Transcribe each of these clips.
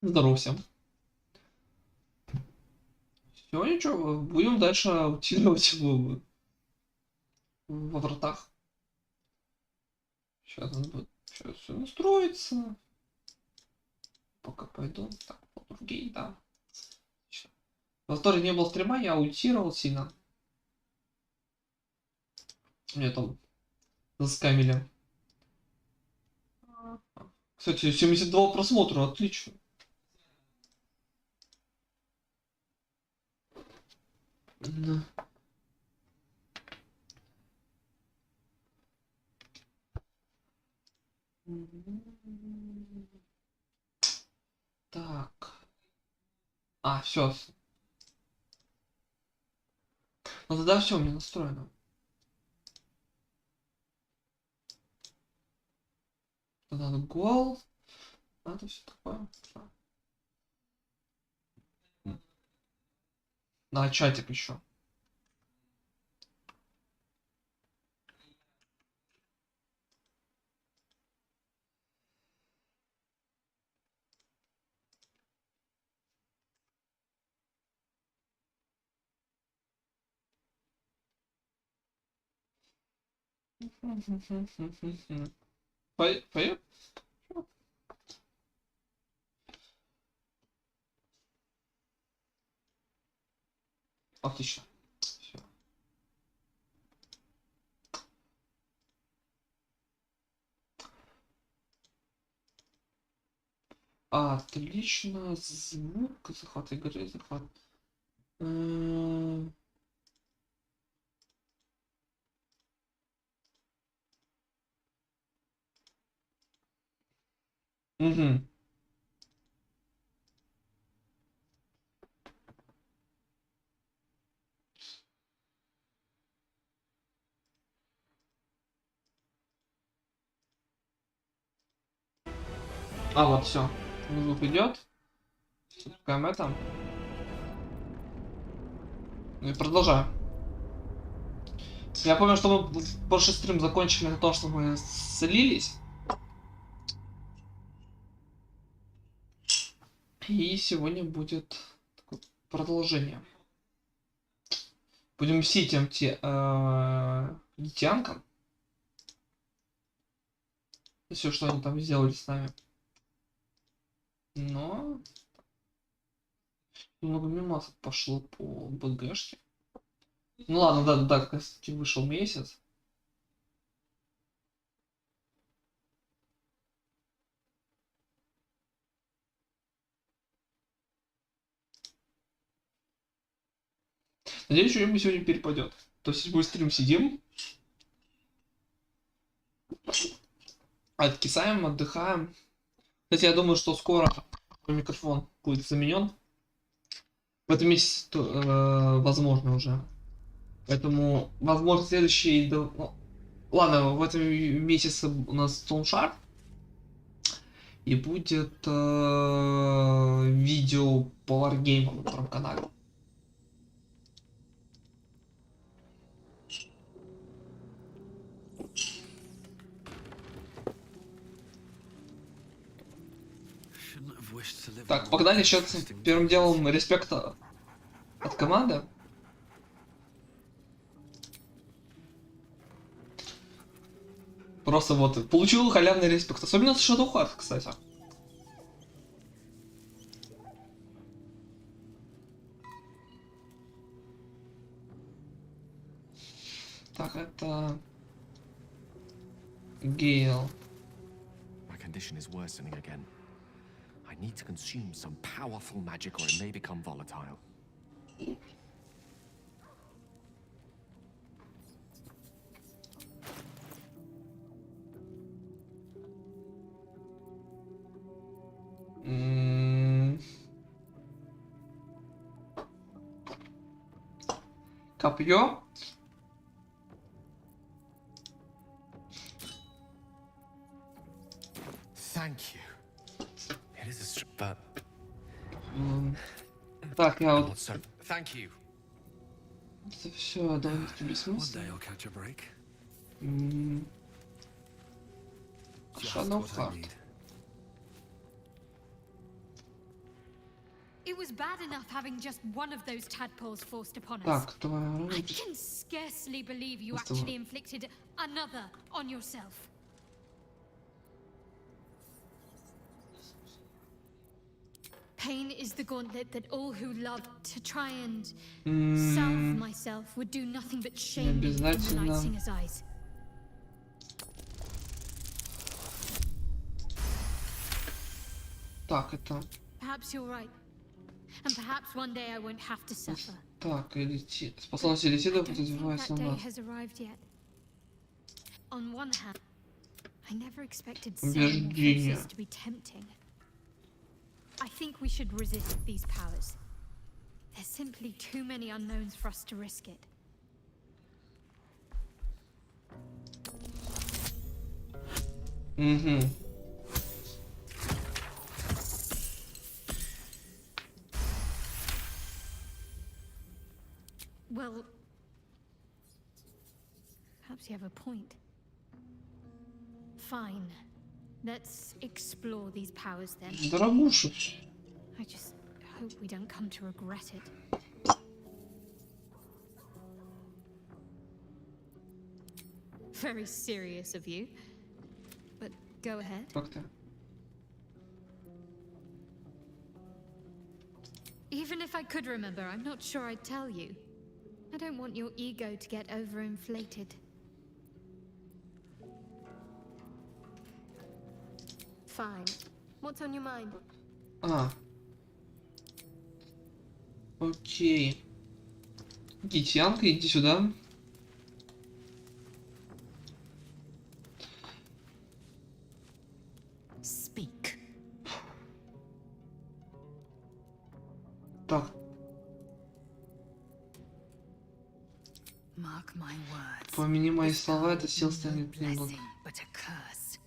Здорово всем. Все, ничего, будем дальше аутировать во вратах. Сейчас надо будет все настроиться. Пока пойду. Так, другие, да. Во вторник не было стрима, я аутировал сильно. Мне там заскамили. Кстати, 72 просмотра, отлично. Да. Так. Все. Ну тогда все, у меня настроено. Надо гол. Надо все такое. На чатик еще. Поехали. Отлично. Всё. Отлично. Звук, захват игры, захват. Угу. Вот все. Звук идет. Запускаем это. Ну и продолжаем. Я помню, что мы в прошлый стрим закончили на том, что мы слились. И сегодня будет такое продолжение. Будем мстить тем египтянкам. Все, что они там сделали с нами. Но много мемасов пошло по БГшке. Ну ладно, да, кстати, вышел месяц. Надеюсь, что-нибудь сегодня перепадет. То есть мы стрим сидим, откисаем, отдыхаем. Кстати, я думаю, что скоро микрофон будет заменен. В этом месяце, возможно, уже. Поэтому, возможно, следующий... Ну, ладно, в этом месяце у нас Томшар. И будет видео по варгеймам на втором канале. Так, погнали сейчас первым делом респекта от команды. Просто вот получил халявный респект. Особенно с Shadow Heart, кстати. Так, это... Гейл. My condition is worsening again. I need to consume some powerful magic or it may become volatile. Копье. Thank you. It is a Так, я вот... Thank you. Это все довольно-таки бессмысленно. Shadow Heart. bad enough having just one of those tadpoles forced upon us. Так, давай. I can scarcely believe you Просто actually inflicted another on yourself. Pain is the gauntlet that all who love to try and salve myself would do nothing but shame me in the Night Singer's eyes. Так, это... Perhaps you're right. And perhaps one day I won't have to suffer. Так, способность Элисида подозревается that day нас. has arrived yet. On one hand, I never expected sacrifices to be tempting. I think we should resist these powers. There's simply too many unknowns for us to risk it. Well, perhaps you have a point. Fine. Let's explore these powers then. Дорогуша. I just hope we don't come to regret it. Very serious of you. But go ahead. Как-то. Even if I could remember, I'm not sure I'd tell you. I don't want your ego to get overinflated. Fine. What's on your mind? Окей. Гитянка, иди сюда. Speak. Так. Mark my words. Помяни мои слова, это сил станет немного. But a curse.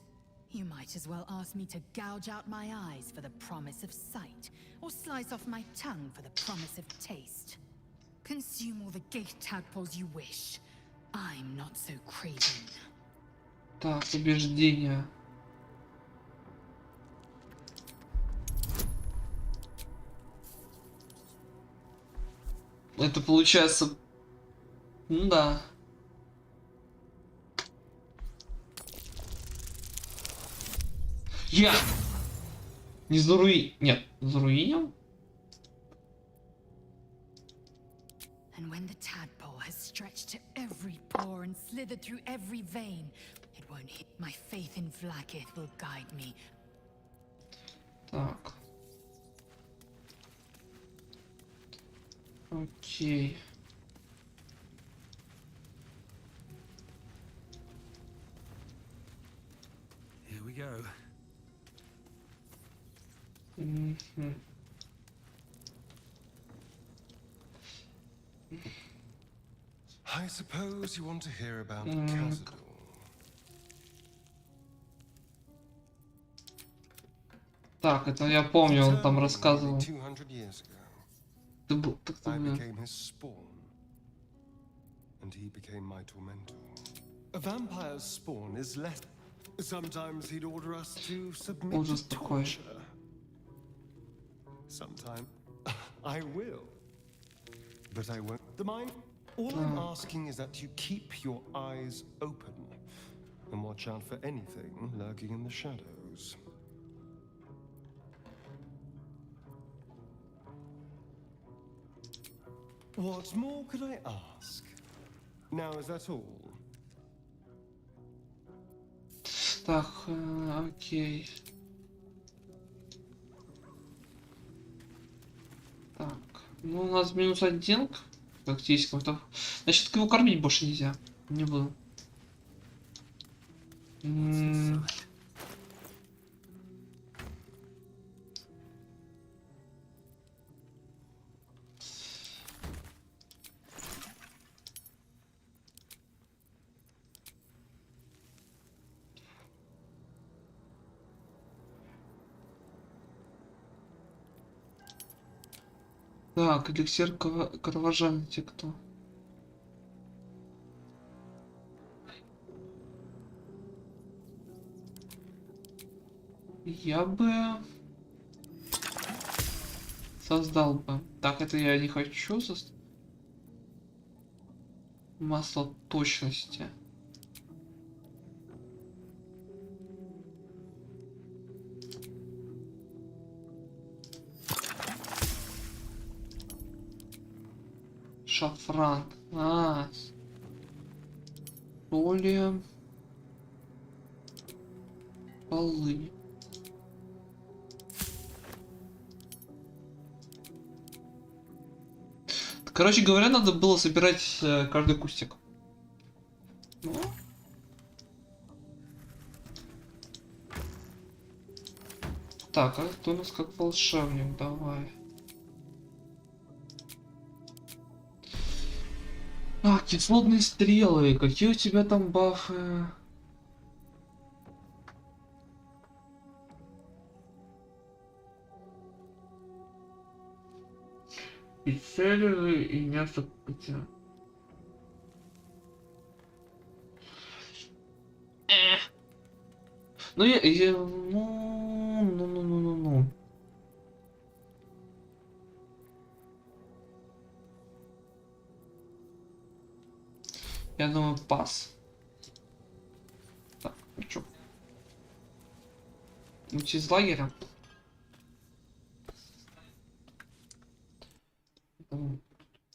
You might as well ask me to gouge out my eyes for the promise of sight, or slice off my tongue for the promise of taste. Consume all the gate tadpoles you wish. I'm not so craven. Так, убеждение. Это получается... Ну да. Я! Не заруи... Нет, заруинил? And when the tadpole has stretched to every pore and slithered through every vein, it won't hit. My faith in Vlaakith will guide me. Так. Окей. Here we go. I suppose you want to hear about Cazador. Так, это я помню, он там рассказывал. 200 years ago, Ты был... Так ты, I блин. became his spawn, and he became my tormentor. A vampire's spawn is less. Sometimes he'd order us to submit Ужас to такой. torture. Sometimes I will, but I won't. The mind. All I'm asking is that you keep your eyes open and watch out for anything lurking in the shadows. What more could I ask? Now, is that all? Так, окей. Так, ну у нас -1 к тактическому. Значит, его кормить больше нельзя. Не буду. Так, эликсир кровожадности кто? Я бы создал бы. Так, это я не хочу создать. Масло точности. Шафран. Соли. Полынь. Короче говоря, надо было собирать каждый кустик. Ну. Так, а это у нас как волшебник, давай. А, кислотные стрелы, какие у тебя там бафы? И цели, и мясо кутя. Ну ну. Я думаю, пас. Так, ну чё? Уйти из лагеря?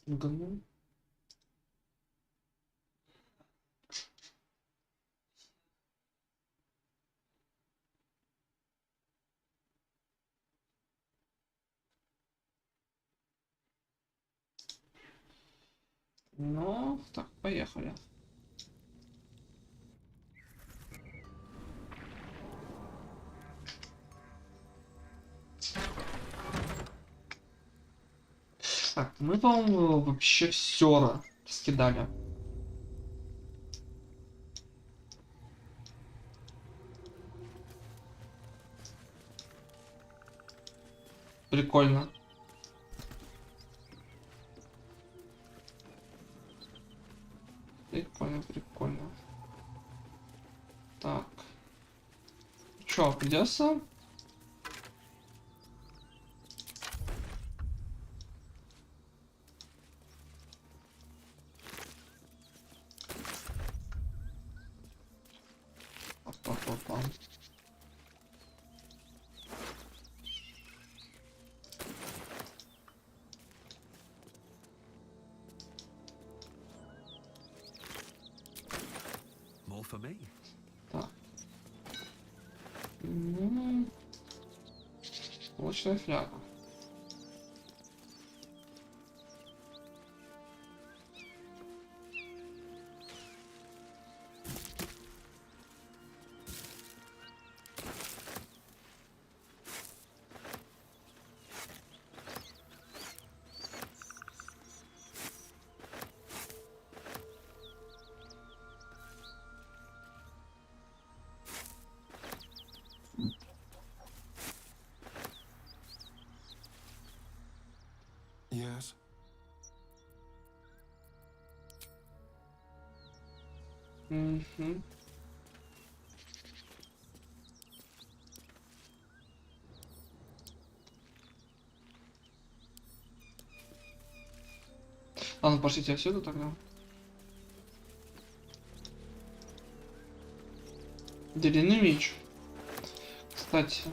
Ну. Ну, так, поехали. Так, мы, по-моему, вообще все скидали. Прикольно. Прикольно. Так. Чё, придется? Опа. More for me. Так. Ну, лучшая фляга. Yes. Угу. Ладно, пошлите отсюда тогда. Длинный меч. Кстати.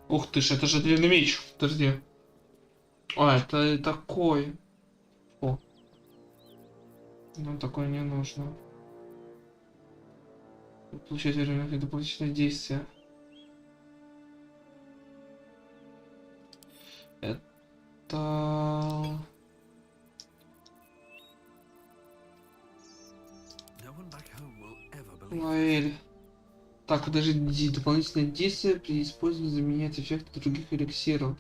Ух ты ж, это же длинный меч. Подожди. А, это такой. О. Нам такое не нужно. Получать время дополнительное действие. Это... Лаэль. Так, подожди, дополнительное действие при использовании заменяет эффекты других эликсиров.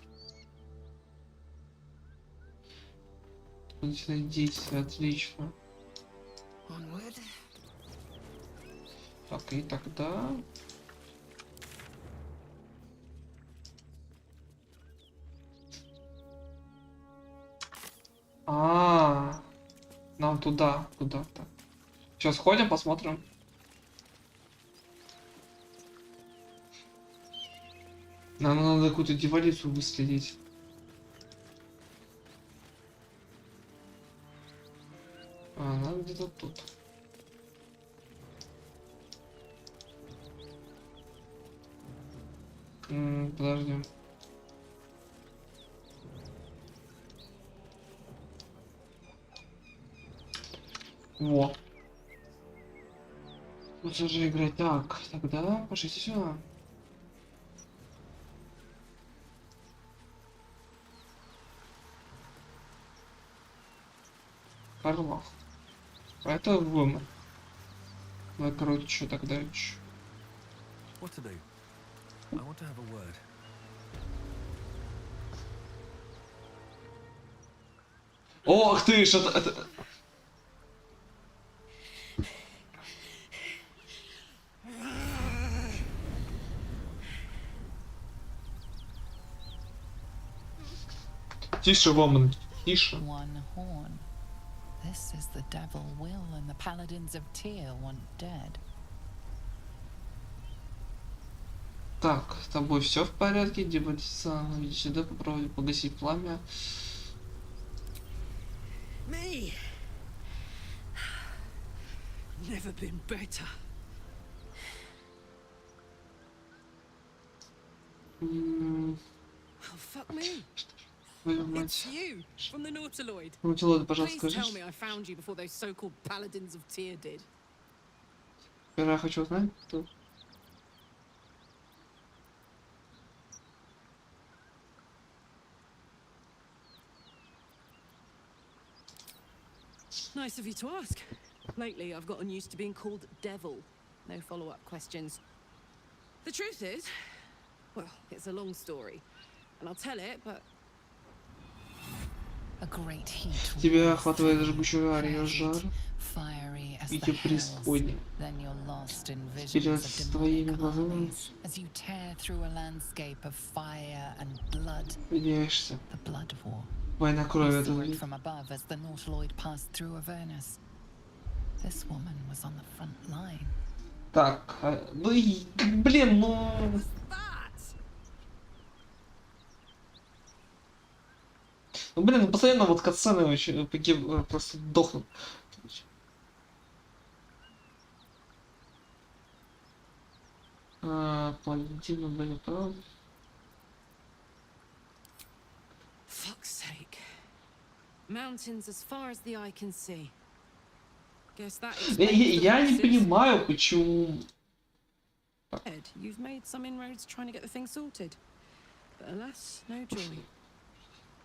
Дополнительное действие, отлично. Так, и тогда... Нам туда, куда-то. Сейчас ходим, посмотрим. Нам надо какую-то дьяволицу выследить. где-то тут. Подожди. Во. Лучше же играть так. Тогда пошлите сюда. Орлов. Это вымер. Ну, короче, что тогда еще? What to do? I want to have a word. Ох ты ж, это... Тише, Воман, тише. One horn. This is the devil Will and the paladins of Tyr want dead. Так, с тобой все в порядке, деваться, иди сюда, попробуй погасить пламя. Me. Never been better. Oh, fuck me. Твою It's мать. you from the Nautiloid. Наутилоид, пожалуйста, Please tell скажи. me I found you before those so-called paladins of Tyr did. Я хочу узнать, кто... Nice of you to ask. Lately, I've gotten used to being called Devil. No follow-up questions. The truth is, well, it's a long story, and I'll tell it, but A great heat. Тебя roars охватывает through, жгучая ария, жар, tragic, fiery as и the те hells. преисподней. Then you're lost in Перед visions of твоими demonic глазами armies as you tear through a landscape of fire and blood. видяешься. The blood war. Война крови, You это saw it будет. from above as the Nautiloid passed through Avernus. This woman was on the front line. Так, ну и, блин, ну... that. Ну, блин, ну, постоянно вот катсцены очень просто дохнут. Паладины были правы. Fuck's sake. Mountains as far as the eye can see. Guess that Я не explains the понимаю, почему... Ed, you've made some inroads trying to get the thing sorted. But alas, no joy.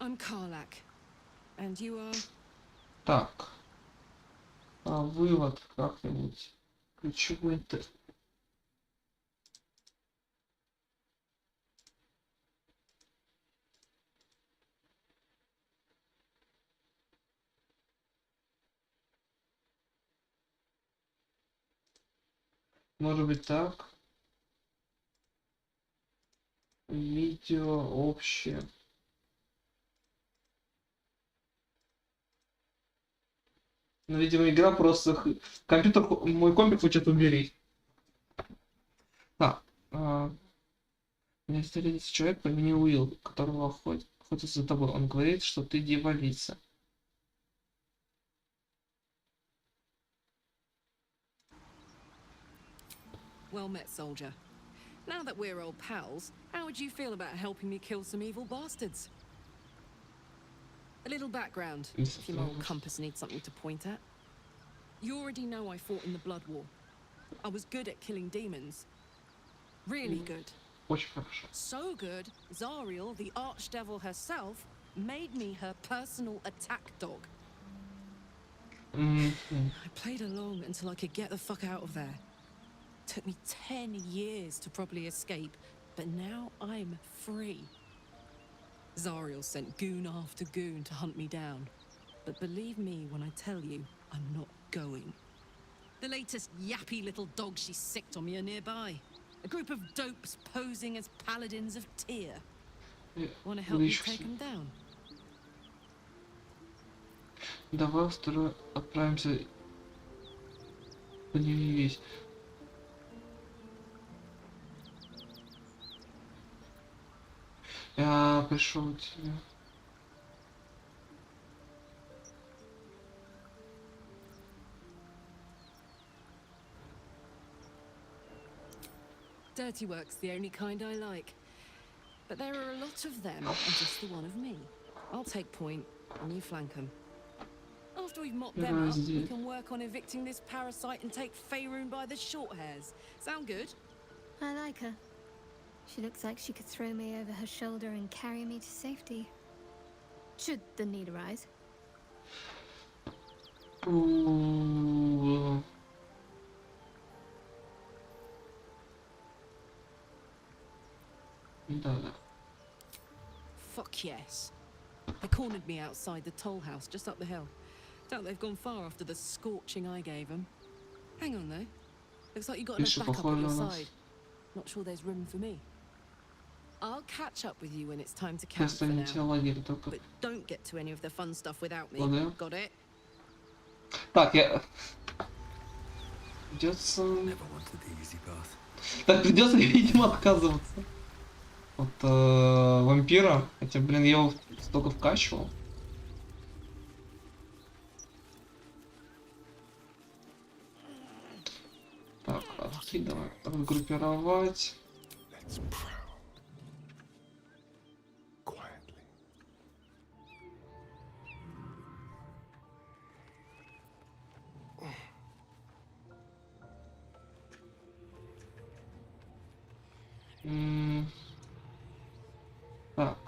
I'm Karlak. And you are... Так. Вывод как-нибудь. Ключевой интерес. Может быть так. Видео общее. Ну, видимо, игра просто... Компьютер... Мой компьютер хочет умереть. Так. У меня встретился человек по имени Уилл, которого охотится за тобой. Он говорит, что ты дьяволица. Well met, soldier. Now that we're old pals, how would you feel about helping me kill some evil bastards? A little background, if your moral compass needs something to point at. You already know I fought in the Blood War. I was good at killing demons. Really good. Очень хорошо. So good, Zariel, the archdevil herself, made me her personal attack dog. I played along until I could get the fuck out of there. Took me 10 years to properly escape, but now I'm free. Zariel sent goon after goon to hunt me down. But believe me when I tell you, I'm not going. The latest yappy little dogs she sicked on me are nearby. A group of dopes posing as paladins of Tyr. Want to help me take them down? Давай отправимся по ней весь. Я пришел к тебе. dirty work's the only kind I like. But there are a lot of them and just the one of me. I'll take point and you flank them. After we've mopped them up, we can work on evicting this parasite and take Faerun by the short hairs. Sound good? I like her. She looks like she could throw me over her shoulder and carry me to safety. Should the need arise. Fuck yes. They cornered me outside the toll house just up the hill. Doubt they've gone far after the scorching I gave them. Hang on though. Looks like you got enough backup on your side. Not sure there's room for me. I'll catch up with you when it's time to camp for now. But don't get to any of the fun stuff without me. Got it? Так, придется... Never wanted the easy path. Так, придется, видимо, отказываться от вампира. Хотя, блин, я его столько вкачивал. Так, откидывай, разгруппировать. Так.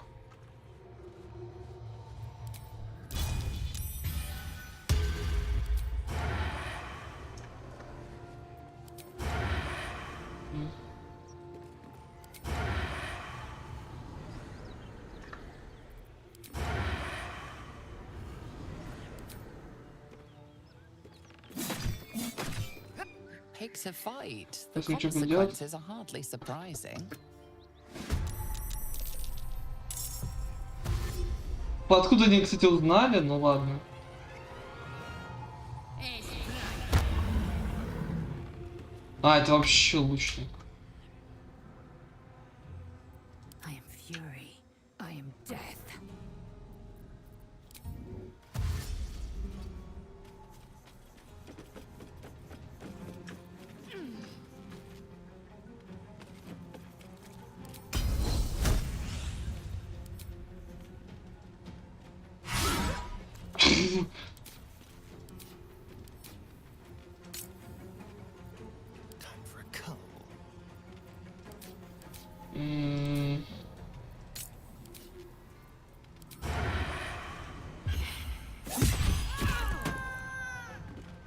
Picks a fight. The consequences are hardly surprising. Откуда они, кстати, узнали? Ну ладно. А, это вообще лучник.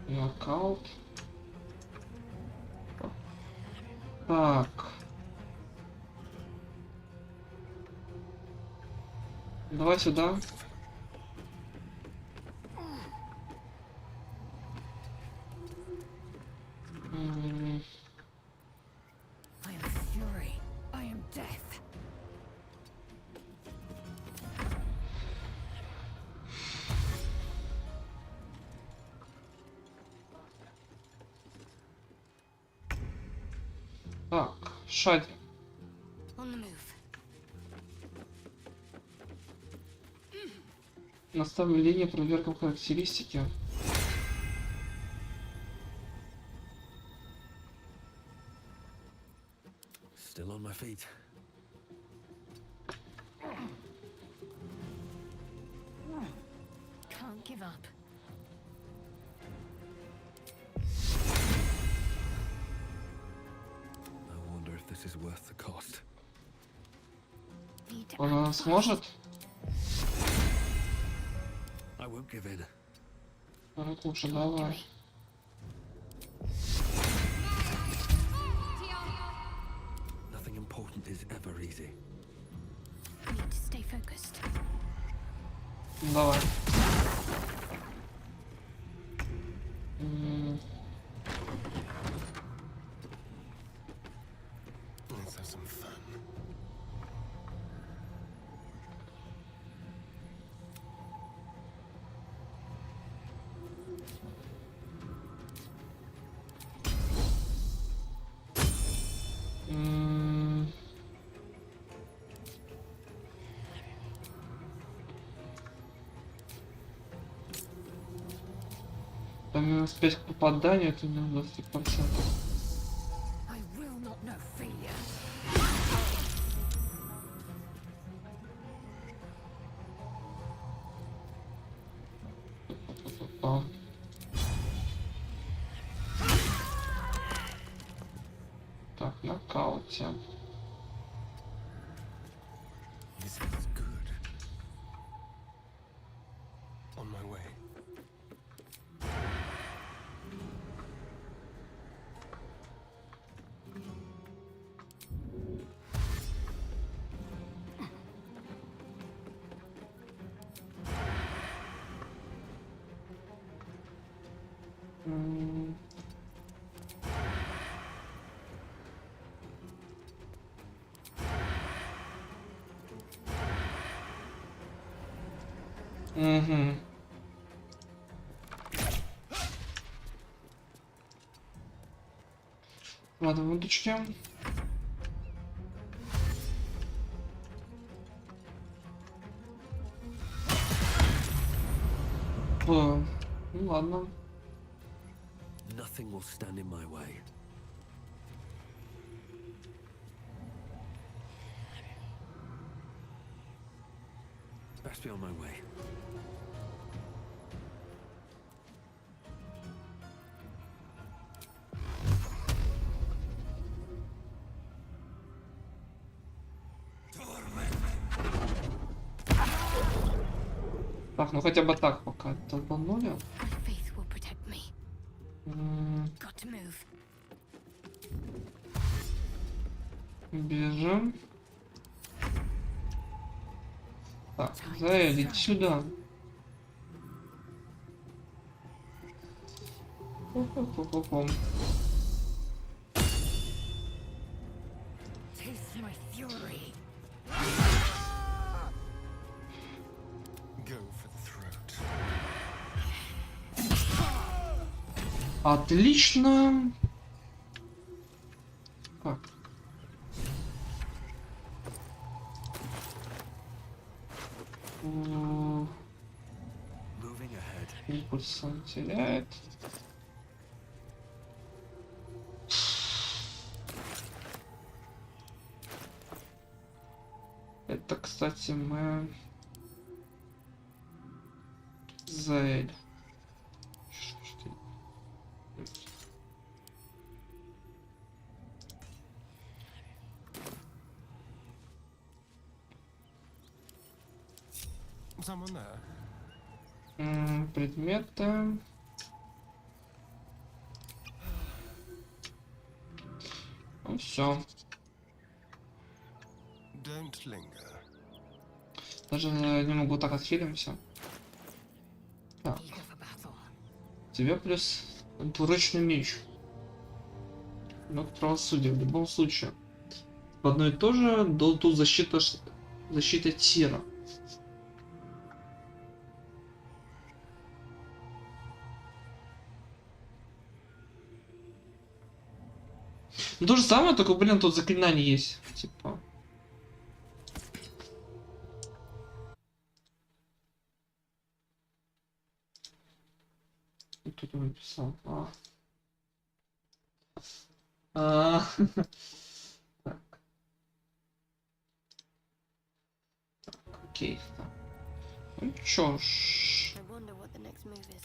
Нокаут. Так. Давай сюда. Так, Шади. Наставление, проверка характеристики. Still on my feet. Can't give up. I wonder if this is worth the cost. Он сможет? I won't give in. Так, лучше давай. Nothing important is ever easy. Need to stay focused. Давай. Let's have some fun. Там успеть к попаданию, это у меня 20%. I will not know failure. Опа. Так, нокауте. This feels good. On my way. Угу. Ладно, удочки. Ну ладно. Nothing will stand in my way. Best be on my way. Так, ну хотя бы так пока толкнули. My faith will protect me. Got to move. Бежим. Так, Заэль, иди сюда. Пу-пу-пу-пу-пу. Taste my fury. Go for the throat. Отлично. Так. Moving ahead. Импульс он теряет. Это, кстати, мы... Заэль. Что? Someone there? Предметы. Ну все. Don't linger. Даже не могу так отхилимся. Так. Тебе плюс двуручный меч. Ну, правосудие в любом случае. В одно и то же, тут защита тира. Ну, то же самое, только, блин, тут заклинание есть. Типа. Тут он написал. Так. Окей. Ну чё ж. I wonder what the next move is.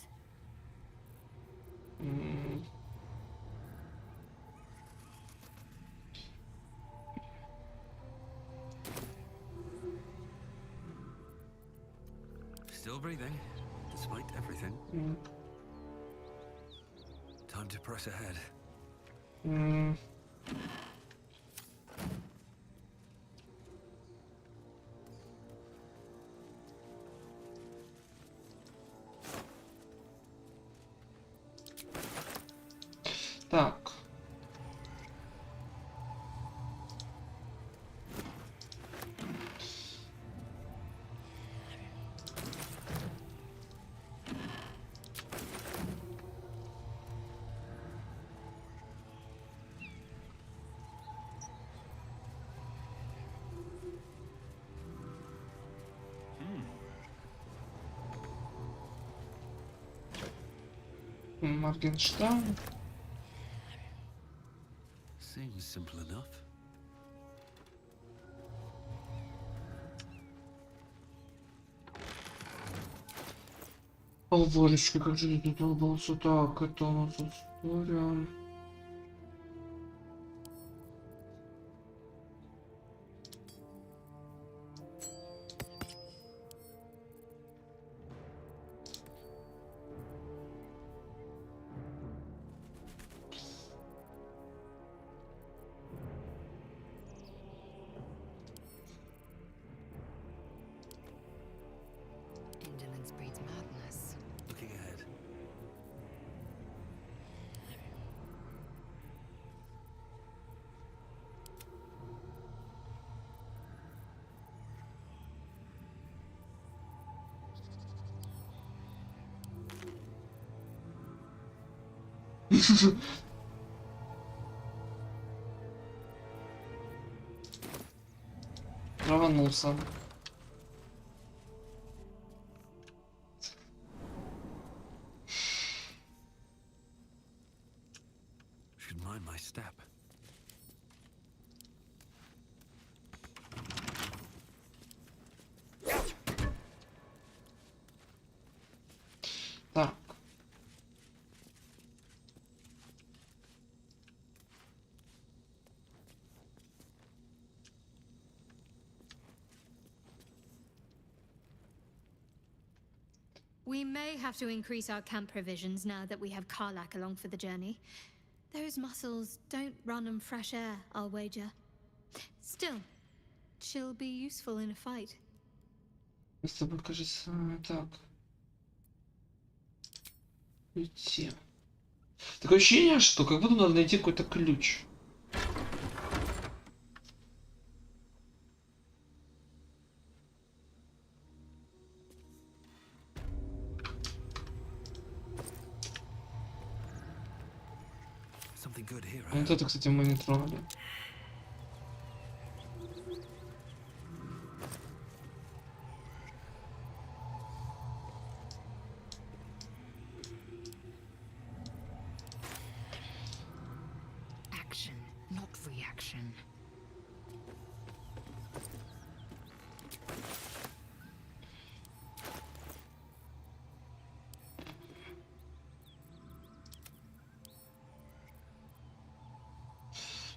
Still breathing, despite everything. Time to press ahead. Так. Моргенштерн. Seems simple enough. О, божечки, как же я тут долбался. Так, это у нас история. Indolence breeds madness. Looking ahead. Рванулся. Should mind my step. Так. We may have to increase our camp provisions now that we have Karlak along for the journey. Those muscles don't run on fresh air, I'll wager. Still, she'll be useful in a fight. Мы с тобой, кажется, так. Идти. Такое ощущение, что как будто надо найти какой-то ключ. Something good here. А вот это, кстати, мы не трогали. Action, not reaction.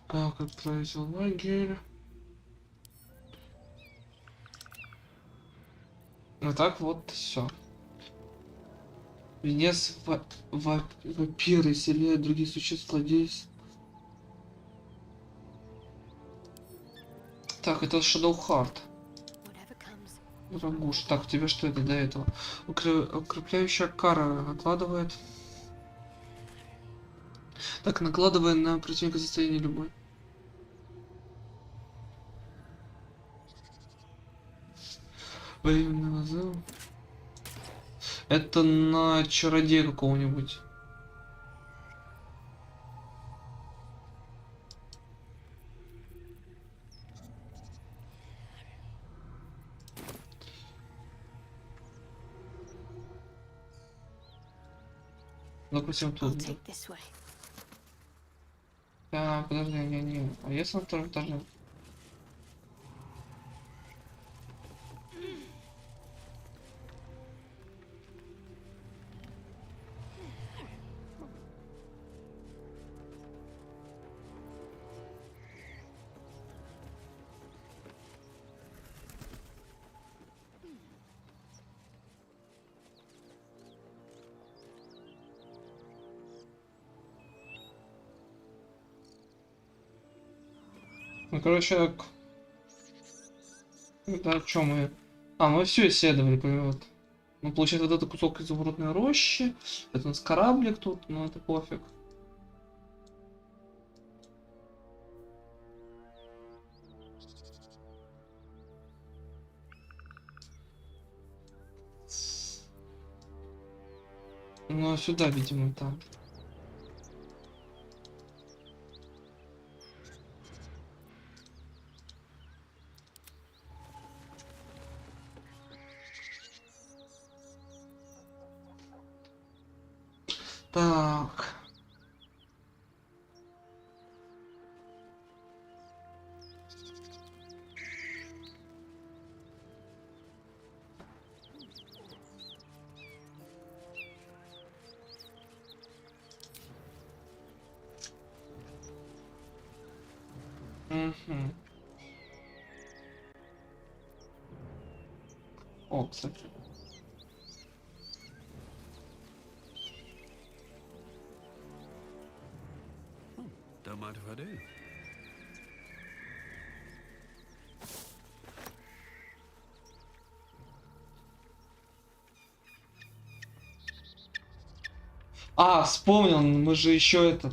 Как отправить в лагерь? Ну так вот все. Венец вампиры селяют других существ, злодейств. Так, это Shadow Heart. Рагуш. Так, у тебя что это до этого? Укрепляющая кара накладывает. Так, накладывая на противника состояние любой. Временный вызов. Это на чародея какого-нибудь. Допустим, тут. Да, подожди, не. А если на втором этаже? Ну, короче, это о чем мы? А, мы все исследовали, вот. Ну, получается, вот этот кусок изумрудной рощи. Это у нас кораблик тут, но это пофиг. Ну, сюда, видимо, там. Так. Угу. О, кстати. Don't mind if I do. А, вспомнил, мы же еще это.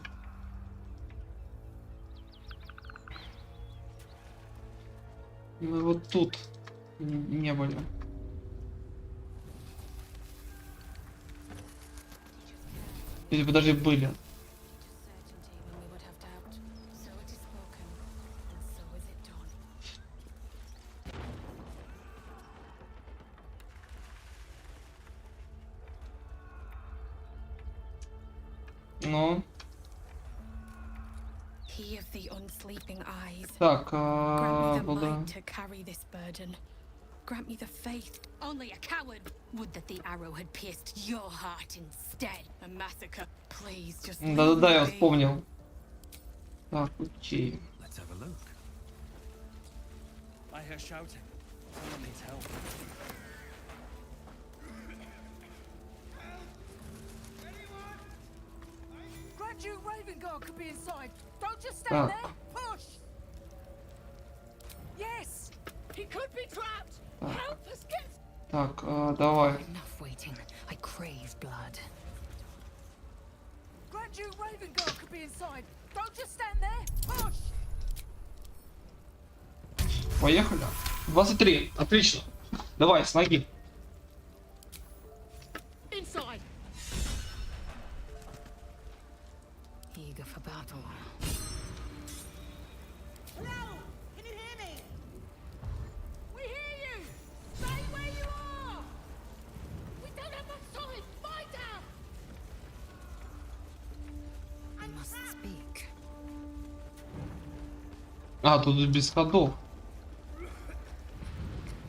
Мы вот тут не были. Или подожди, были. Ну. Так, буду. Grant me the faith. Only a coward would that the arrow had pierced your heart instead. A massacre. Please just leave Да-да-да, я me be. вспомнил. Так, окей. Let's have a look. I hear shouting. Someone needs help. Grant you Raven Guard could be inside. Don't just stand there. Push. Yes. He could be trapped. Help us get. Так, давай. Enough waiting. I crave blood. Grant you Raven Guard could be inside. Don't just stand there. Push. Поехали. 23. Отлично. Давай, с ноги. Inside. Eager for battle. Hello. Can you hear me? We hear you. Stay where you are. We don't have much time. Fight out. I must speak. А, тут без ходов.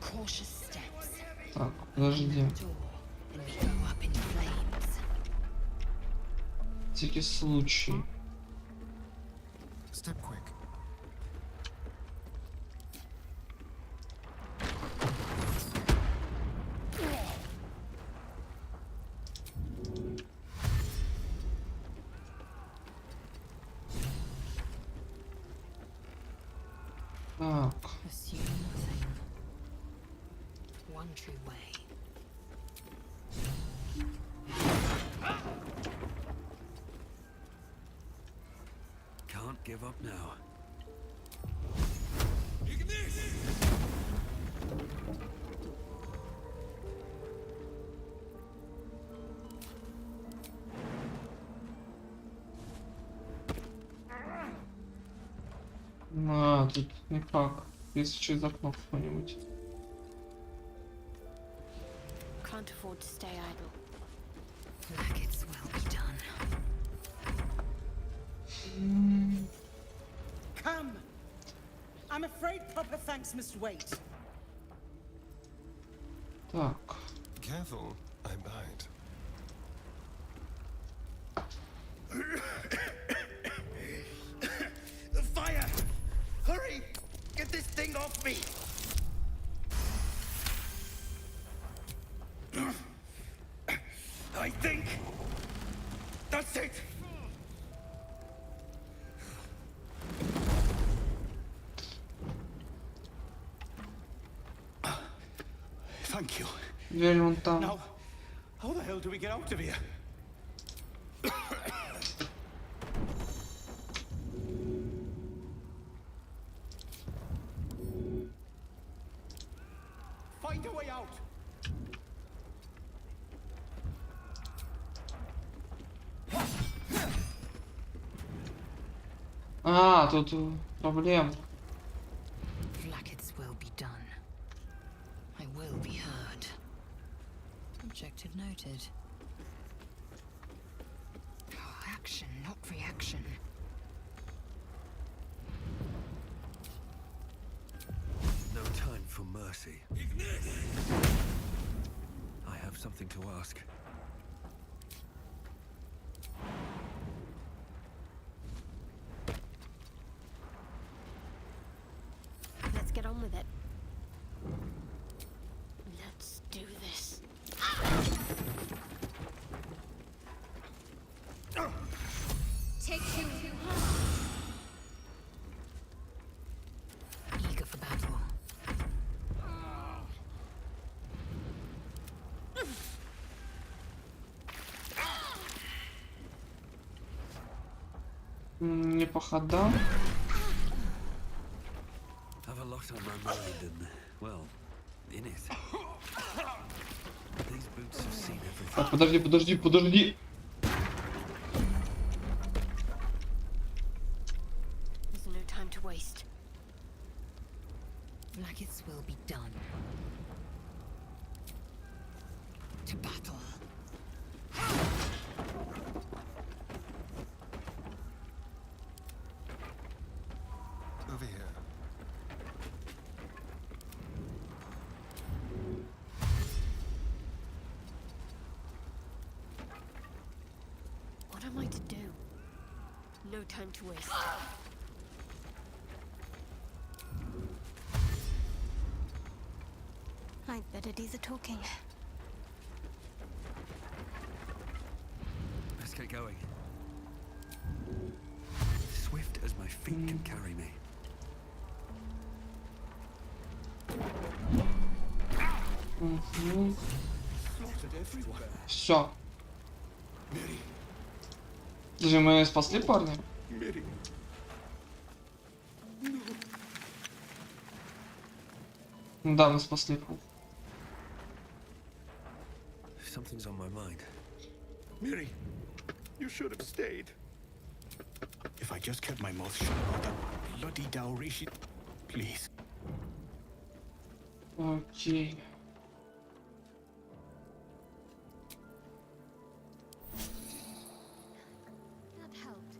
Cautious steps. Так, подожди. Door, and we go up in flames. Всякий случай. Step quick. Так. Assume nothing. One true way. Can't give up now. А, тут никак. Если через окно какое-нибудь. Can't afford to stay idle. Like it's well be done. Come! I'm afraid proper thanks must wait. Так. Careful, I bite. The fire! Hurry! Get this thing off me! I think that's it. Thank you. Дверь вон там. Now, how the hell do we get out of here? Find a way out. А, тут проблема. Like it's will be done. I will be heard. Objective noted. Oh, action, not reaction. No time for mercy. I have something to ask. on with it. Let's do this. Take two. Eager for battle. Не по ходам. Have a lot on my mind and, well, in it. These boots have seen everything. Так, подожди. There's no time to waste. Like its will be done. To battle. Over here. What am I to do? No time to waste. I'd better do the talking. Let's get going. Swift as my feet can carry me. Все. Слушай, мы спасли парня? Да, мы спасли. Something's on my mind. Miri, you should have stayed. If I just kept my mouth shut about that bloody dowry shit, please. Окей. That helped.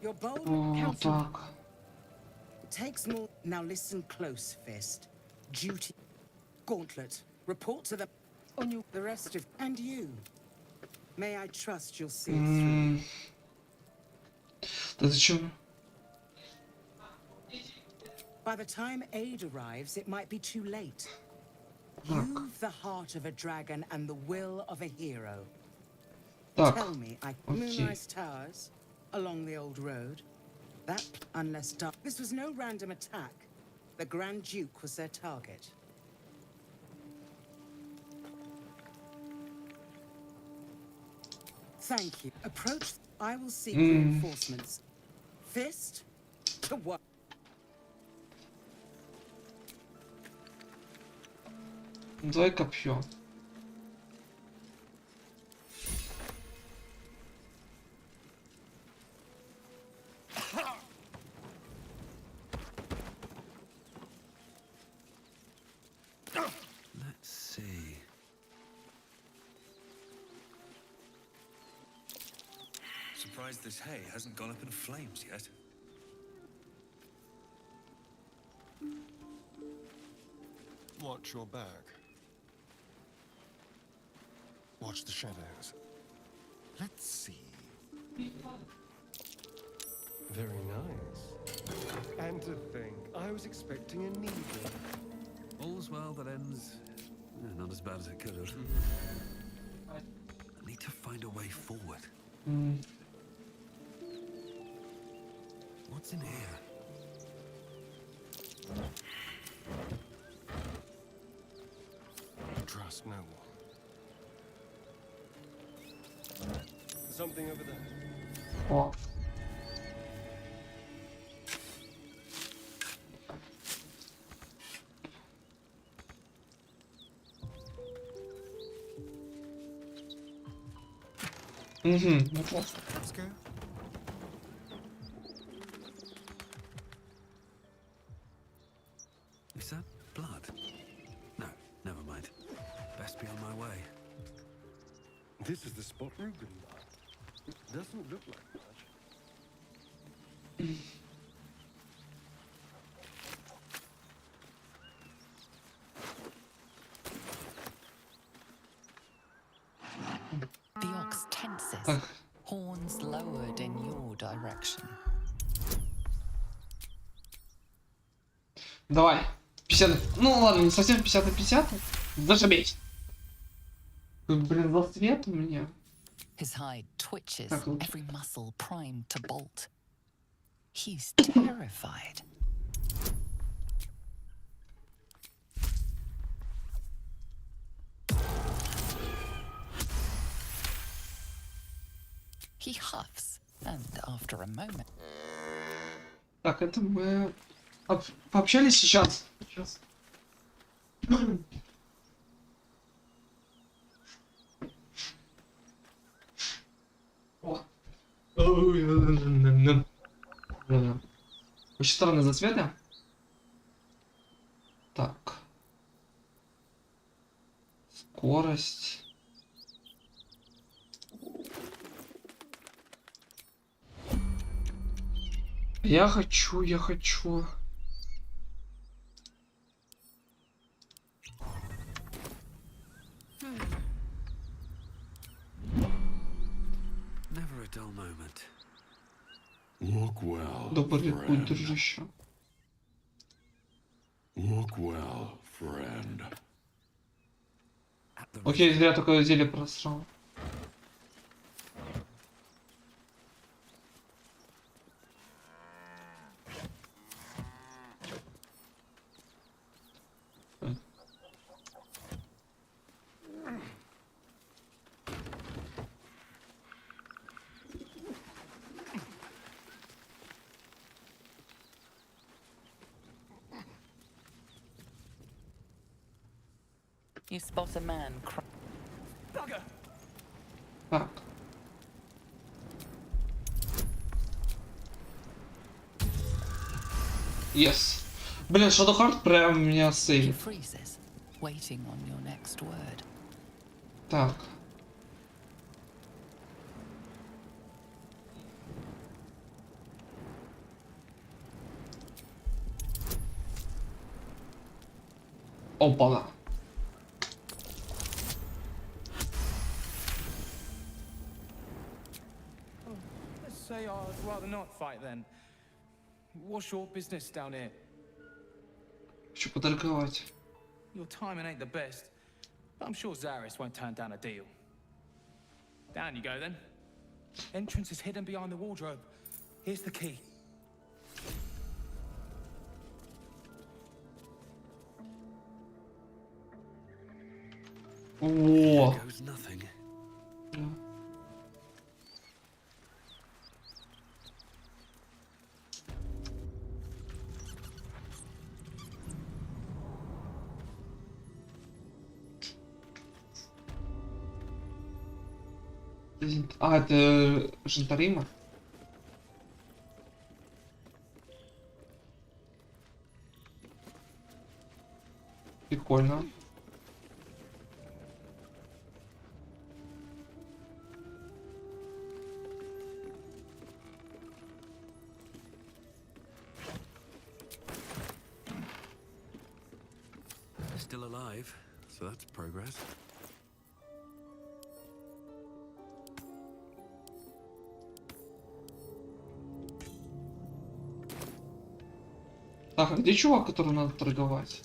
Your bold О, counsel так. takes more. Now listen close, Fist. Duty, gauntlet. Report to the rest of and you. May I trust you'll see it through. Да зачем? By the time aid arrives, it might be too late. Так. You've the heart of a dragon and the will of a hero. Так. Tell me, Moonrise Towers, along the old road. That, unless dark. This was no random attack. The Grand Duke was their target. Thank you. Approach. I will seek reinforcements. Fist to what? Давай копье. Let's see. Surprised this hay hasn't gone up in flames yet. Watch your back. Watch the shadows. Let's see. Very nice. And to think, I was expecting a needle. All's well that ends. Not as bad as it could have. I need to find a way forward. What's in here? Trust no one. Something over there. О. Неплохо. Let's go. Is that blood? No, never mind. Best be on my way. This is the spot Ruben marked. It doesn't look like much. The ox tenses, Так, horns lowered in your direction. давай. 50. Ну ладно, не совсем 50 на 50. Зашибись. Тут, блин, за свет у меня. His hide twitches, Так, лучше. every muscle primed to bolt. He's terrified. He huffs, and after a moment... Так, это мы пообщались сейчас. Сейчас. О. Очень странные засветы. Так. Скорость. Я хочу. Never a dull moment. Look well, Добрый путь, friend. дружище. Look well, friend. At the Окей, зря такое зелье просрал. You spot a man Так. Yes. Блин, Shadow Heart прям меня He сейвит. freezes, waiting on your next word. Так. Опа-на. Let's say I'd rather not fight then. What's your business down here? Хочу поторговать. Your timing ain't the best, but I'm sure Zaris won't turn down a deal. Down you go then. Entrance is hidden behind the wardrobe. Here's the key. О. goes nothing. А, это Жантарима? Прикольно. Still alive, so that's progress. Так, а где чувак, которому надо торговать?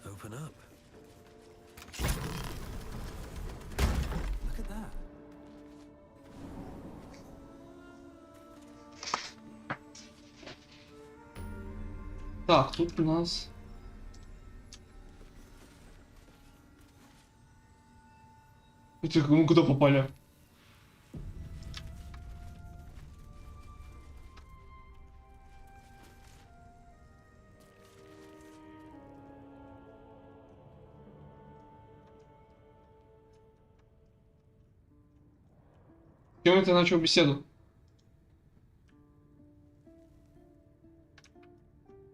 Open up. Look at that. Так, тут у нас... Эти мы куда попали? С кем ты начал беседу?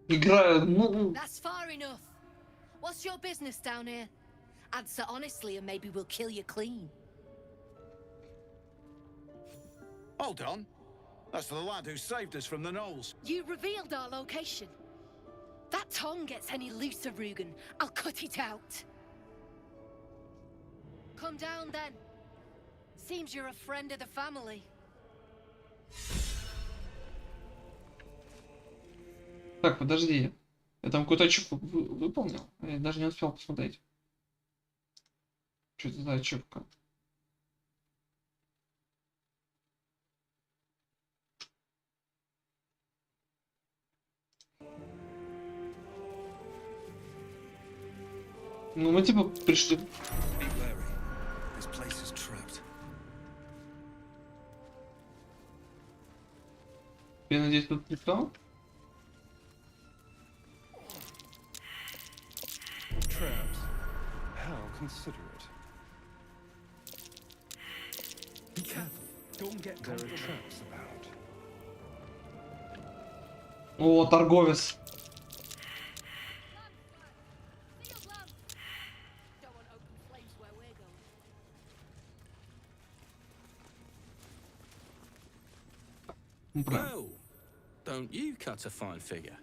Играю, ну... That's far enough. What's your business down here? Answer honestly and maybe we'll kill you clean. Hold on. That's the lad who saved us from the gnolls. You revealed our location. That tongue gets any looser, Rugen, I'll cut it out. Come down then. Seems you're a friend of the family. Так, подожди. Я там какую-то ачивку выполнил? Я даже не успел посмотреть. Что это за ачивка? Ну, мы типа пришли. Я надеюсь, тут никто? Traps. How considerate. Be careful. Don't get there are traps about. О, торговец. Well, don't you cut a fine figure?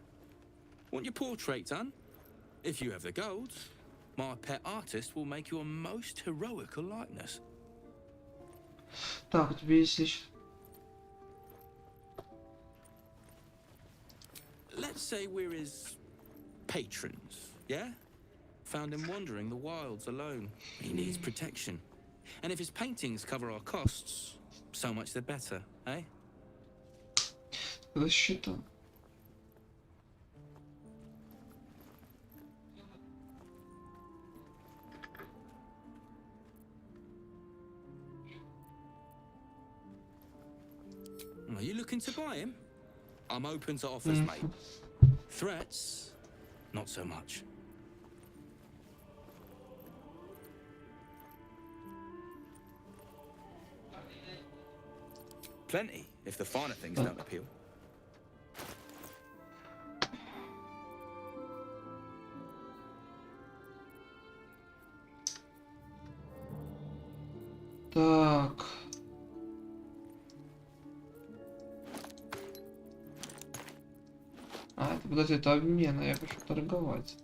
Want your portrait done? If you have the gold, my pet artist will make you a most heroical likeness. Так, у тебя есть еще. Let's say we're his patrons, yeah? Found him wandering the wilds alone. He needs protection. And if his paintings cover our costs, so much the better, eh? Защита. Are you looking to buy him? I'm open to offers, mate. Threats? Not so much. Plenty, if the finer things don't appeal. Так. А, это, подожди, это обмен, а я хочу торговать.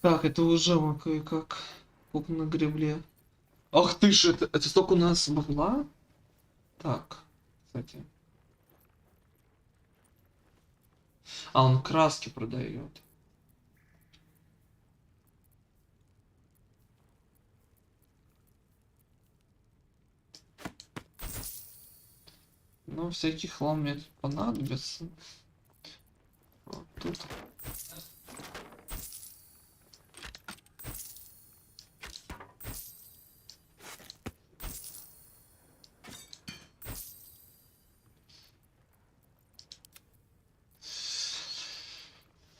Так, это уже мы как на гребле. Ах ты ж, это столько у нас бабла? Так, кстати. А, он краски продает. Ну, всякий хлам мне тут понадобится. Вот тут.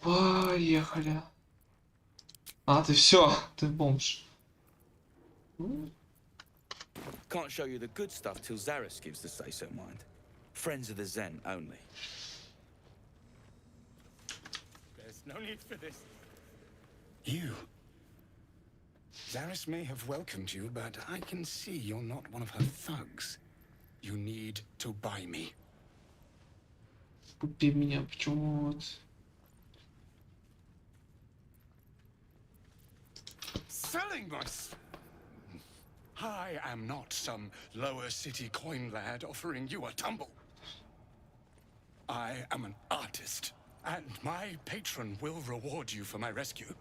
Поехали. А, ты все, ты бомж. Can't show you the good stuff till Zaris gives the say-so, mind. Friends of the Zen only. There's no need for this. You. Zaris may have welcomed you, but I can see you're not one of her thugs. You need to buy me. Купи меня, почему вот... Selling my... I am not some lower city coin lad offering you a tumble. I am an artist, and my patron will reward you for my rescue.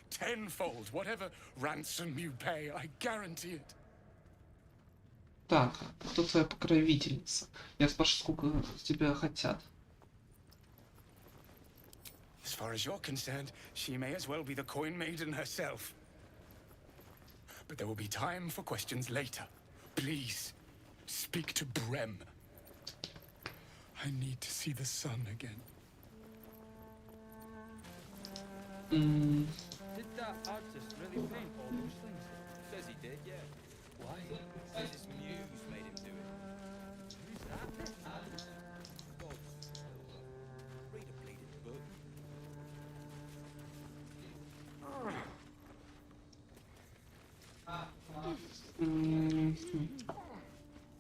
Tenfold, whatever ransom you pay, I guarantee it. Так, кто твоя покровительница? Я спрашиваю, сколько тебя хотят. As far as you're concerned, she may as well be the coin maiden herself. But there will be time for questions later. Please, speak to Brem. I need to see the sun again. Did that artist really paint all those things? Says he did. did, yeah. Why? Because his muse made him do it. Who's that? God, read a bleeding book.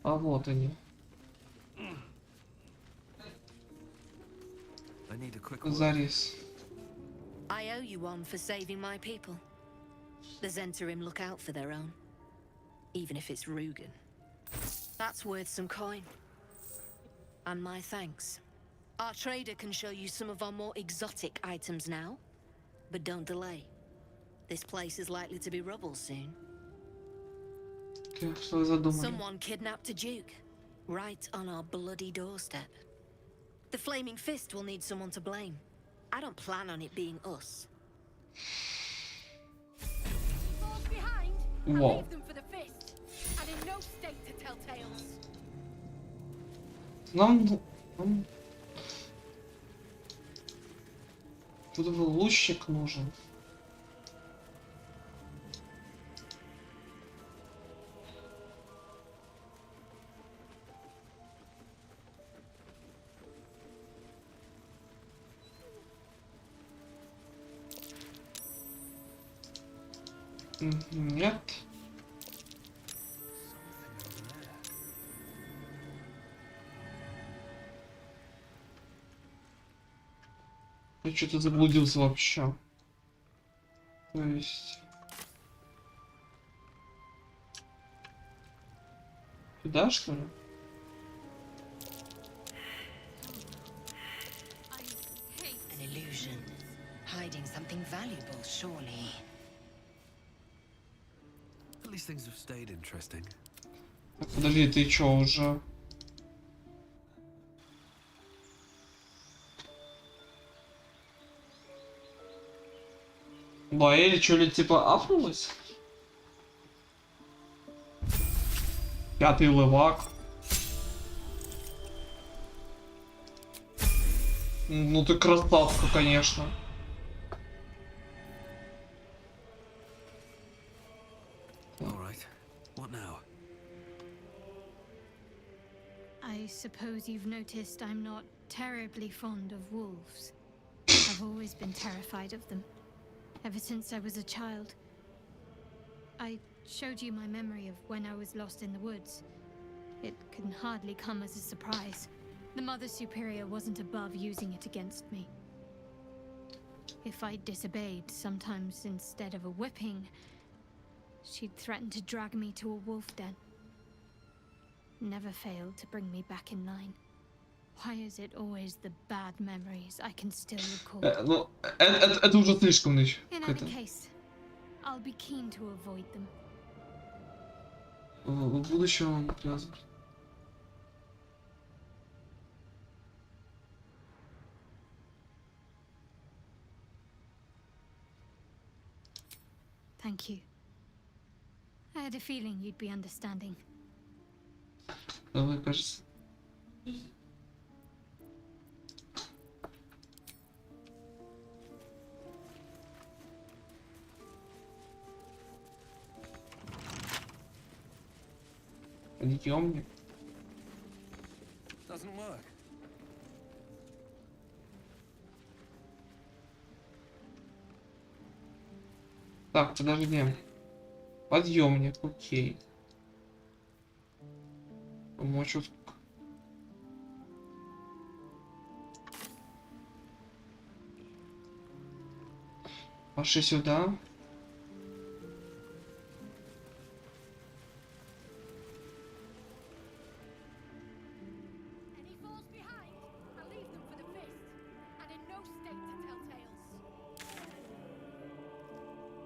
А вот они. I need a quick word. Зарис. I owe you one for saving my people. The Zentarim look out for their own, even if it's Rugen. That's worth some coin. And my thanks. Our trader can show you some of our more exotic items now, but don't delay. This place is likely to be rubble soon. Что вы задумали? Someone kidnapped a duke, right on our bloody doorstep. The Flaming Fist will need someone to blame. I don't plan on it being us. Falls behind, and Whoa. leave them for the fist. And in no state to tell tales. Нам тут лучник нужен. Нет. Я что-то заблудился вообще. То есть... Сюда, что ли? An illusion. Hiding something valuable, surely. At least things have stayed interesting. Так, подожди, ты чё уже? Или что ли типа апнулась? Пятый левак. Ну ты красавка, конечно. All right. What now? I suppose you've noticed I'm not terribly fond of wolves. I've always been terrified of them, ever since I was a child. I showed you my memory of when I was lost in the woods. It can hardly come as a surprise. The Mother Superior wasn't above using it against me. If I disobeyed, sometimes instead of a whipping, she'd threaten to drag me to a wolf den. Never failed to bring me back in line. Why is it always the bad memories I can still recall? Ну, это уже слишком ночь. In any case, I'll be keen to avoid them. В будущем он привязан. Thank you. I had a feeling you'd be understanding. Давай, кажется. Подъемник. Doesn't work. Так, подожди. Подъемник, окей. Помочь. Пошли сюда.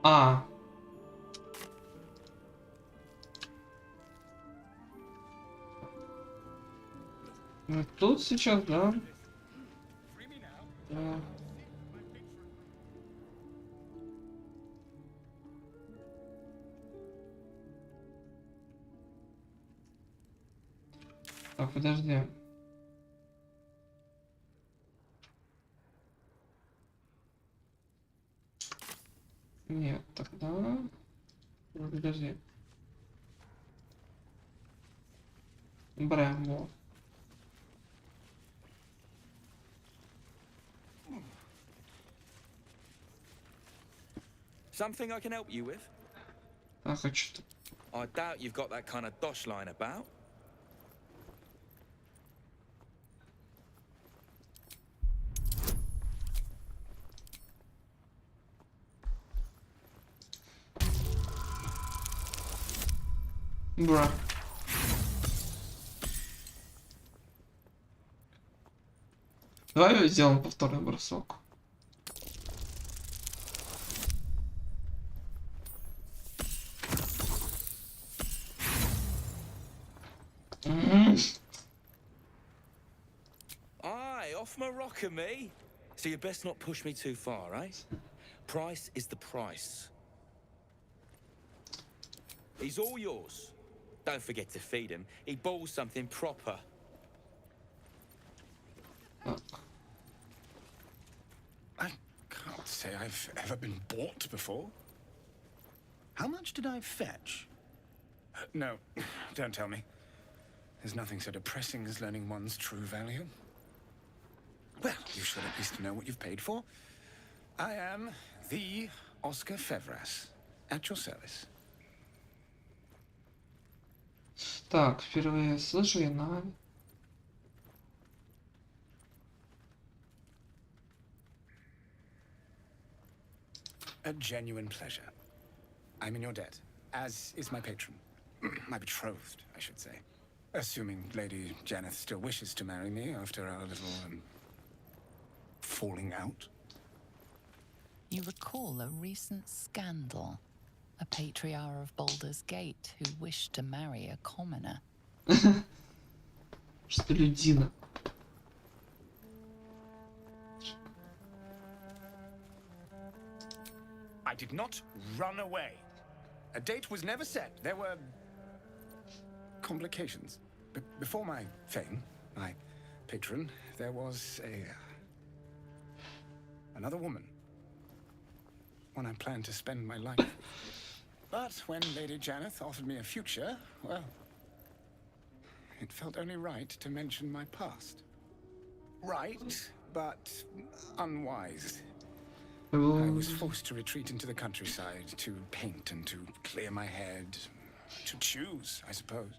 А. Ну, тут сейчас, да. Да. Так, подожди. Нет, тогда... Подожди. Браво. Something I can help you with? А хочу. I doubt you've got that kind of dosh lying about. Бра. Давай сделаем повторный бросок. Aye, off my rocker, me. So you best not push me too far, eh? Price is the price. He's all yours. Don't forget to feed him. He balls something proper. I can't say I've ever been bought before. How much did I fetch? No, don't tell me. There's nothing so depressing as learning one's true value. Well, you should at least know what you've paid for. I am the Oscar Fevras, at your service. Так, впервые слышу я на... A genuine pleasure. I'm in your debt, as is my patron. My betrothed, I should say. Assuming Lady Janeth still wishes to marry me after our little, falling out. You recall a recent scandal. A patriarch of Baldur's Gate who wished to marry a commoner. Что людина. I did not run away. A date was never set. There were complications. Before my fame, my patron, there was another woman. One I planned to spend my life with. But when Lady Janeth offered me a future, well, it felt only right to mention my past. Right, but unwise. I was forced to retreat into the countryside, to paint and to clear my head. To choose, I suppose.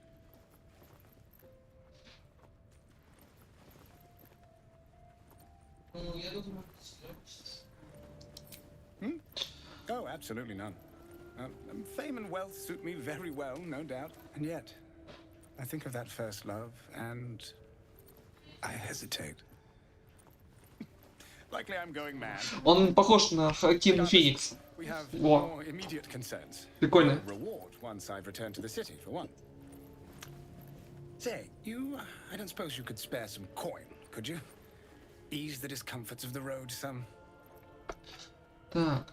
Oh, absolutely none. Fame and wealth suit me very well, no doubt. And yet, I think of that first love, and I hesitate. Likely I'm going mad. Он похож на Хакин Феникс. We have Во. more immediate concerns. Прикольно. Reward once I've returned to the city, for one. Say, I don't suppose you could spare some coin, could you? Ease the discomforts of the road some. Так.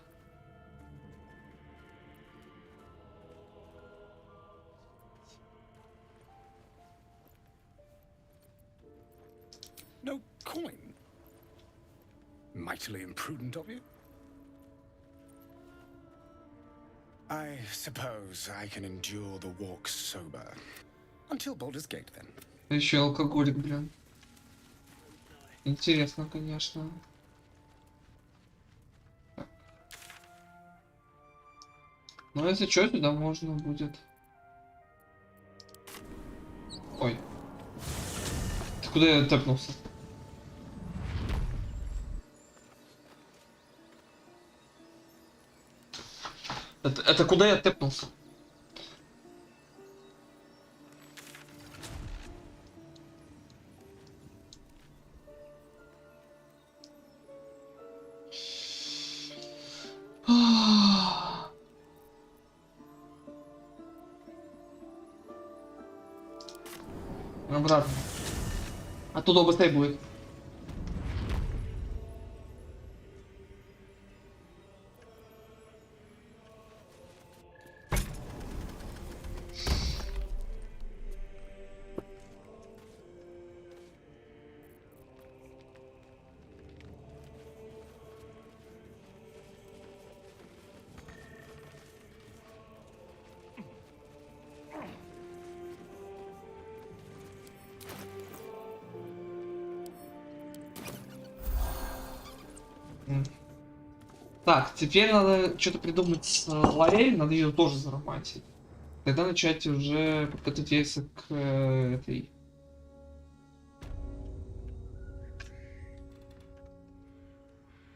No coin? Mightily imprudent of you. I suppose I can endure the walk sober. Until Baldur's Gate, then. Еще алкоголик, блин. Интересно, конечно. Так. Ну, если что, сюда можно будет. Ой. Ты куда я тэпнулся? Это куда я тэпнулся? Обратно. Оттуда быстрее будет. Так, теперь надо что-то придумать с Лорель, надо ее тоже заромантить. Тогда начать уже подготовиться к этой...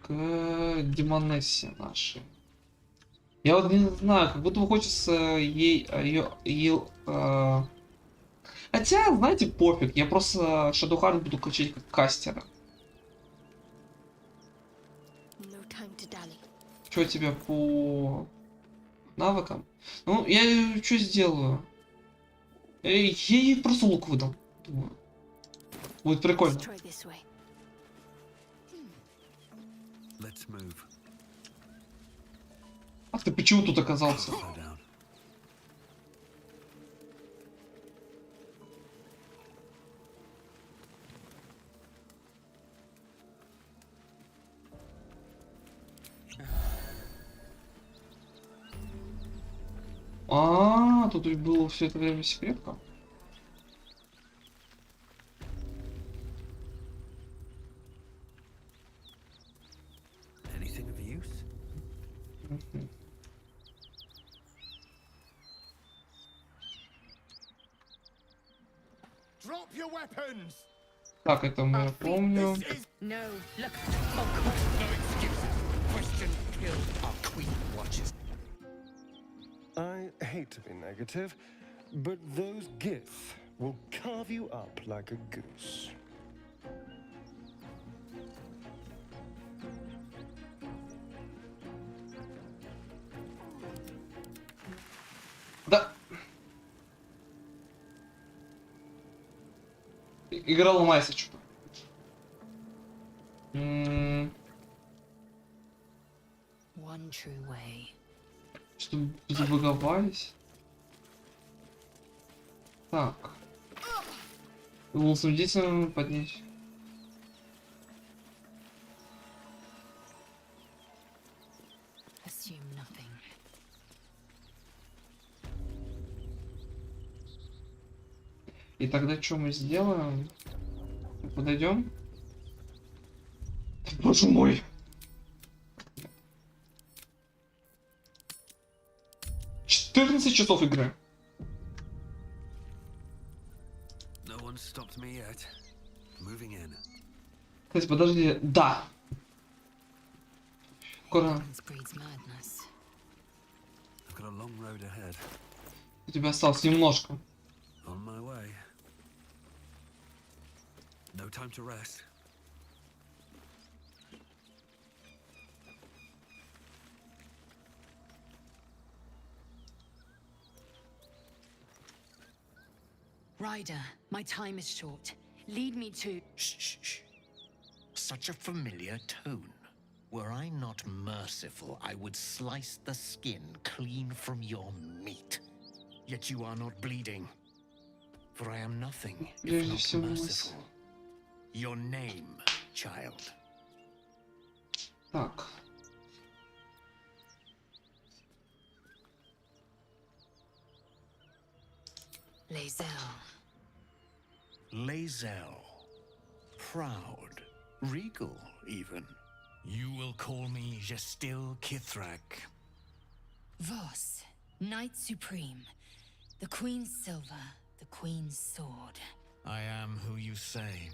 К демонессе нашей. Я вот не знаю, как будто бы хочется ей... Хотя, знаете, пофиг, я просто Shadowheart буду качать как кастера. Что у тебя по навыкам? Ну, я что сделаю? Я ей просто лук выдам. Думаю. Будет прикольно. А ты почему тут оказался? А, тут было все это время секретка. Так, это мы помню. I hate to be negative, but those gifts will carve you up like a goose. Да. Игра ломается что-то. Что забаговались? Так. Был судительным поднять. И тогда что мы сделаем? Подойдем? Боже мой! Часов игры. Кстати, подожди, да. Скоро. У тебя осталось немножко. Ryder, my time is short. Lead me to... Shh. Such a familiar tone. Were I not merciful, I would slice the skin clean from your meat. Yet you are not bleeding. For I am nothing if not merciful. Your name, child. Так. Lae'zel. Proud. Regal, even. You will call me Gestil Kithrak. Voss, Knight Supreme. The Queen's silver, the Queen's sword. I am who you say.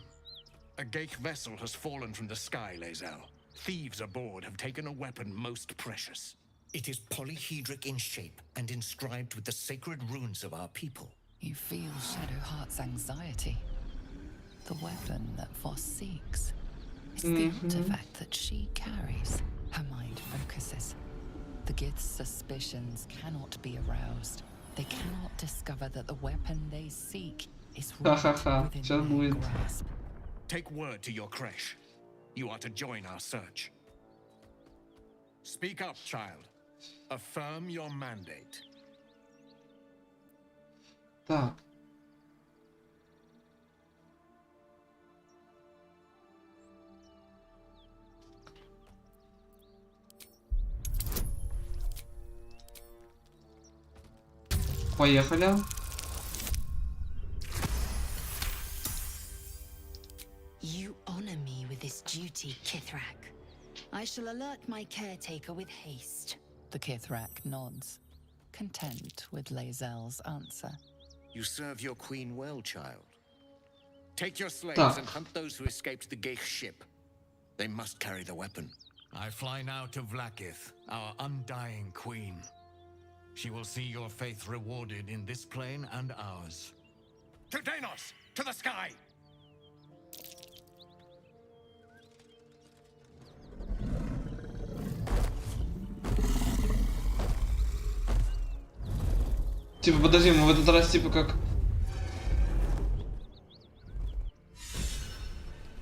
A Geich vessel has fallen from the sky, Lae'zel. Thieves aboard have taken a weapon most precious. It is polyhedric in shape and inscribed with the sacred runes of our people. You feel Shadowheart's anxiety. The weapon that Voss seeks is the artifact that she carries. Her mind focuses. The Gith's suspicions cannot be aroused. They cannot discover that the weapon they seek is right within their grasp. Take word to your creche. You are to join our search. Speak up, child. Affirm your mandate. Так. Поехали. You honor me with this duty, Kithrak. I shall alert my caretaker with haste. The Kithrak nods, content with Lae'zel's answer. You serve your queen well, child. Take your slaves and hunt those who escaped the Geich ship. They must carry the weapon. I fly now to Vlaakith, our undying queen. She will see your faith rewarded in this plane and ours. To Danos! To the sky! Типа, подожди, мы в этот раз типа как...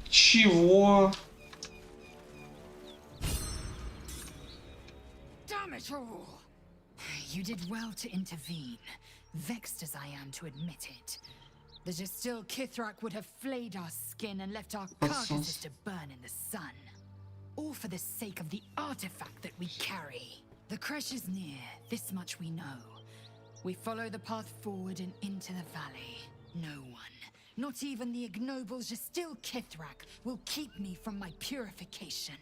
Чего? Damn it all! You did well to intervene, vexed as I am to admit it. The Gestil Kithrak would have flayed our skin and left our carcasses to burn in the sun. All for the sake of the artifact that we carry. The crash is near, this much we know. We follow the path forward and into the valley. No one, not even the ignoble Gestil Kithrak, will keep me from my purification.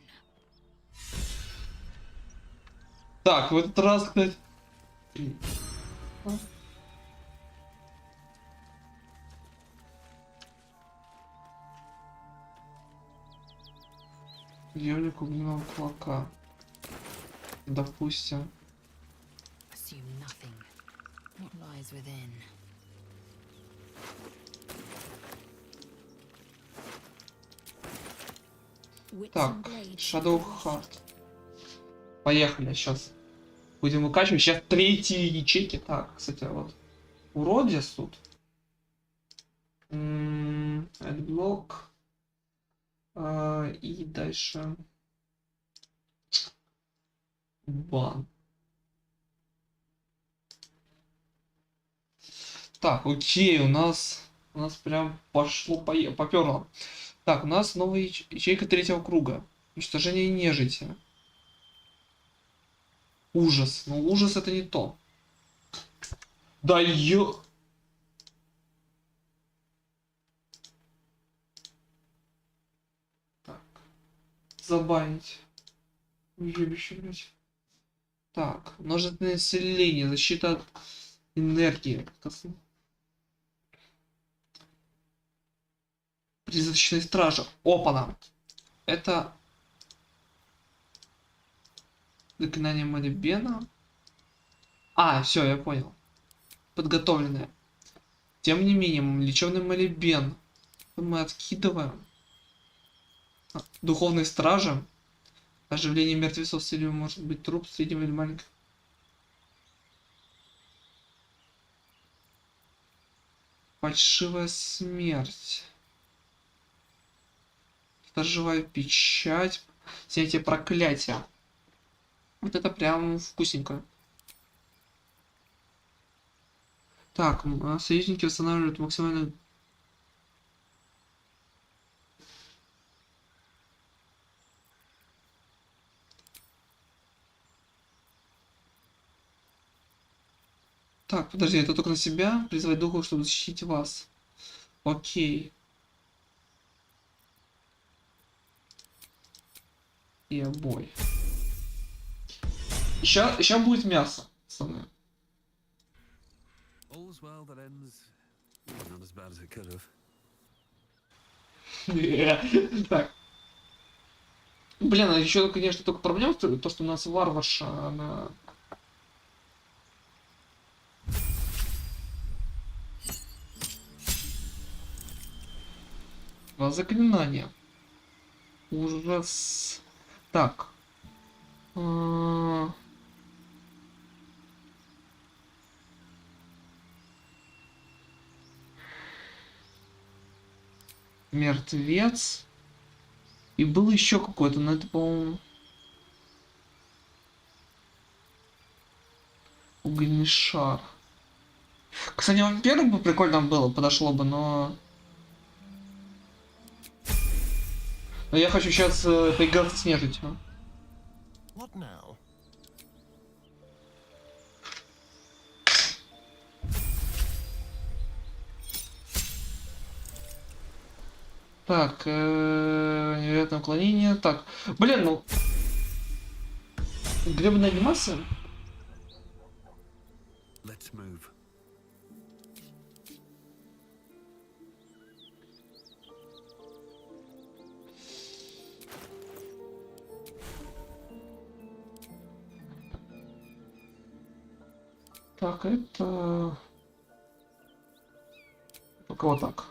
Так, в этот раз, кстати... Ёлик огненного кулака. Допустим. Assume nothing. What lies within? Так, Shadow Heart. Поехали, сейчас будем выкачивать. Сейчас третьи ячейки. Так, кстати, вот уродец тут. Adblock. И дальше бан. Так, окей, у нас прям поперло. Так, у нас новая ячейка третьего круга. Уничтожение нежити. Ужас. Но ужас это не то. Да ё... Так. Забанить. Уебище, блядь. Так. Множественное исцеление. Защита от энергии. Призрачной стражи. Опана. Это... Заклинание молебена. А, все, я понял. Подготовленное. Тем не менее, лечебный молебен. Мы откидываем. Духовной стражи. Оживление мертвецов с целью может быть труп среднего или маленького. Фальшивая смерть. Сторожевая печать. Снятие проклятия. Вот это прям вкусненько. Так, союзники восстанавливают максимально... Так, подожди, это только на себя. Призвать духов, чтобы защитить вас. Окей. И обой. Сейчас будет мясо, пацаны. All's well that ends. Not as bad as it could have. Так. Блин, а еще, конечно, только проблема, то, что у нас варварша, она... Заклинание. Ужас. Так. Мертвец. И был еще какой-то, но это, по-моему... Огненный шар. Кстати, вампиром бы прикольно было, подошло бы, но... Но я хочу сейчас поиграться с нежитью. Так, невероятное уклонение. Так, блин, ну Гребаная анимация? Let's move. Так, это... Только вот так.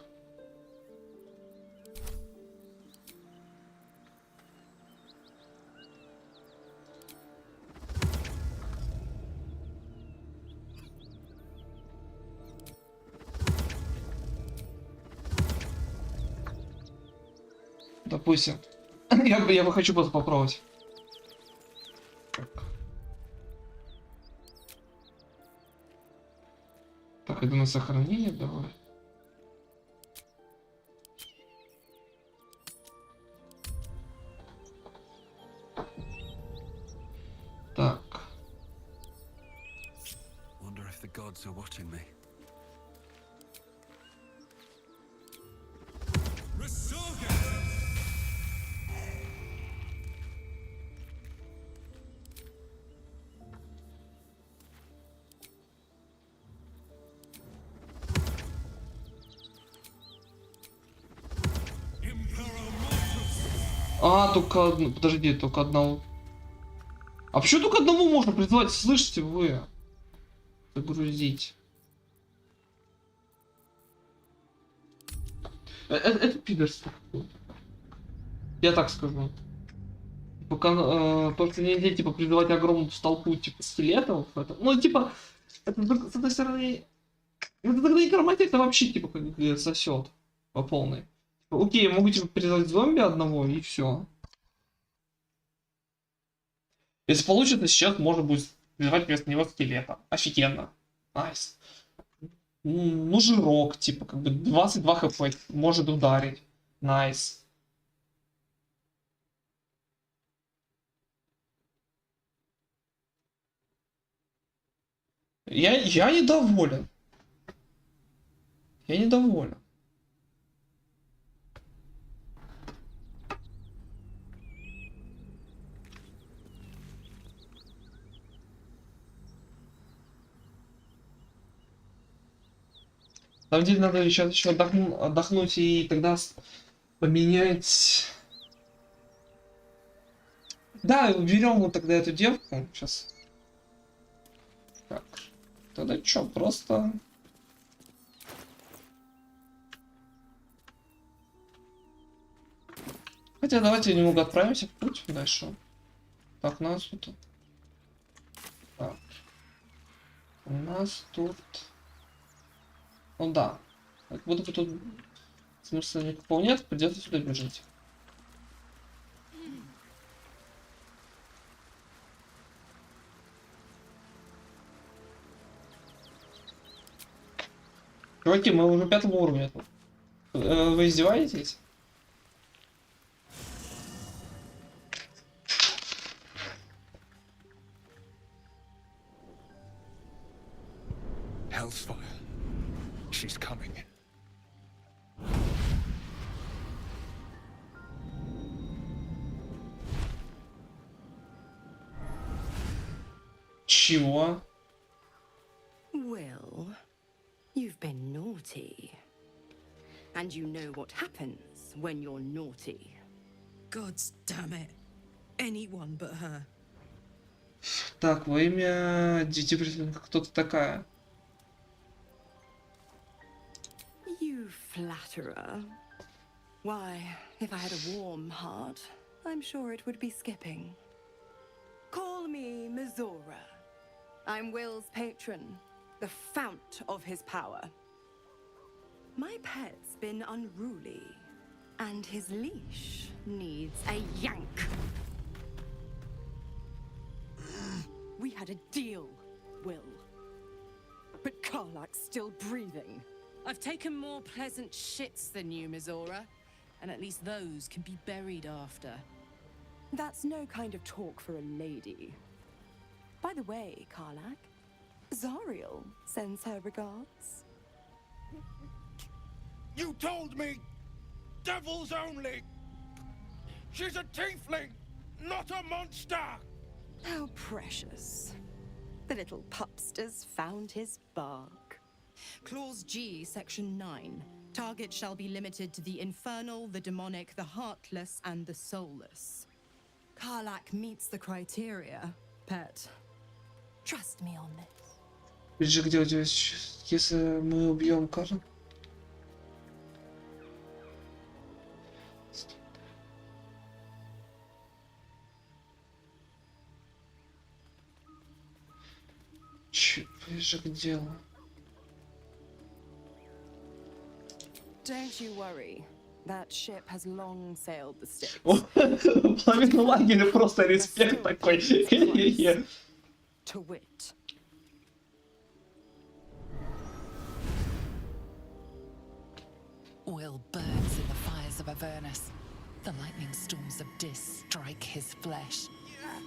Допустим. я бы хочу просто попробовать. Так, иду на сохранение, давай. Так. Wonder if the gods are watching me. А, только одну. Подожди, только одного. А почему только одному можно призвать? Слышите вы? Загрузить. Это пидорство. Я так скажу. Пока только нельзя типа призывать огромную толпу типа скелетов. Это, ну типа, это с одной стороны. Это тогда некромантия это вообще типа как сосет по полной. Окей, я могу типа призвать зомби одного и все. Если получится, сейчас можно будет призвать вместо него скелета. Офигенно. Найс. Ну, жирок, типа, как бы 22 хп может ударить. Найс. Я недоволен. Я недоволен. На самом деле надо сейчас еще отдохнуть и тогда поменять. Да, берем вот тогда эту девку. Сейчас. Так. Тогда что, просто. Хотя давайте немного отправимся в путь дальше. Так, у нас тут. Так. У нас тут. Ну да. Как будто бы тут смысла никакого нет, придется сюда бежать. Чуваки, мы уже 5-м уровне тут. Вы издеваетесь? Hellsfire. She's coming. Чего? Well, you've been naughty. And you know what happens when you're naughty. Gods damn it. Anyone but her. Так, во имя детей кто-то такая. You flatterer. Why, if I had a warm heart, I'm sure it would be skipping. Call me Mizora. I'm Will's patron, the fount of his power. My pet's been unruly, and his leash needs a yank. We had a deal, Will. But Karlak's still breathing. I've taken more pleasant shits than you, Mizora. And at least those can be buried after. That's no kind of talk for a lady. By the way, Karlak, Zariel sends her regards. You told me devils only. She's a tiefling, not a monster. How precious. The little pupster's found his bark. Clause G, Section 9. Target shall be limited to the infernal, the demonic, the heartless, and the soulless. Karlak meets the criteria, pet. Trust me on this. Видишь, где у тебя, если мы убьем Карла? Ближе к делу. Don't you worry. That ship has long sailed the Styx. Половина лагеря просто респект такой. To wit. Will burns in the fires of Avernus. The lightning storms of Dis strike his flesh.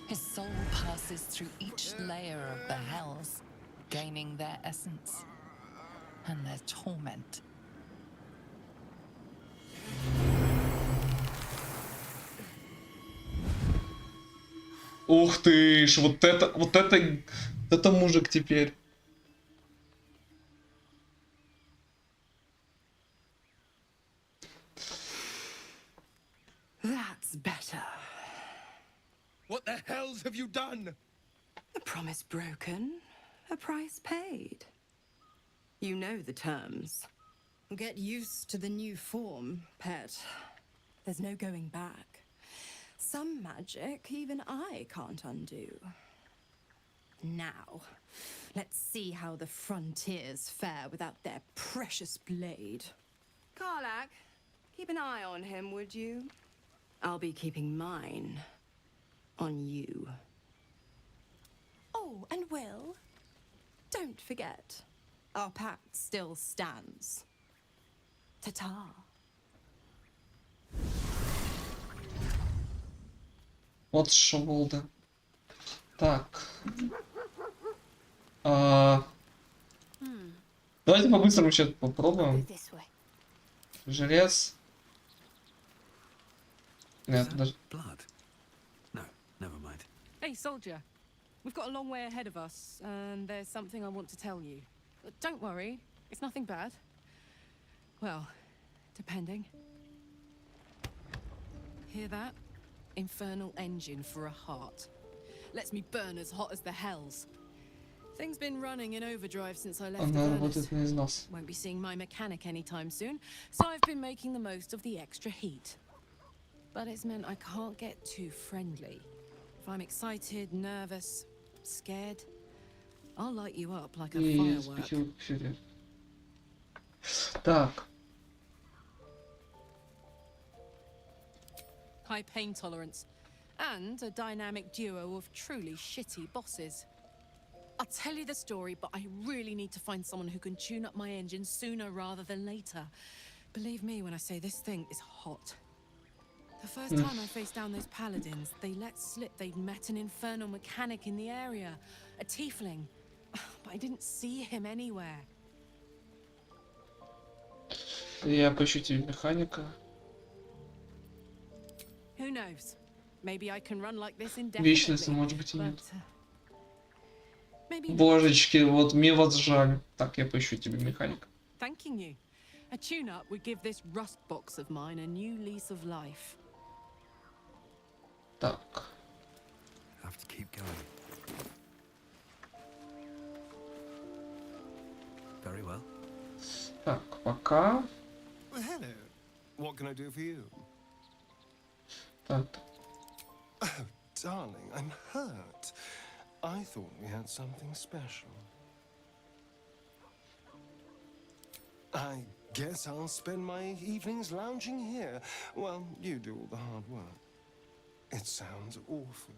His soul passes through each layer of the hells, gaining their essence and their torment. Ух ты ж, вот это мужик теперь. That's better. What the hells have you done? A promise broken, a price paid. You know the terms. Get used to the new form, pet. There's no going back. Some magic even I can't undo. Now, let's see how the frontiers fare without their precious blade. Karlak, keep an eye on him, would you? I'll be keeping mine on you. Oh, and Will, don't forget, our pact still stands. Ta-ta. Вот шоу-болда. Так. Давайте по-быстрому сейчас попробуем. Желез. Нет, даже... Hey, soldier. We've got a long way ahead of us, and there's something I want to tell you. Don't worry, it's nothing bad. Well, depending. Hear that? Infernal engine for a heart. Lets me burn as hot as the hells. Thing's been running in overdrive since I left Avernus. Won't be seeing my mechanic anytime soon, so I've been making the most of the extra heat. But it's meant I can't get too friendly. If I'm excited, nervous, scared, I'll light you up like a firework. Так. High pain tolerance, and a dynamic duo of truly shitty bosses. I'll tell you the story, but I really need to find someone who can tune up my engine sooner rather than later. Believe me when I say this thing is hot. The first time I faced down those paladins, they let slip they'd met an infernal mechanic in the area, a tiefling, but I didn't see him anywhere. Я поищу тебе механика. Who knows? Maybe I can run like this Вечность, indefinitely. может быть, и нет. Божечки, вот мне вас жаль. Так, я поищу тебе механика. Thanking you. A tune-up would give this rust box of mine a new lease of life. Так. Have to keep going. Very well. Так, пока. Well, hello. What can I do for you? Так. Oh, darling, I'm hurt. I thought we had something special. I guess I'll spend my evenings lounging here while you do all the hard work. It sounds awful.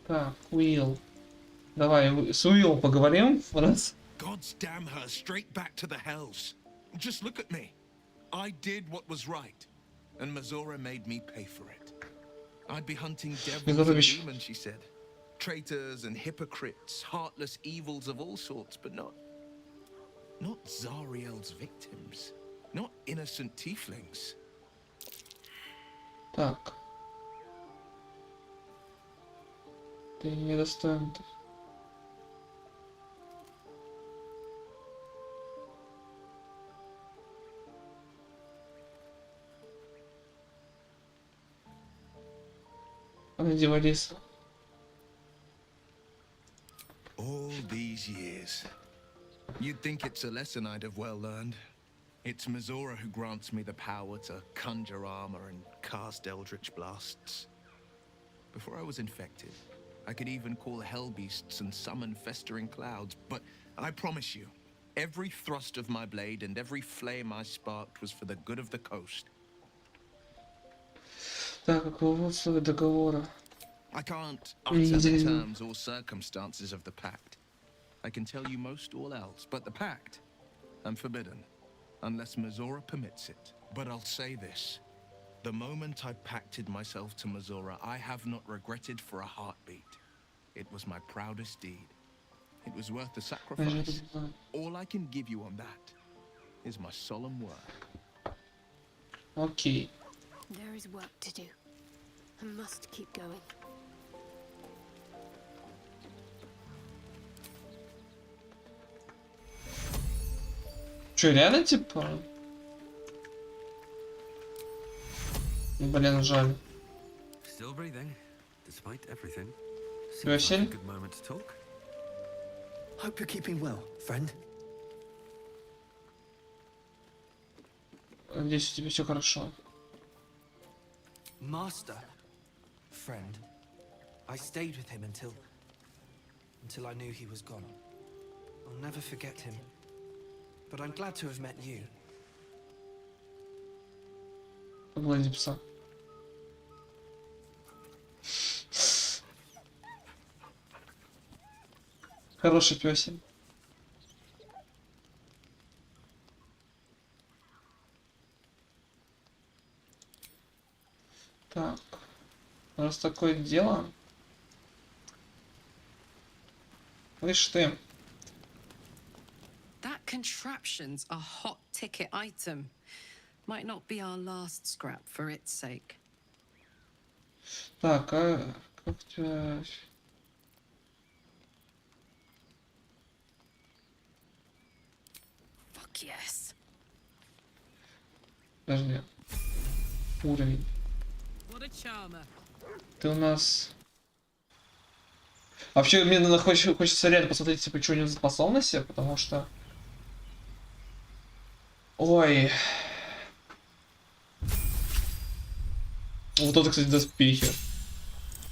Так, Уилл. Давай с Уиллом поговорим раз. God's damn her straight back to the hells. Just look at me. I did what was right, and Mazora made me pay for it. I'd be hunting devils and demons, she said. Traitors and hypocrites, heartless evils of all sorts, but not Zariel's victims. not innocent tieflings. Так. Ты недостоин. Надевались. All these years. You'd think it's a lesson I'd have well learned. It's Mizora who grants me the power to conjure armor and cast eldritch blasts. Before I was infected, I could even call hell beasts and summon festering clouds, but I promise you, every thrust of my blade and every flame I sparked was for the good of the coast. Так, какого условия договора? I can't utter the terms or circumstances of the pact. I can tell you most all else, but the pact, I'm forbidden, unless Mizora permits it. But I'll say this. The moment I pacted myself to Mizora, I have not regretted for a heartbeat. It was my proudest deed. It was worth the sacrifice. All I can give you on that is my solemn word. Okay. There is work to do. I must keep going. Че, реально типа? Блин, жаль. Still breathing, despite everything. Seems like a good moment to talk. Hope you're keeping well, friend. Надеюсь, у тебя все хорошо. Master, friend. I stayed with him until I knew he was gone. I'll never forget him. But I'm glad to have met you. Поглади пса. Хороший пёсень. Так. Раз такое дело. Слышь ты. That contraption's a hot ticket item. Might not be our last scrap for its sake. Так, а как у тебя... Fuck yes. Подожди. Уровень. What a charmer. Ты у нас... Вообще, мне хочется реально посмотреть, типа, что у него за способности, потому что... Ой. Вот это, кстати, доспехи.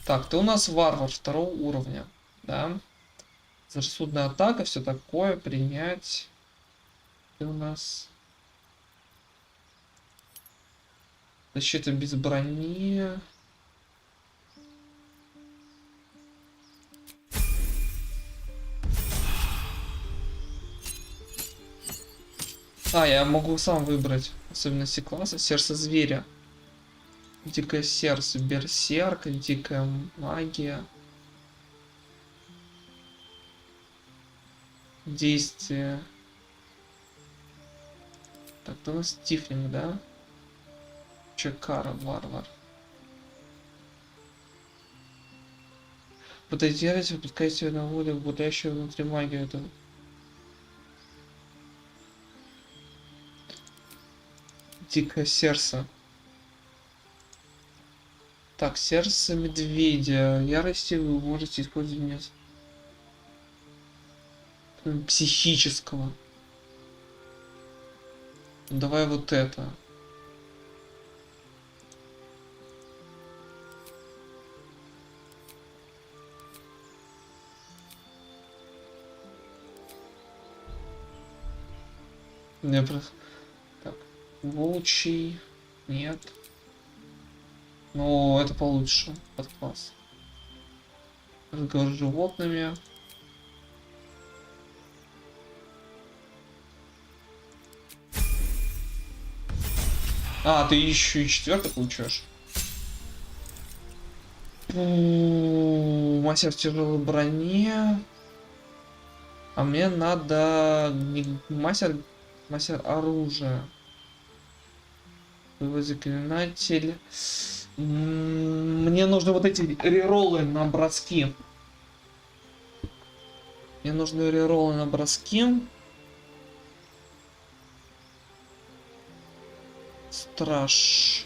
Так, ты у нас варвар второго уровня, да? Безрассудная атака, все такое, принять. Ты у нас... Защита без брони. А, я могу сам выбрать особенности класса. Сердце зверя. Дикое сердце. Берсерк. Дикая магия. Действие. Так, это у нас тифлинг, да? Чекара, варвар. Подойдите, выпускайте на волю гулящую внутри магию этого. Дикое сердце. Так, сердце медведя. Ярости вы можете использовать нет. Психического. Давай вот это. Я просто... Так, волчий... Нет. Ну, это получше. Под класс. Разговор с животными. А, ты еще и четвертый получаешь. Мастер в тяжелой броне. А мне надо... Мастер оружия. Боевой заклинатель. Мне нужны вот эти рероллы на броски. Мне нужны рероллы на броски. Страж.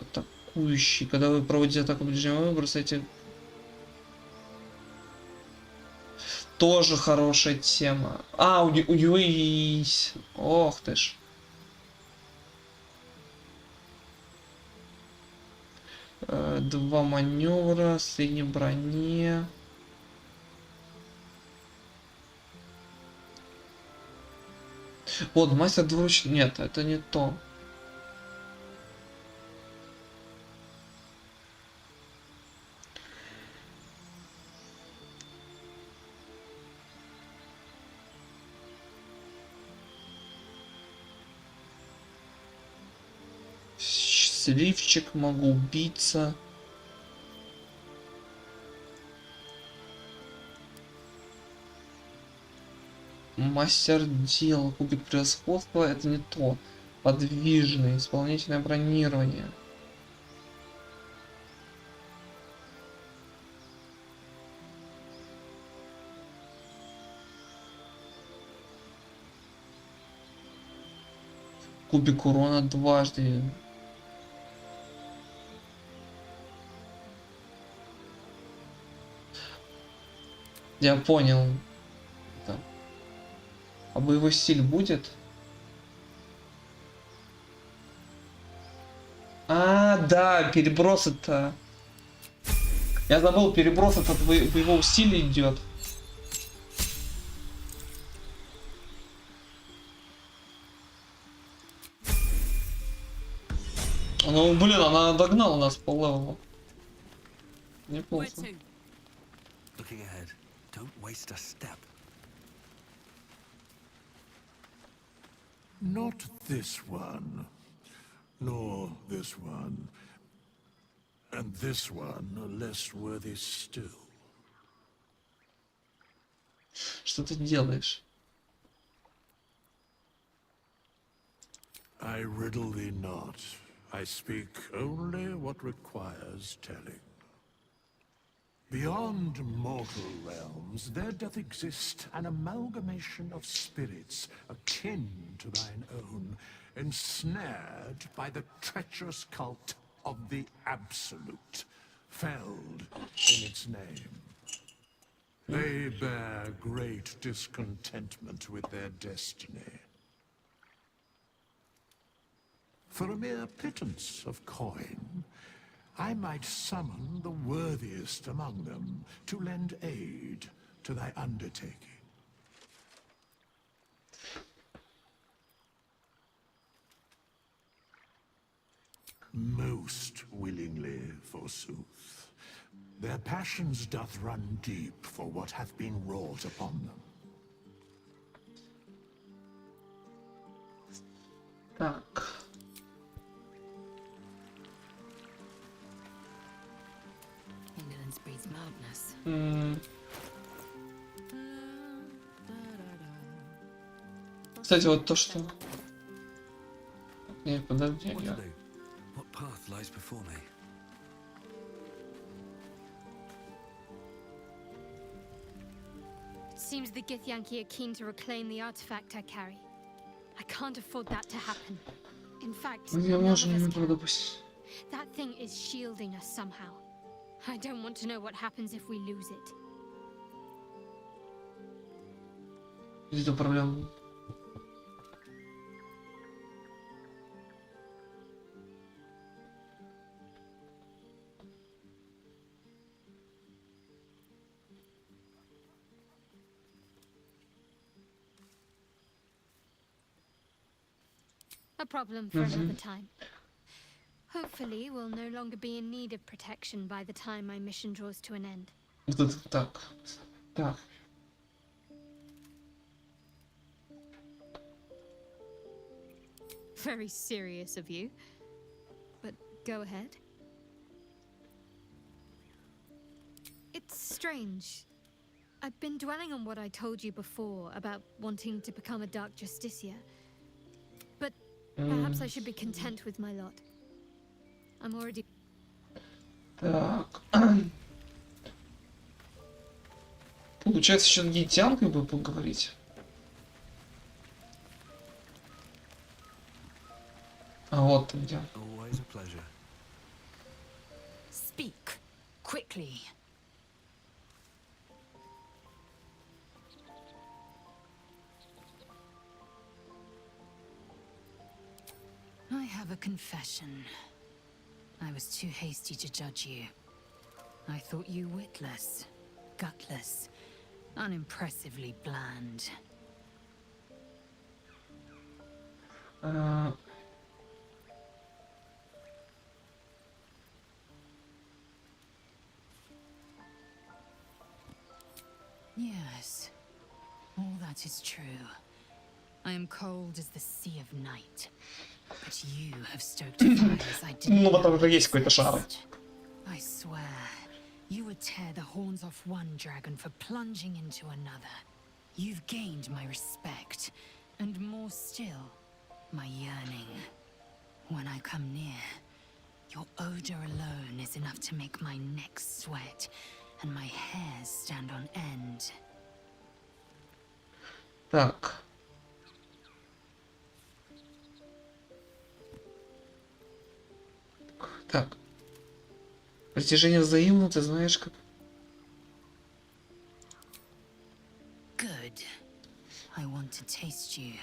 Атакующий. Когда вы проводите атаку ближнего, вы бросаете. Тоже хорошая тема. А, у него есть. Ох ты ж. Два маневра, средней броне. Вот, мастер двуручный. Нет, это не то. Счастливчик, могу убиться. Мастер дел, кубик превосходства, это не то. Подвижный, исполнительное бронирование. Кубик урона дважды. Я понял. Да. А боевой стиль будет? А, да, переброс это. Я забыл, переброс от боевого стиля идет. Ну, блин, она догнала нас по левелу. Неплохо. Looking ahead. Don't waste a step. Not this one, nor this one, and this one are less worthy still. Что ты делаешь? I riddle thee not. I speak only what requires telling. Beyond mortal realms, there doth exist an amalgamation of spirits akin to thine own, ensnared by the treacherous cult of the Absolute, felled in its name. They bear great discontentment with their destiny. For a mere pittance of coin, I might summon the worthiest among them to lend aid to thy undertaking. Most willingly, forsooth. Their passions doth run deep for what hath been wrought upon them. Так. Indolence breeds madness. Кстати, вот то, что... Не, подожди, What я... to do? What path lies before me? Seems the Githyanki are keen to reclaim the artifact I carry. I can't afford that to happen. In fact, Мы не none of можем us этого can. допустить. That thing is shielding us somehow. I don't want to know what happens if we lose it. Это проблема. A problem for another time. Hopefully, we'll no longer be in need of protection by the time my mission draws to an end. Вот это так. Так. Very serious of you. But go ahead. It's strange. I've been dwelling on what I told you before about wanting to become a Dark Justiciar. But Perhaps I should be content with my lot. I'm already. Так. Получается, еще с египтянкой бы поговорить. А вот ты где. Always a pleasure. Speak quickly. I have a confession. I was too hasty to judge you. I thought you witless, gutless, unimpressively bland. Yes, all that is true. I am cold as the sea of night. But you have stoked fires I didn't Ну, know потому что есть какой-то шар. exist. I swear, you would tear the horns off one dragon for plunging into another. You've gained my respect, and more still, my yearning. When I come near, your odor alone is enough to make my neck sweat and my hairs stand on end. Так. Так. Притяжение взаимно, ты знаешь как. Good. I want to taste you.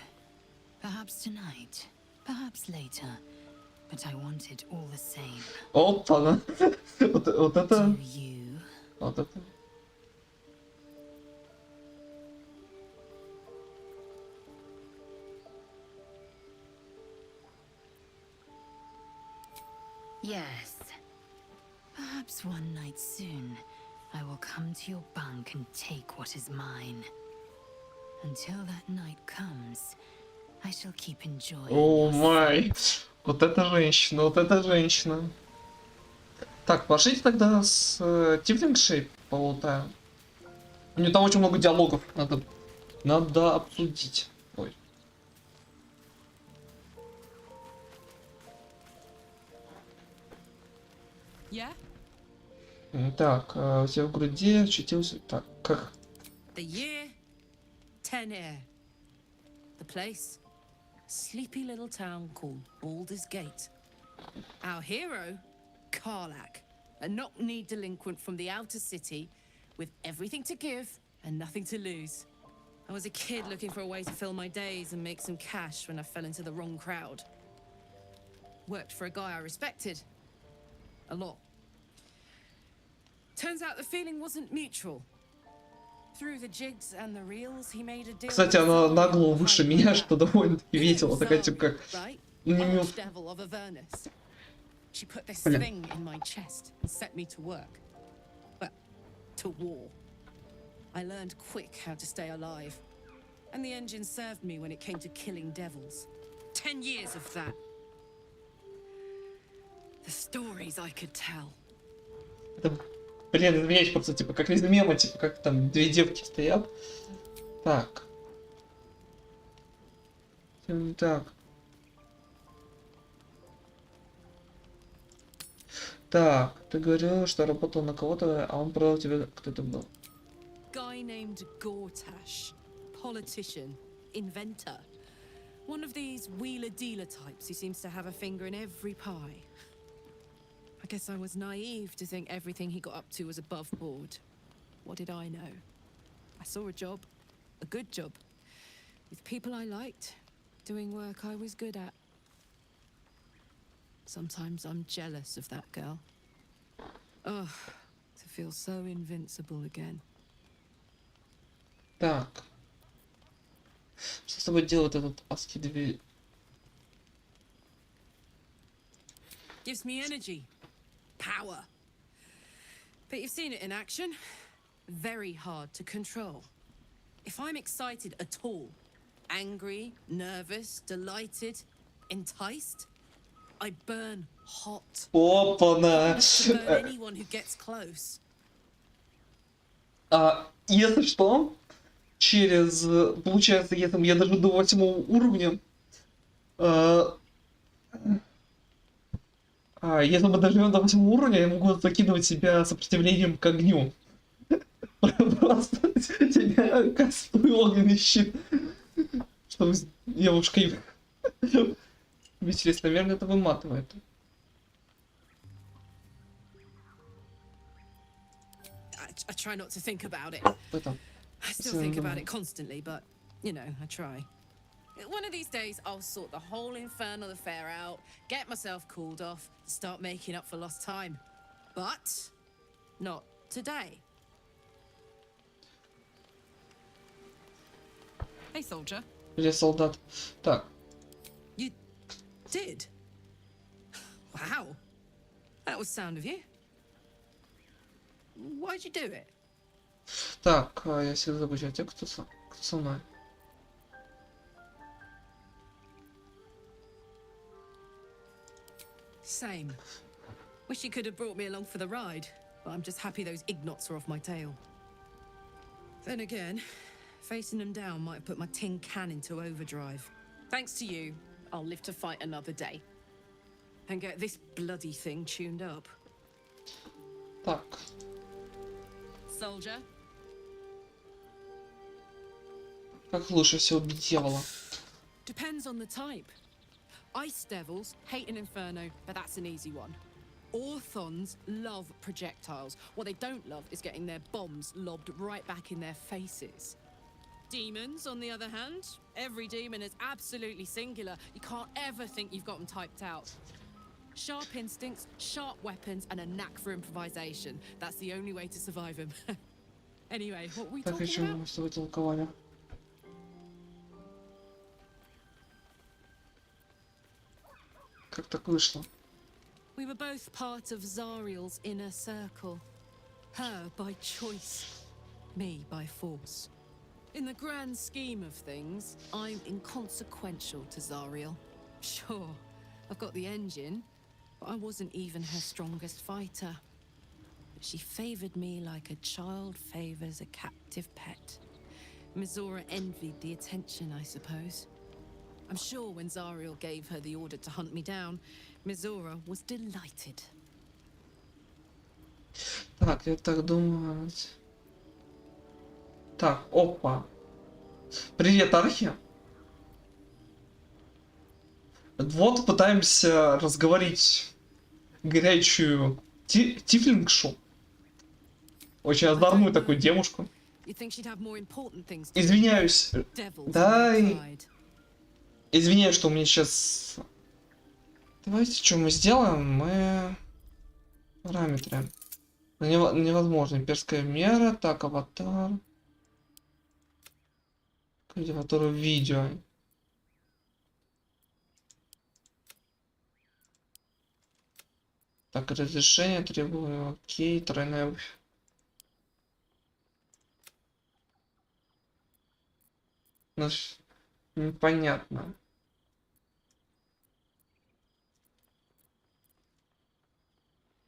Perhaps tonight, perhaps later, but I want it all the same. Опа, да. Вот это. Do you? Вот это. Yes. Perhaps one night soon, I will come to your bunk and take what is mine. Until that night comes, I shall keep enjoying. О май. Вот эта женщина, вот эта женщина. Так, пошлите тогда с Тифлингшей полутаем. У нее там очень много диалогов, надо обсудить. Ой. Yeah? Так, у тебя в груди очутился. Так, как? The year, 10 The place, sleepy little town called Baldur's Gate. Our hero, Karlach, a knock-kneed delinquent from the outer city with everything to give and nothing to lose. I was a kid looking for a way to fill my days and make some cash when I fell into the wrong crowd. Worked for a guy I respected. A lot. Turns out the feeling wasn't mutual. Through the jigs and the reels, he made a deal. Кстати, она на голову выше меня, что довольно-таки весело. Такая типа как... Archdevil of Avernus. She put this thing in my chest and set me to work. Well, to war. I learned quick how to stay alive. And the engine served me when it came to killing devils. 10 years of that. The stories I could tell. Блин, извиняюсь, просто типа как из мема, типа как там две девки стоят. Так. Так. Так, ты говорил, что работал на кого-то, а он продал тебе, кто это был? Guy named Gortash. Politician. Inventor. One of these wheeler-dealer types who seems to have a finger in every pie. I guess I was naive to think everything he got up to was above board. What did I know? I saw a job. A good job. With people I liked. Doing work I was good at. Sometimes I'm jealous of that girl. Ugh, to feel so invincible again. Так. Что с тобой делает этот адский дверь? Gives me energy. Power. But you've seen it in action. Very hard to control. If I'm excited at all, angry, nervous, delighted, enticed, I burn hot. Опа-на! Burn anyone who gets close. Если что, через, получается, я даже до 8 уровня, Если мы доживем до 8 уровня, я могу закидывать себя сопротивлением к огню. Просто тебя кастую огненный щит. Чтобы девушкой веселись, наверное, это выматывает. I try not to think about it. Это. I still think about it constantly, but, you know, I try. One of these days, I'll sort the whole infernal affair out, get myself cooled off, start making up for lost time. But not today. Hey, soldier. Где солдат? Так. You did? Wow. That was sound of you. Why'd you do it? Так, я всегда забываю, а те, кто со мной? Same. Wish you could have brought me along for the ride, but I'm just happy those ignots are off my tail. Then again, facing them down might have put my tin can into overdrive. Thanks to you, I'll live to fight another day. And get this bloody thing tuned up. Так. Soldier. Как лучше всего убить дьявола? Depends on the type. Ice devils hate an inferno, but that's an easy one. Orthons love projectiles. What they don't love is getting their bombs lobbed right back in their faces. Demons, on the other hand, every demon is absolutely singular. You can't ever think you've got them typed out. Sharp instincts, sharp weapons, and a knack for improvisation. That's the only way to survive them. Anyway, what were we talking about? Мы с тобой толковали. Как так вышло? We were both part of Zariel's inner circle. Her by choice, me by force. In the grand scheme of things, I'm inconsequential to Zariel. Sure, I've got the engine, but I wasn't even her strongest fighter. But she favored me like a child favors a captive pet. Mizora envied the attention, I suppose. I'm sure when Zariel gave her the order to hunt me down, Mizora was delighted. Так, я так думаю. Так, опа. Привет, Архи. Вот пытаемся разговорить горячую тифлингшу. Очень озорную такую девушку. Извиняюсь. Да, извиняюсь, что у меня сейчас... Давайте, что мы сделаем? Мы... Параметры. Невозможно. Имперская мера. Так, аватар. Аватар видео. Так, разрешение требую. Окей, тройная... Непонятно.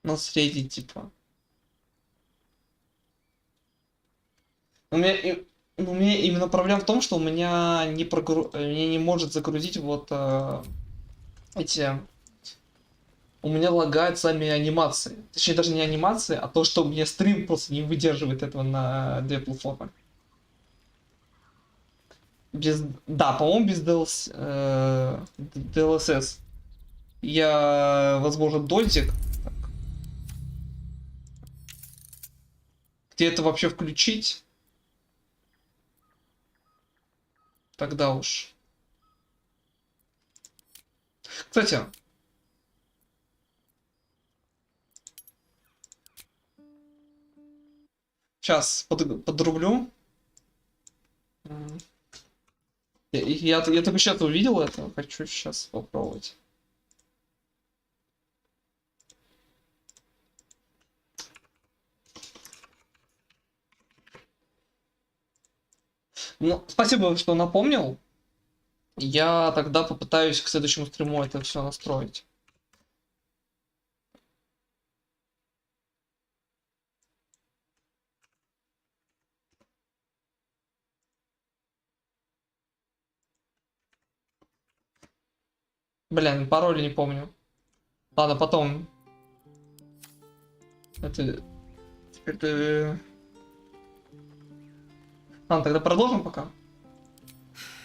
На среди типа. У меня именно проблема в том, что у меня не может загрузить вот эти... У меня лагают сами анимации. Точнее, даже не анимации, а то, что у меня стрим просто не выдерживает этого на две платформы. Без... Да, по-моему, без DLSS. Я, возможно, дольтик. Где это вообще включить? Тогда уж. Кстати. Сейчас подрублю. Я только сейчас увидел это. Хочу сейчас попробовать. Ну, спасибо, что напомнил. Я тогда попытаюсь к следующему стриму это все настроить. Блин, пароль не помню. Ладно, потом. Это... Теперь... Ладно, тогда продолжим пока.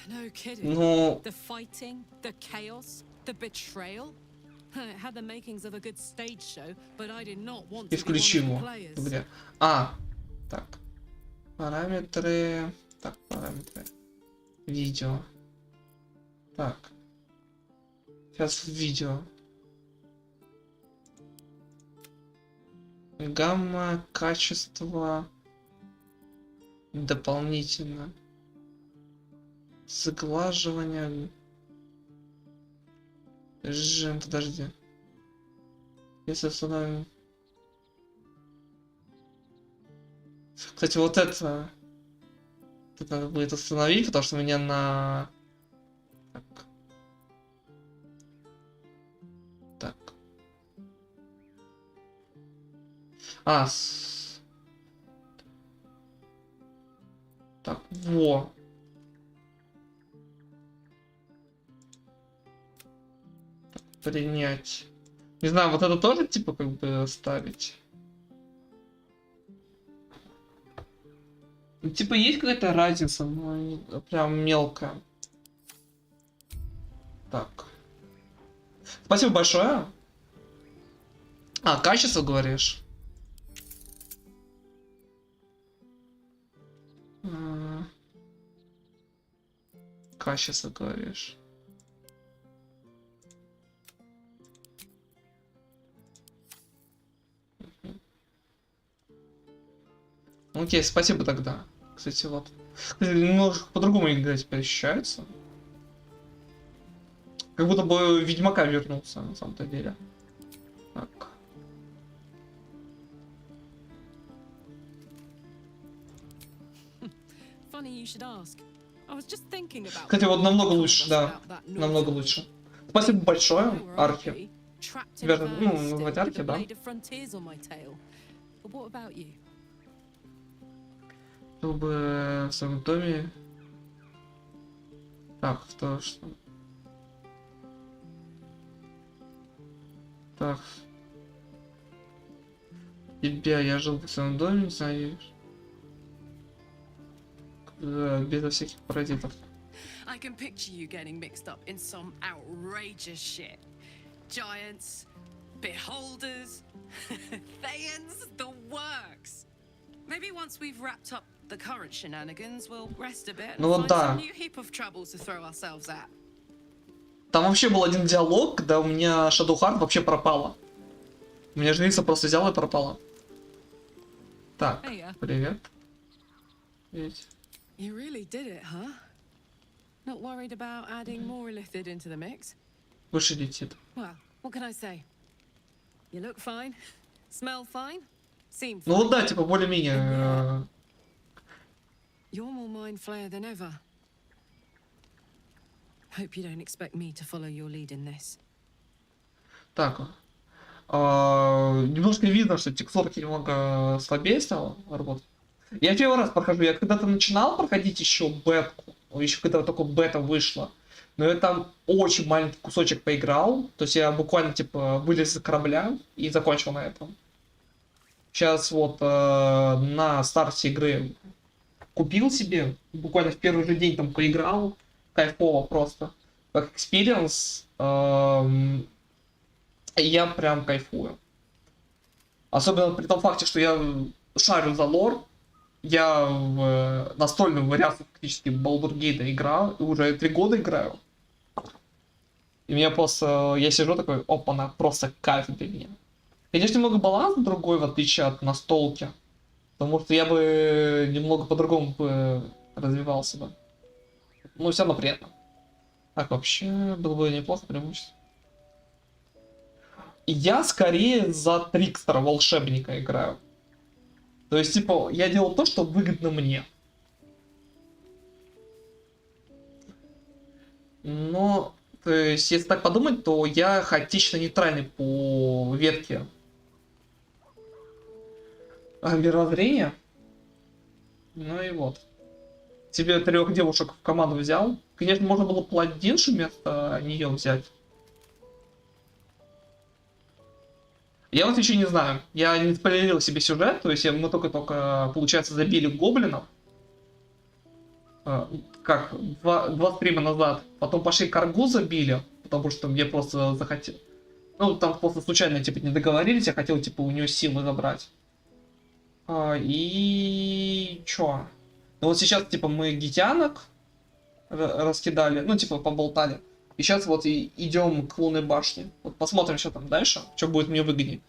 No kidding. Ну... The fighting, the chaos, the betrayal. It had the makings of a good stage show, but I did not want to be one of the players. Где? А, так. Параметры. Так, параметры. Видео. Так. Сейчас видео. Гамма, качество. Дополнительно. Заглаживание. Режим, подожди. Если установим... Кстати, вот это... Тут надо будет установить, потому что у меня на... Так. А, так, во. Так, принять. Не знаю, вот это тоже типа как бы ставить. Ну, типа есть какая-то разница, но прям мелкая. Так. Спасибо большое. А, качество говоришь? Качество говоришь. Окей, спасибо тогда. Кстати, вот. Немножко по-другому игра теперь ощущается. Как будто бы Ведьмака вернулся, на самом-то деле. Так. Кстати, вот намного лучше, да. Намного лучше. Спасибо большое, Архи. Тебя же, ну, называть Архи, да? Чтобы в своем доме... Так, то что... Так. Тебя, я жил в своем доме, не знаю... Безо всяких паразитов. I can picture you getting mixed up in some outrageous shit. Giants, beholders, Thayans, the works. Maybe once we've wrapped up the current shenanigans, we'll rest a bit and find some new heap of troubles to throw ourselves at. Там вообще был один диалог, когда у меня Shadow Heart вообще пропала. У меня жрица просто взяла и пропала. Так, привет. Привет. You really did it, huh? Not worried about adding more illithid into the mix? Выше летит. Well, what can I say? You look fine, smell fine, seem fine. Ну вот да, типа более-менее. You're more mind flayer than ever. Hope you don't expect me to follow your lead in this. Так. Немножко видно, что текстурки немного слабее стало работать. Я первый раз прохожу, я когда-то начинал проходить еще бетку, еще когда только бета вышла, но я там очень маленький кусочек поиграл, то есть я буквально типа вылез из корабля и закончил на этом. Сейчас вот на старте игры купил себе, буквально в первый же день там поиграл, кайфово просто, как экспириенс, я прям кайфую. Особенно при том факте, что я шарю за лор. Я в настольную вариацию фактически Baldur играл, и уже 3 года играю. И меня просто, я сижу такой, опа-на, просто кайф для меня. Конечно, немного баланс другой, в отличие от настолки. Потому что я бы немного по-другому бы развивался бы. Но все равно приятно. Так, вообще, было бы неплохо преимущество. Я скорее за Трикстера, волшебника играю. То есть, типа, я делал то, что выгодно мне. Но, то есть, если так подумать, то я хаотично-нейтральный по ветке мировоззрения. Ну и вот. Тебе 3 девушек в команду взял. Конечно, можно было паладиншу вместо нее взять. Я вот еще не знаю. Я не спойлерил себе сюжет, то есть мы только, получается, забили гоблинов. Как, два стрима назад. Потом пошли каргу забили, потому что мне просто захотел. Ну, там просто случайно, типа, не договорились, я хотел, типа, у нее силы забрать. И... чё? Ну вот сейчас, типа, мы гитянок раскидали, ну, типа, поболтали. И сейчас вот и идем к лунной башне. Вот посмотрим, что там дальше, что будет мне выгоднее.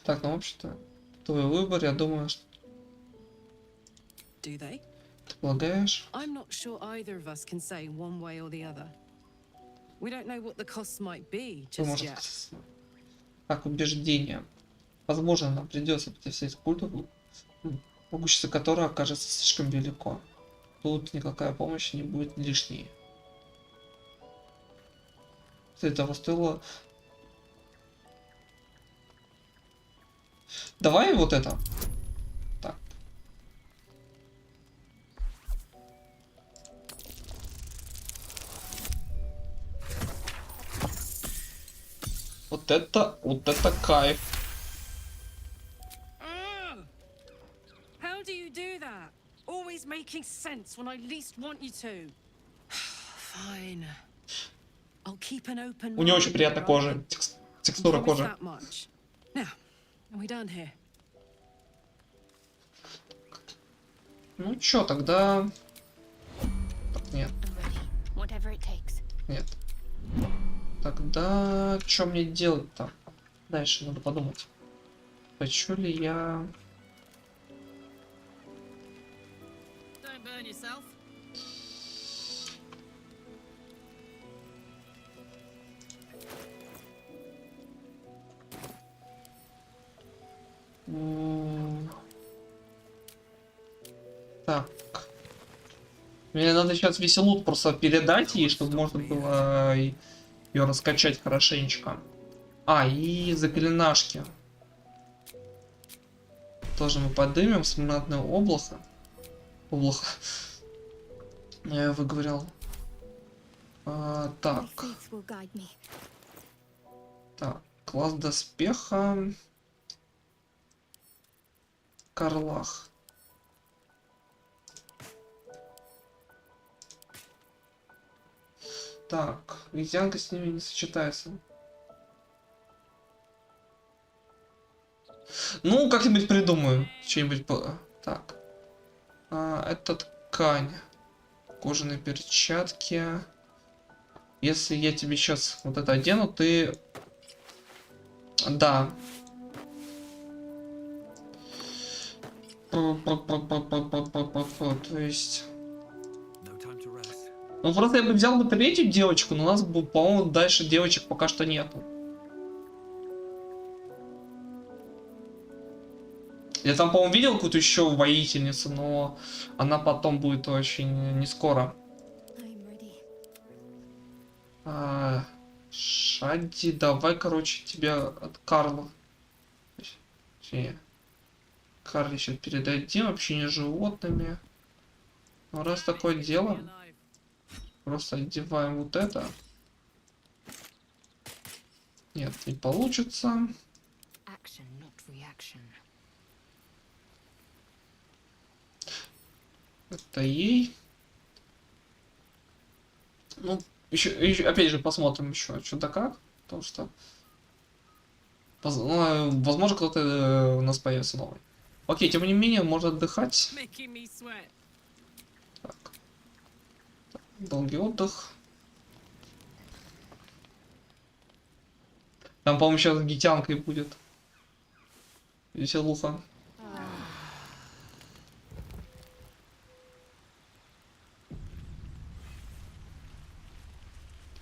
Так, ну, вообще-то, твой выбор, я думаю, что... Do they? Ты полагаешь? I'm not sure either of us can say one way or the other. We don't know what the costs might be just yet. Так, убеждение. Возможно, нам придется противостоять культу, могущество которого окажется слишком велико. Тут никакая помощь не будет лишней. Кстати, того стоило... Давай вот это. Так. Вот это кайф. How do you do that? Always making sense when I least want you to. Fine. I'll keep an open mind. У нее очень приятная кожа, текстура кожи. Now, are we done here? Ну чё, тогда... Так, нет. Нет. Тогда... Что мне делать-то? Дальше надо подумать. Хочу ли я... Don't burn yourself. Так. Мне надо сейчас весь лут просто передать ей, чтобы можно было ее раскачать хорошенечко. И заклинашки. Тоже мы подымем. Смрадное облако. Я выговорил. Так. Так. Класс доспеха. Карлах. Так, везянка с ними не сочетается. Ну, как-нибудь придумаю. Что-нибудь... Так. Это ткань. Кожаные перчатки. Если я тебе сейчас вот это одену, ты... Да. То есть... Ну, просто я бы взял бы третью девочку, но у нас, по-моему, дальше девочек пока что нету. Я там, по-моему, видел какую-то еще воительницу, но она потом будет очень не скоро. Шадди, давай, короче, тебя от Карла. Карле сейчас передадим, общение с животными. Ну, раз такое дело... Просто одеваем вот это. Нет, не получится. Это ей. Ну, еще опять же, посмотрим еще, что да как. Потому что... возможно, кто-то у нас появится новый. Окей, тем не менее, можно отдыхать. Так. Долгий отдых. Там, по-моему, сейчас гитянкой будет. Веселуха.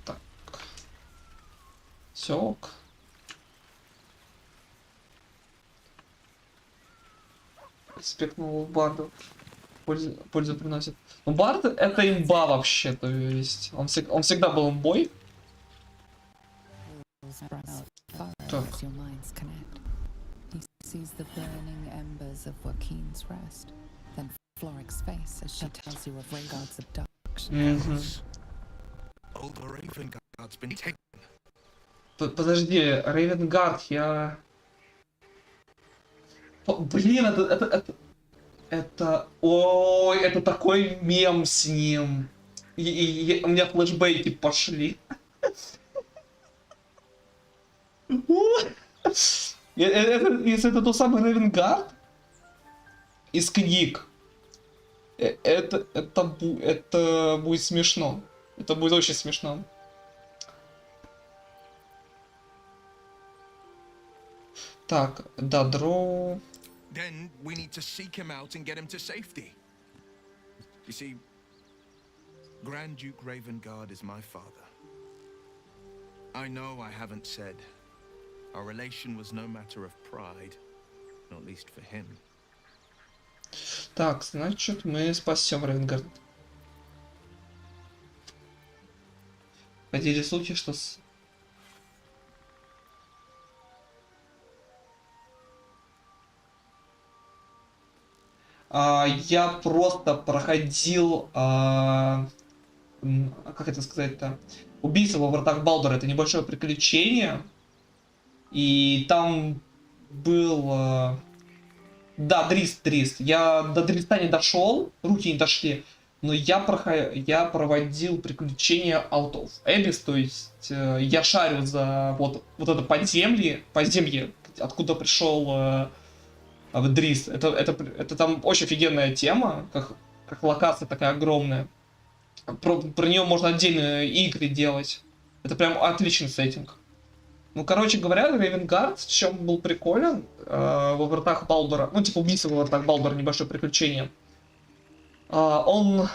Так. Все ок. Спекнул Барду. Пользу приносит. Ну, Бард это имба вообще, то есть он всегда был имбой. Так. Подожди, Рейвенгард, я... Блин, Ой, это такой мем с ним. У меня флешбеки пошли. Если это тот самый Рейвенгард из книг, это будет смешно. Это будет очень смешно. Так, да, дроу. Then we need to seek him out and get him to safety. You see, Grand Duke Ravengard is my father. I know I haven't said. Our relation was no matter of pride, not least for him. Так, значит, мы спасем Рейвенгард. Ходили слухи, что я просто проходил, как это сказать-то, убийство во вратах Балдура. Это небольшое приключение. И там был... Да, Дрист. Я до Дриста не дошел, руки не дошли. Но я проводил приключения Out of Abyss. То есть я шарю за вот это подземье, откуда пришел... в Дрист. Это там очень офигенная тема, как локация такая огромная. Про нее можно отдельные игры делать. Это прям отличный сеттинг. Ну, короче говоря, Рейвенгард, в чем был приколен, во вратах Балдура, ну, типа убийца во вратах Балдура, небольшое приключение. Мы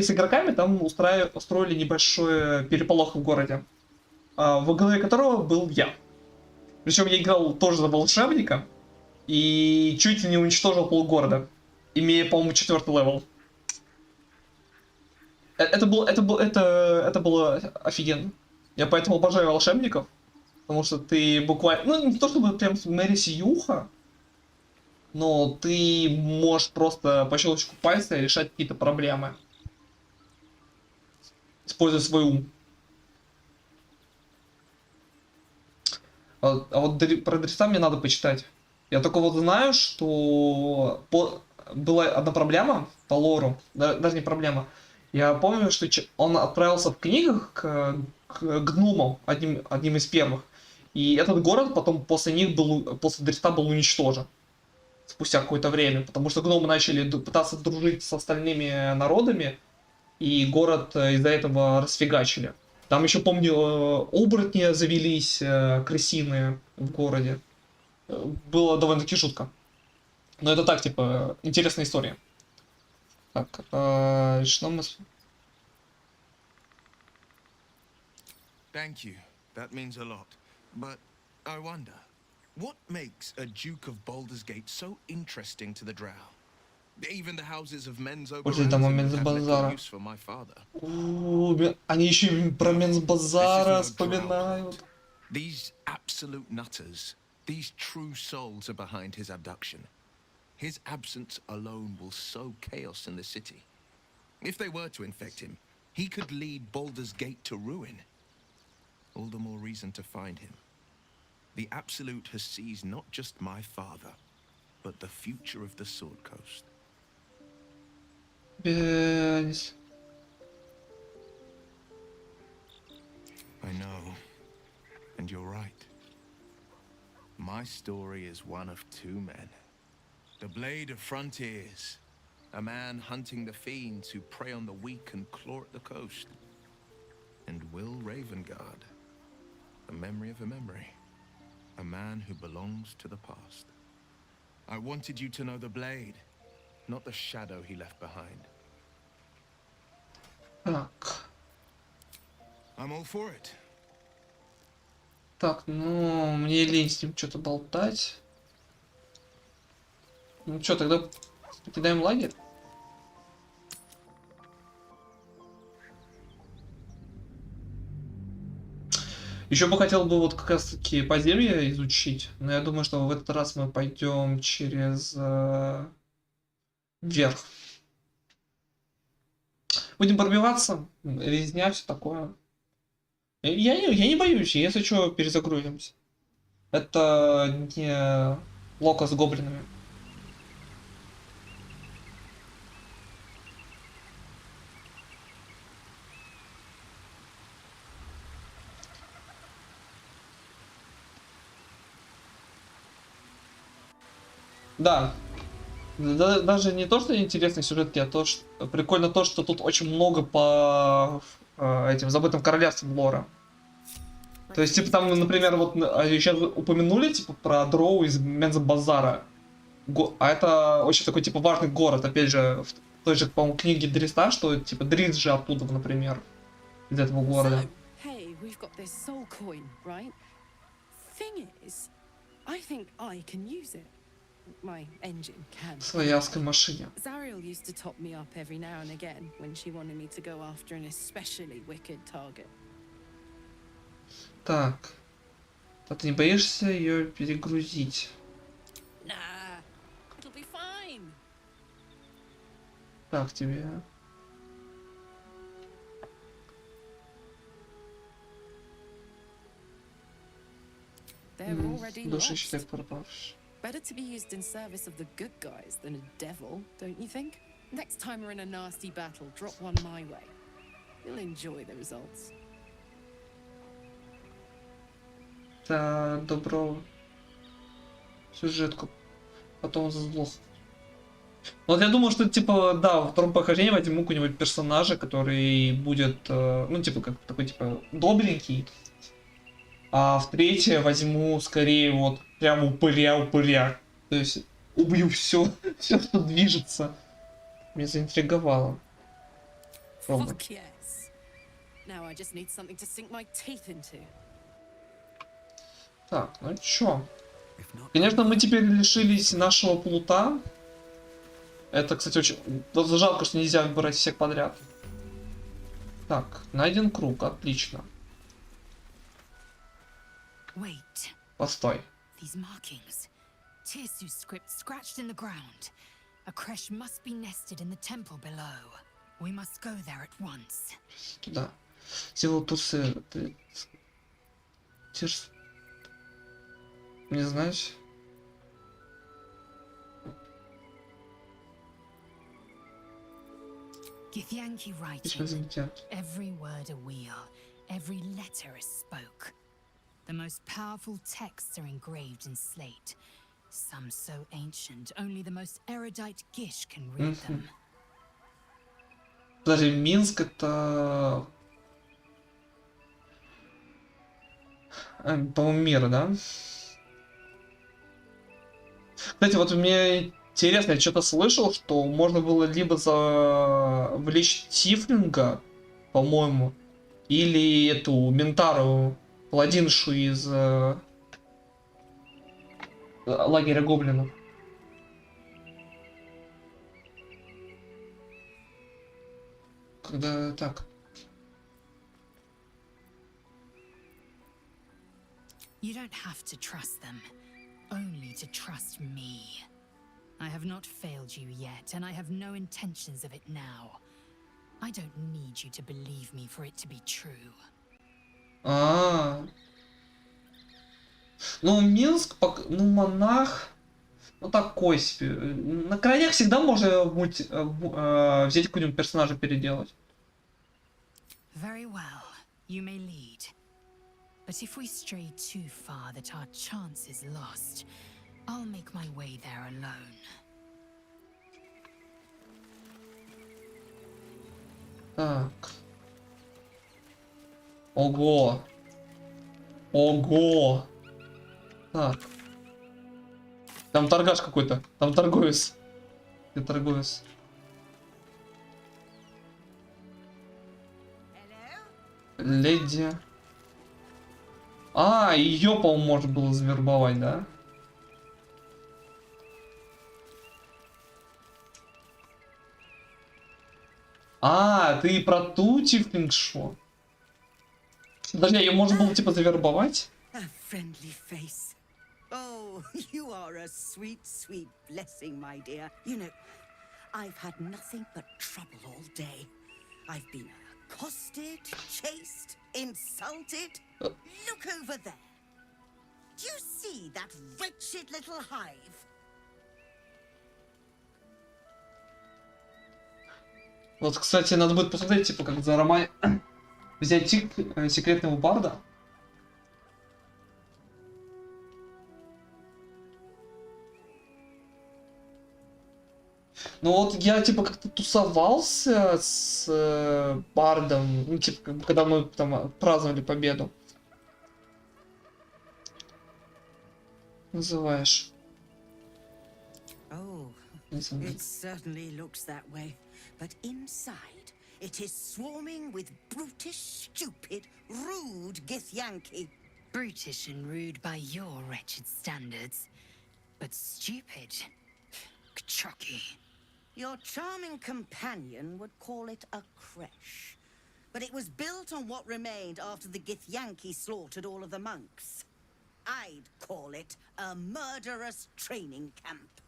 с игроками там устроили небольшой переполох в городе, во главе которого был я. Причем я играл тоже за волшебника. И чуть не уничтожил полгорода, имея, по-моему, 4-й левел. Это было офигенно. Я поэтому обожаю волшебников, потому что ты буквально... Ну, не то чтобы прям Мэри Сьюха, но ты можешь просто по щелчку пальца решать какие-то проблемы, используя свой ум. А вот про Дриста мне надо почитать. Я только вот знаю, что была одна проблема по лору, даже не проблема. Я помню, что он отправился в книгах к гномам, одним из первых. И этот город потом после Дриста был уничтожен. Спустя какое-то время. Потому что гномы начали пытаться дружить с остальными народами. И город из-за этого расфигачили. Там еще, помню, оборотни завелись, крысиные в городе. Было довольно-таки жутко. Но это так, типа, интересная история. Так, что мы... Thank you. That means a lot. But I wonder, what makes a Duke of Baldur's Gate so interesting to the Drow? Even the houses of Menzoberranzan have little use for my father. Они еще и про Мензбазара вспоминают. These absolute nutters. These true souls are behind his abduction. His absence alone will sow chaos in the city. If they were to infect him, he could lead Baldur's Gate to ruin. All the more reason to find him. The Absolute has seized not just my father, but the future of the Sword Coast. I know, and you're right. My story is one of two men. The Blade of Frontiers, a man hunting the fiends who prey on the weak and claw at the coast. And Will Ravengard, the memory of a memory, a man who belongs to the past. I wanted you to know the Blade, not the shadow he left behind. I'm all for it. Так, ну, мне лень с ним что-то болтать. Ну что, тогда покидаем лагерь? Еще бы хотел бы вот как раз таки подземье изучить, но я думаю, что в этот раз мы пойдем через вверх. Будем пробиваться, резня, все такое. Я не боюсь, если что, перезагрузимся. Это не лока с гоблинами. Да. Даже не то, что интересный сюжет, а то, что прикольно то, что тут очень много по этим забытым королевствам лора. То есть, типа, там, например, вот сейчас упомянули, типа, про дроу из Менза-Базара. А это очень такой, типа, важный город, опять же, в той же, по-моему, книге Дриста, что, типа, Дрис же оттуда, например, из этого города. Hey, we've got this soul coin, right? Thing is, I think I can use it. My engine can. В своей адской машине. Zariel used to top me up every now and again when she wanted me to go after an especially wicked target. Так. А ты не боишься ее перегрузить? Nah, it'll be fine. Так тебе. They're already Душа lost. считай пропавший. Better to be used in service of the good guys than a devil, don't you think? Next time we're in a nasty battle, drop one my way. You'll enjoy the results. Да, добро. Сюжетку. Потом сдох. Вот я думаю, что, типа, да, во втором прохождении возьму какого-нибудь персонажа, который будет, ну, типа, как такой, типа, добренький. А в третье возьму, скорее, вот, прям упыря. То есть, убью все, все, что движется. Меня заинтриговало. Fuck yes. Now I just need something to sink my teeth into. Так, ну чё? Конечно, мы теперь лишились нашего плута. Это, кстати, очень... Даже жалко, что нельзя выбирать всех подряд. Так, найден круг, отлично. Wait. Постой. These markings. Tirsu's script scratched in the ground. A creche must be nested in the temple below. We must go there at once. Туда. Сила тусы. Тирс. Не знаешь? Githyanki writing. Every word a wheel, every letter a spoke. The most powerful texts are engraved in slate. Some so ancient, only the most erudite Gish can read them. Даже Минск это... По-моему, мир, да? Кстати, вот мне интересно, я что-то слышал, что можно было либо завлечь Тифлинга, по-моему, или эту Ментару, паладиншу из лагеря гоблинов. Когда так. You don't have to trust them, only to trust me. I have not failed you yet, and I have no intentions of it now. I don't need you to believe me for it to be true. Ну, Минск, ну, монах, ну, такой себе. На крайняк всегда можно взять какого-нибудь персонажа переделать. Very well, you may lead. But if we stray too far that our chance is lost, I'll make my way there alone. Так. Ого. Ого. Так. Там торгаш какой-то. Там торговец. Где торговец? Леди. А, ее, по-моему, можно было завербовать, да? А, ты про ту Тифлинг шо? Подожди, ее можно было типа завербовать? A friendly face. Oh, you are a sweet, sweet blessing, my dear. You know, I've had nothing but trouble all day. I've been a Accosted, chased, insulted. Look over there. Do you see that wretched little hive? Вот, кстати, надо будет посмотреть, типа, как за роман... взять секретного барда. Ну вот я, типа, как-то тусовался с бардом, ну, типа, когда мы там праздновали победу. Называешь. Oh, it certainly looks that way. But inside, it is swarming with brutish, stupid, rude Githyanki. Brutish and rude by your wretched standards, but stupid. Chucky. Your charming companion would call it a creche. But it was built on what remained after the Githyanki slaughtered all of the monks. I'd call it a murderous training camp.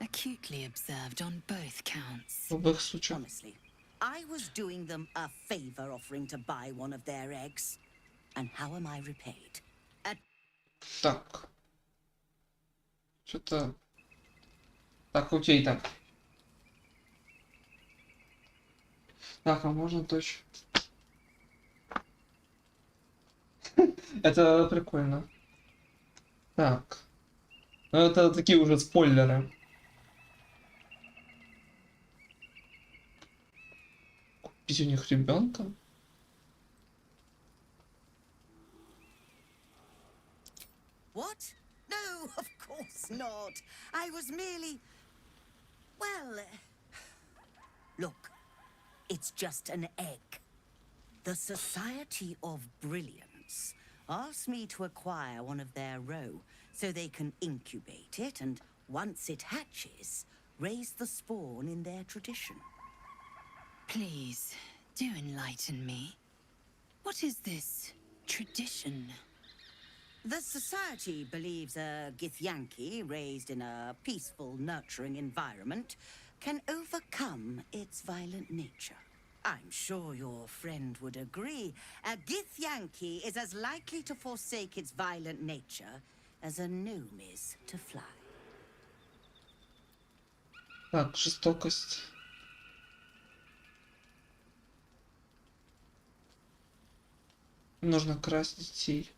Acutely observed on both counts. Honestly, I was doing them a favor offering to buy one of their eggs. And how am I repaid? Так. Что-то... Так, окей, так. Так, а можно точно... Это прикольно. Так. Ну, это такие уже спойлеры. Купить у них ребенка? What? No, of course not. I was merely... Well... Look, it's just an egg. The Society of Brilliance asked me to acquire one of their roe so they can incubate it and, once it hatches, raise the spawn in their tradition. Please, do enlighten me. What is this tradition? The Society believes a Githyanki raised in a peaceful, nurturing environment can overcome its violent nature. I'm sure your friend would agree. A Githyanki is as likely to forsake its violent nature as a gnome is to fly. Так, жестокость. Нужно красть детей.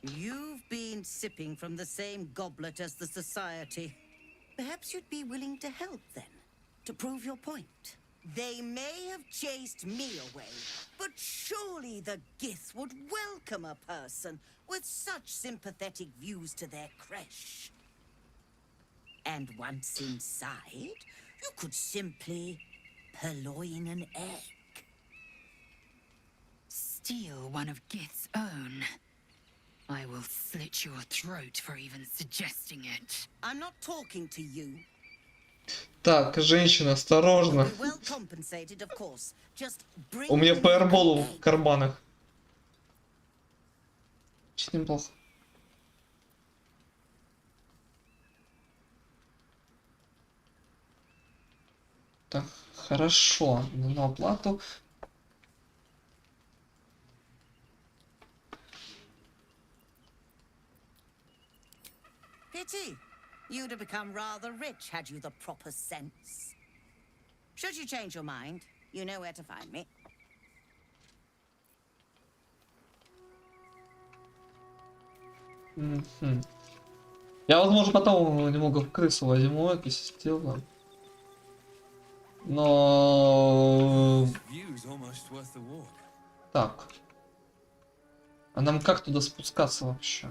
You've been sipping from the same goblet as the Society. Perhaps you'd be willing to help then, to prove your point. They may have chased me away, but surely the Gith would welcome a person with such sympathetic views to their creche. And once inside, you could simply purloin an egg. Steal one of Gith's own. I will slit your throat for even suggesting it. I'm not talking to you. Так, женщина, осторожно. Well compensated, of course. Just bring У меня me фаербол an в egg. карманах. Чуть неплохо. Так, хорошо. На оплату. Pity. You'd have become rather rich had you the proper sense. Should you change your mind, you know where to find me. Я, возможно, потом немного в крысу возьму, если сделаю. Но... Так. А нам как туда спускаться вообще?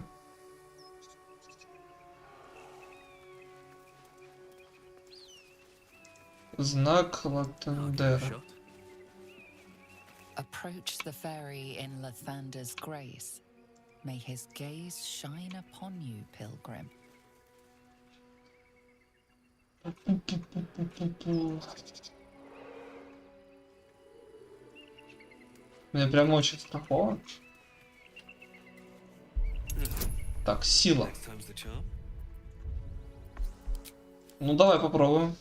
Знак Латендера. Approach the fairy in Lathander's grace. May his gaze shine upon you, pilgrim. Мне прям очень страхово. Так, сила. Ну давай попробуем.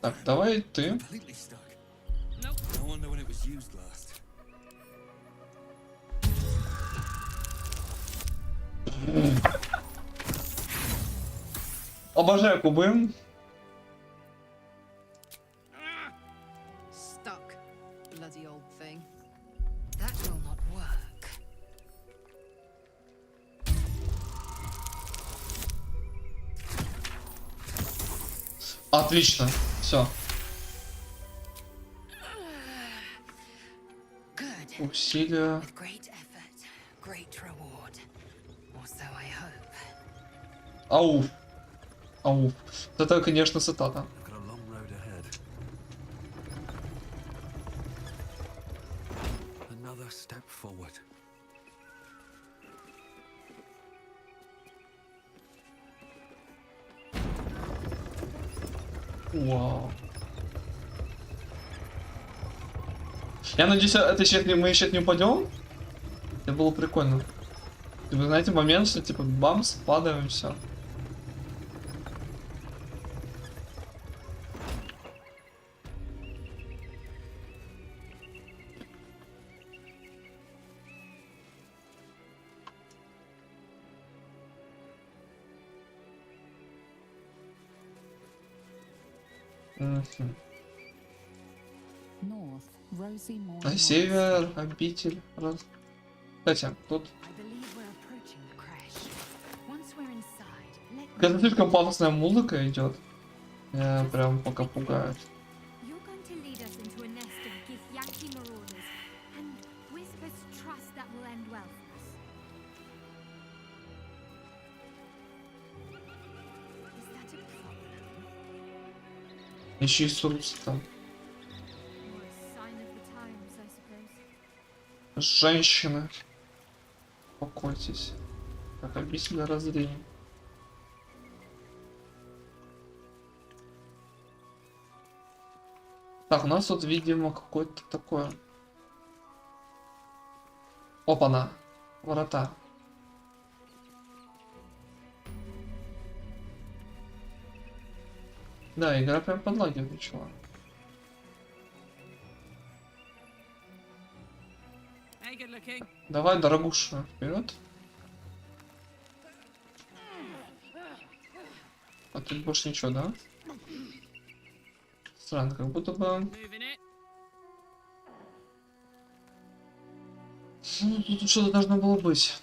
Так, давай ты. Completely stuck. No wonder when it was used last. Обожаю кубы. Stuck. Bloody old thing. That will not work. Отлично. Все. Усилия. With great effort, great reward. Or so I hope. Ауф. Ауф. Это, конечно, цитата. I've got a long road ahead. Another step forward. Вау. Я надеюсь, это сейчас мы сейчас не упадем. Это было прикольно. Вы знаете момент, что типа бамс, падаем и все. А север, обитель. Кстати, тут. Когда слишком пафосная музыка идет, меня прям пока пугает. Еще и сурцы там. Женщины. Успокойтесь. Как объяснили разление. Так, у нас тут, видимо, какое-то такое. Опа-на. Ворота. Да, игра прям подлагивает начала. Давай, дорогуша, вперед. А тут больше ничего, да? Странно, как будто бы... Ну, тут что-то должно было быть.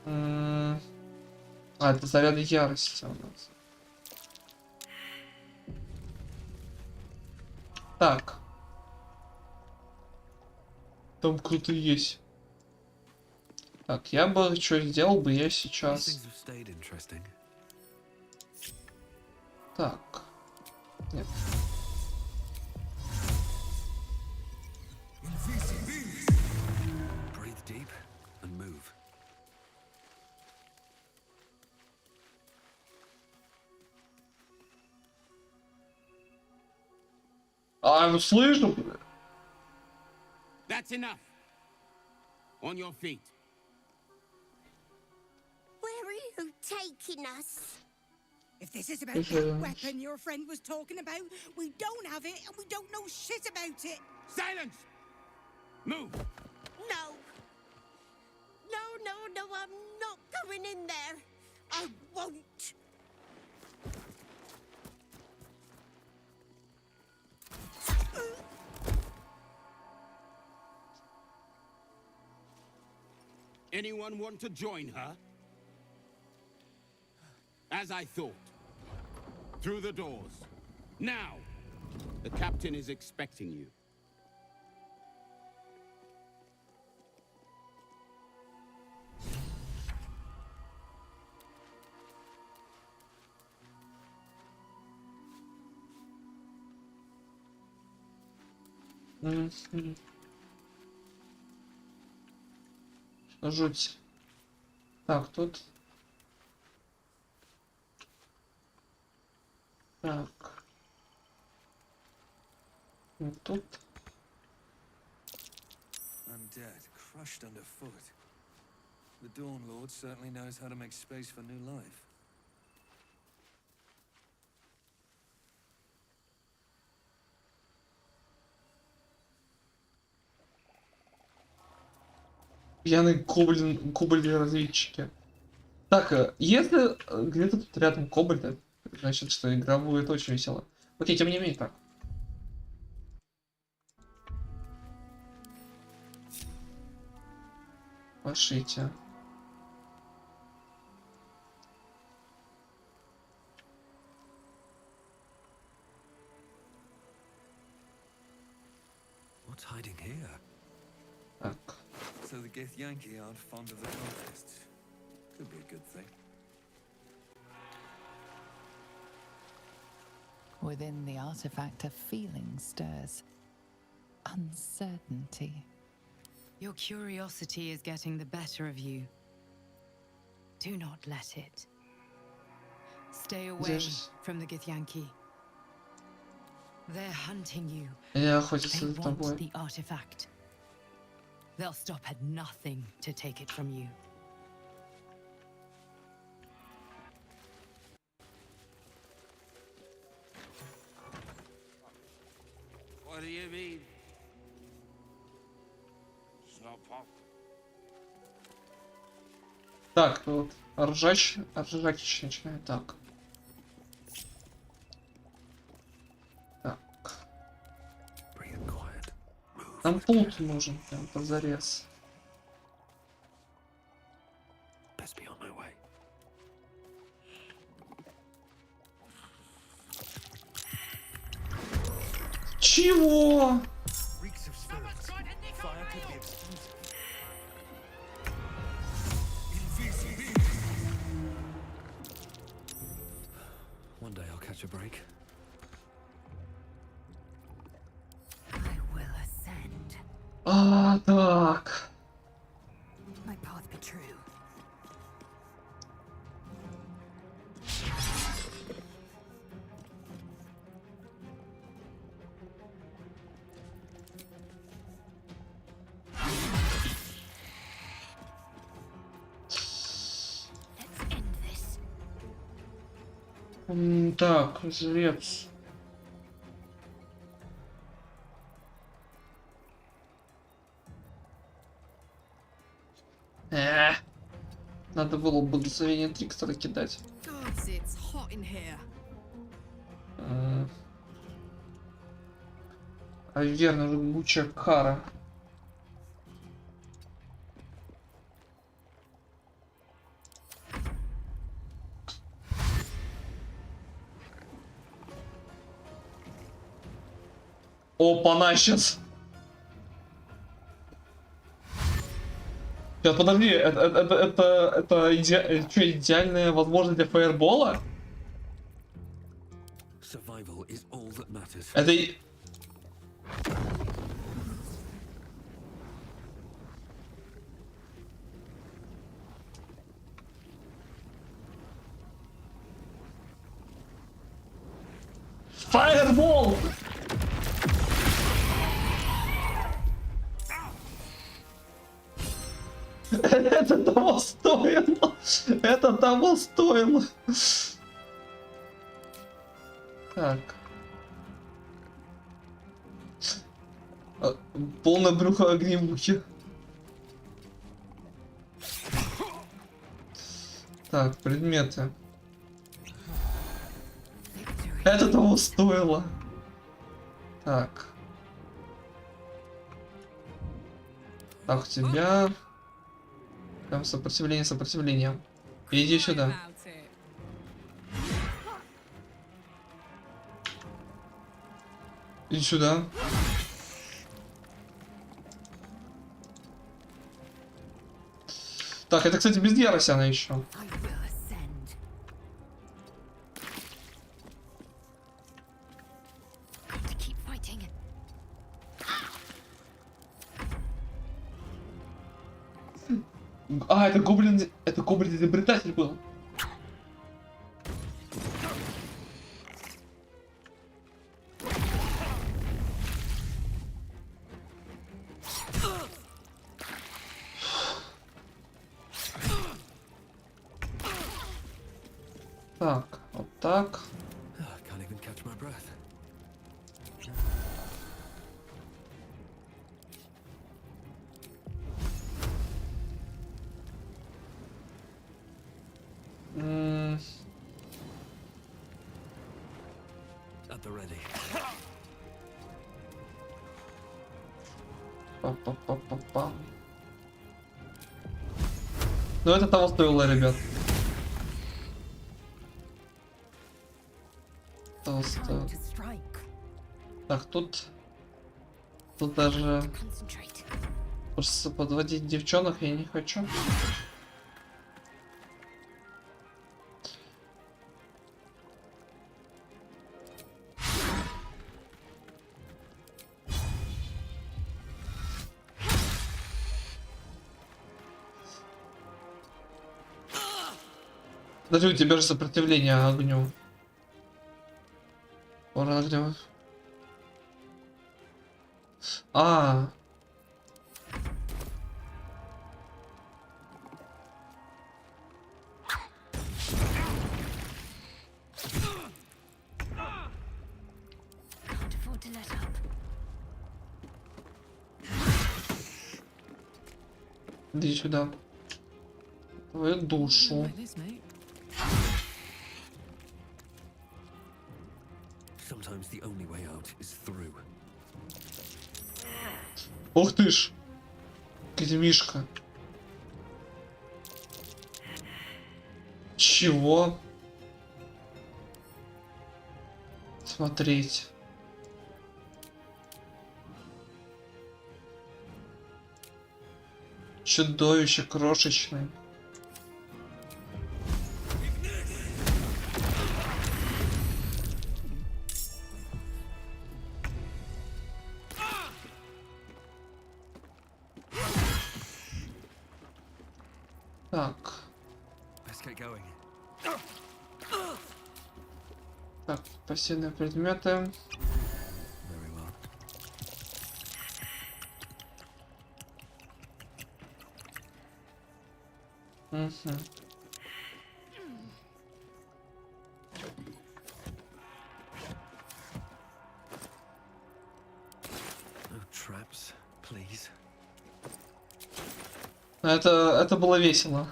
А, это заряды ярости у нас. Так. Там кто-то есть. Так, я бы что сделал бы я сейчас. Так. Нет. Breathe deep and move. А, ну слышу. That's enough. On your feet. Where are you taking us? If this is about that weapon your friend was talking about, we don't have it and we don't know shit about it. Silence! Move! No. No, I'm not going in there. I won't. Anyone want to join her? As I thought. Through the doors. Now! The captain is expecting you. Жуть. Так, тут. Так. И тут. I'm dead, crushed underfoot. The Dawn Lord certainly knows how to make space for new life. Пьяный кобальды-разведчики. Так, если где-то тут рядом кобальды, значит, что игра будет очень весело. Окей, тем не менее, так. Пошлите. What's hiding here? Так. So the Githyanki aren't fond of the cultists. Could be a good thing. Within the artifact, a feeling stirs. Uncertainty. Your curiosity is getting the better of you. Do not let it. Stay away from the Githyanki. They're hunting you. Я охотился They за want тобой. the artifact. They'll stop at nothing to take it from you. What do you mean? It's not pop. Так, вот ржач начинает так. Так. Нам пункт нужен, прям позарез. Чего? One day I'll catch a break. I will ascend. А, так. My path be true. Так, жрец. Надо было благословение Трикстера кидать. Gods, it's hot in here. А верно, жгучая кара. Опа-на, сейчас. Сейчас, подожди, это идеальная возможность для фаербола? Survival is all that matters. Это... Фаербол! Это того стоило. Это того стоило. Так. Полное брюхо огневухи. Так, предметы. Это того стоило. Так. Так, у тебя... Там сопротивление. Иди сюда. Иди сюда. Так, это, кстати, без яроси она еще. А, это гоблин-изобретатель был. Так, вот так. Can't even catch my breath. the ready. Па-па-па-па-па. Ну это того стоило, ребят. Того стоило. Так, тут даже просто подводить девчонок я не хочу. Даже у тебя же сопротивление огню. Урон огню. А. Иди сюда. Твою душу. Sometimes the only way out is through. Ух ты ж. Кремишка. Чего? Смотреть. Чудовище крошечное. Так. Так, пассивные предметы. Угу. No traps, please. Это было весело.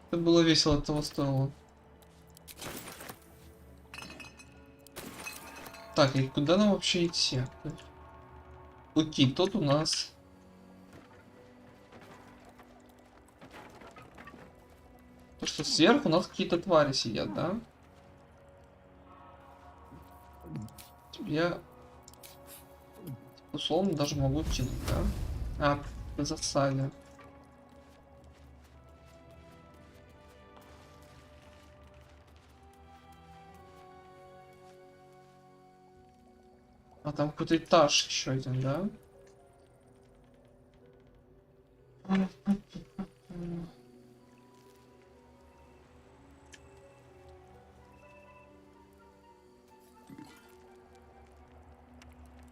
Это было весело, этого стоило. Так, и куда нам вообще идти? Окей, тут у нас... То, что сверху у нас какие-то твари сидят, да? Я условно даже могу кинуть, да? А, в засаде. А там какой-то этаж еще один, да?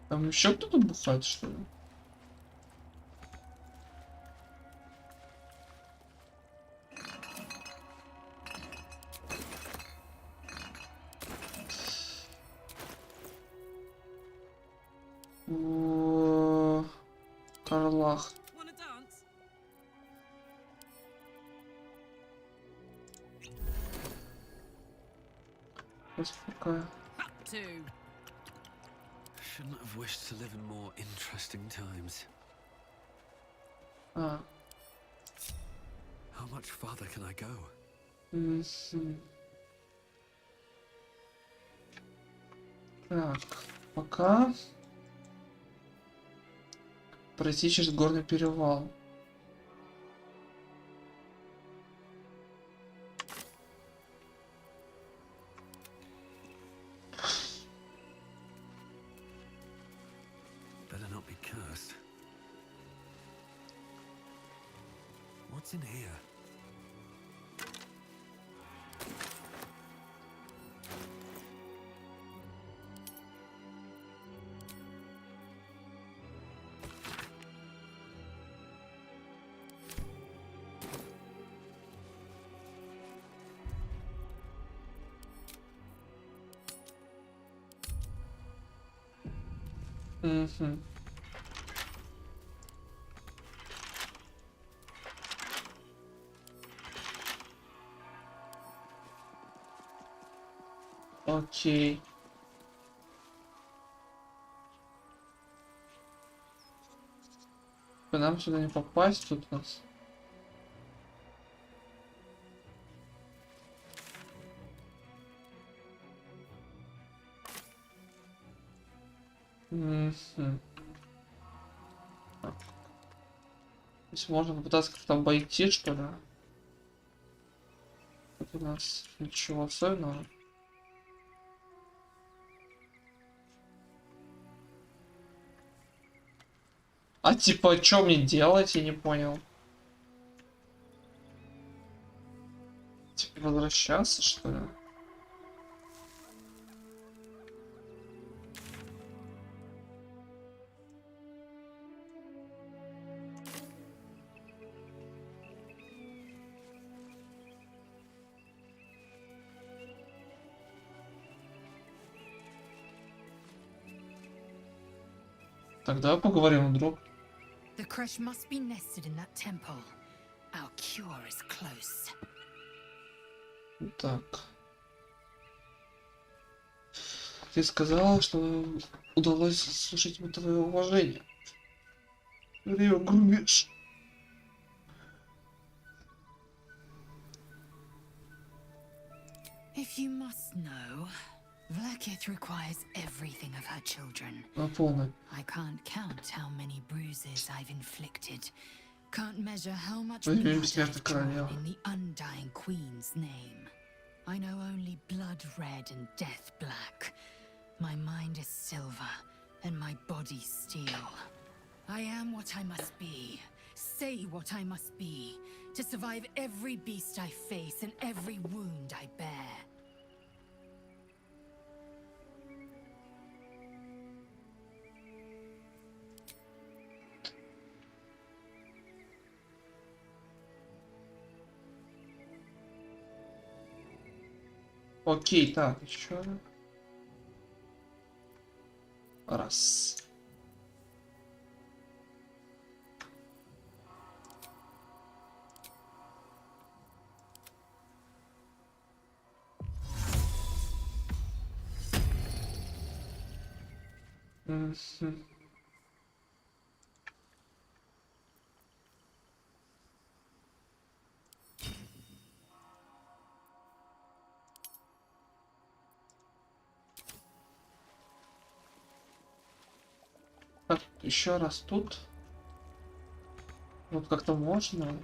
Там еще кто-то бухает, что ли? О, Карлах. Пока. Shouldn't have wished to live in more interesting times. А. How much farther can I go? Так, пока пройти через горный перевал. Better not be cursed. What's in here? Угу. Окей. Нам сюда не попасть, тут у нас. То есть можно попытаться как-то обойти, что ли? Тут у нас ничего особенного. А типа, что мне делать, я не понял. Типа, возвращаться, что ли? Тогда поговорим вдруг. The crush must be nested in that temple. Our cure is close. Так. Ты сказала, что удалось слушать твое уважение. Ты ее грубишь. If you must know, Vlaakith requires everything of her children. Полный. I can't count how many bruises I've inflicted. Can't measure how much Возьми blood бессмертную I've drawn королеву. in the undying queen's name. I know only blood red and death black. My mind is silver, and my body steel. I am what I must be, say what I must be, to survive every beast I face and every wound I bear. Окей, так, еще. Раз. Так, еще раз тут. Вот как-то можно.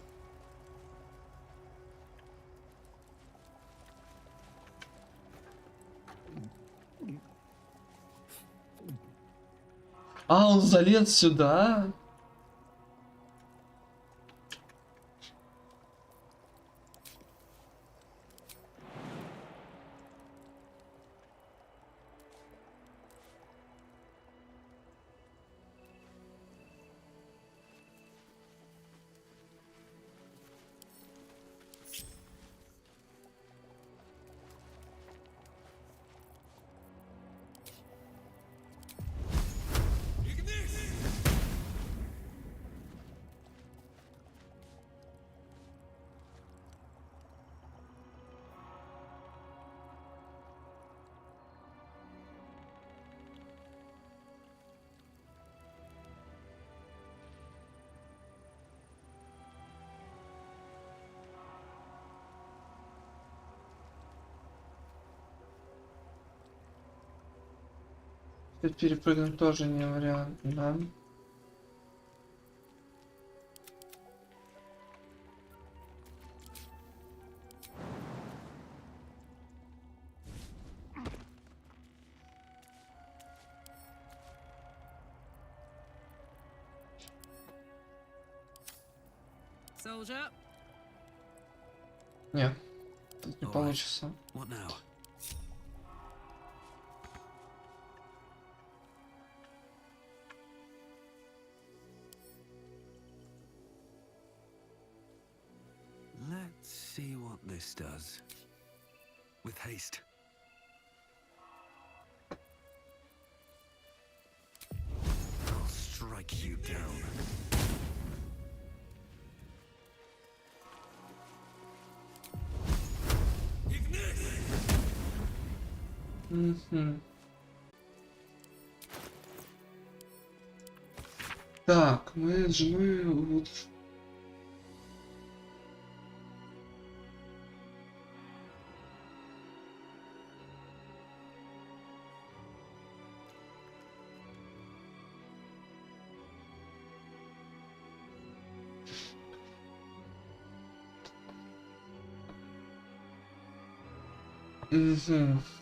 А, он залез сюда. Тут перепрыгнуть тоже не вариант, да? Soldier. Нет, тут не получится. What now? Let's see what this does. With haste. take you down. Так, мы с женой вот.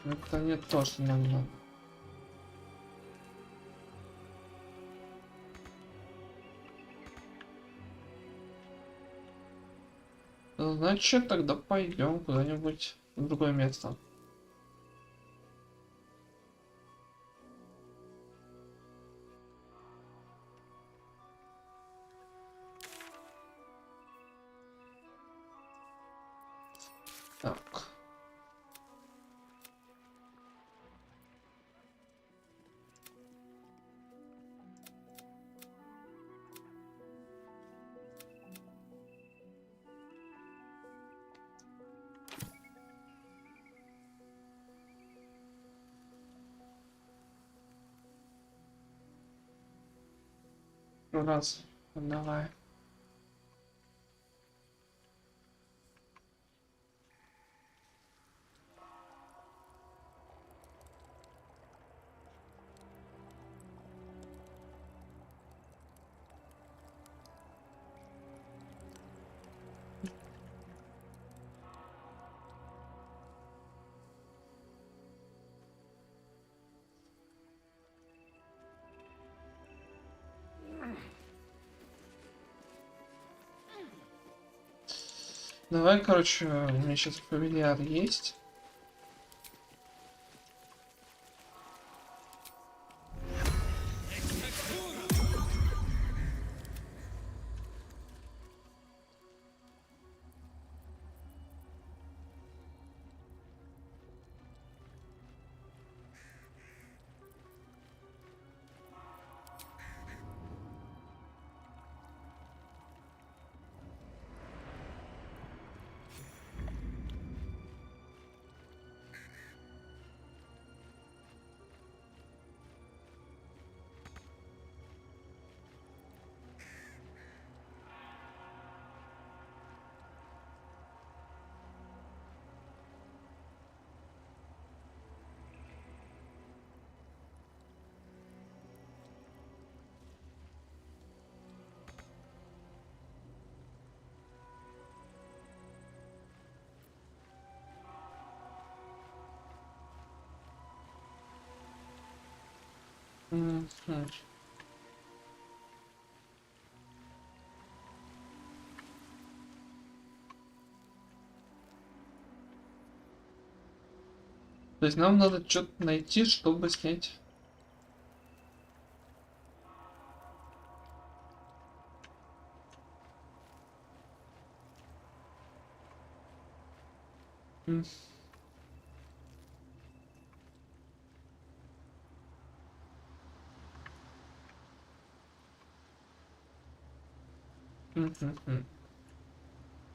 Это не то, что нам надо. Значит, тогда пойдем куда-нибудь в другое место. Так. Раз, давай. Давай, короче, у меня сейчас фамильяр есть. То есть нам надо что-то найти, чтобы снять.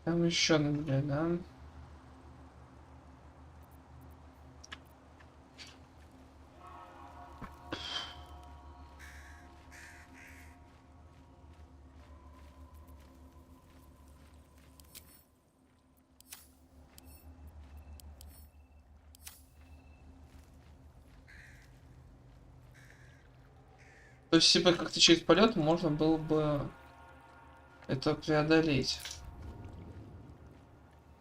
Там еще надо, да? То есть, типа, как-то через полет можно было бы это преодолеть.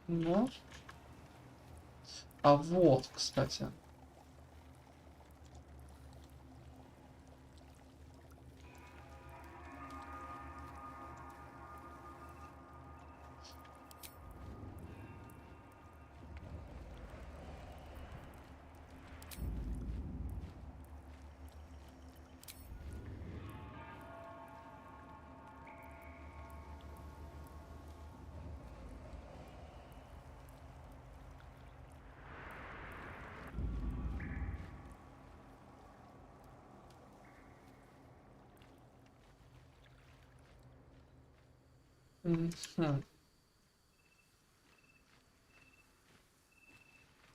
Но... А вот, кстати.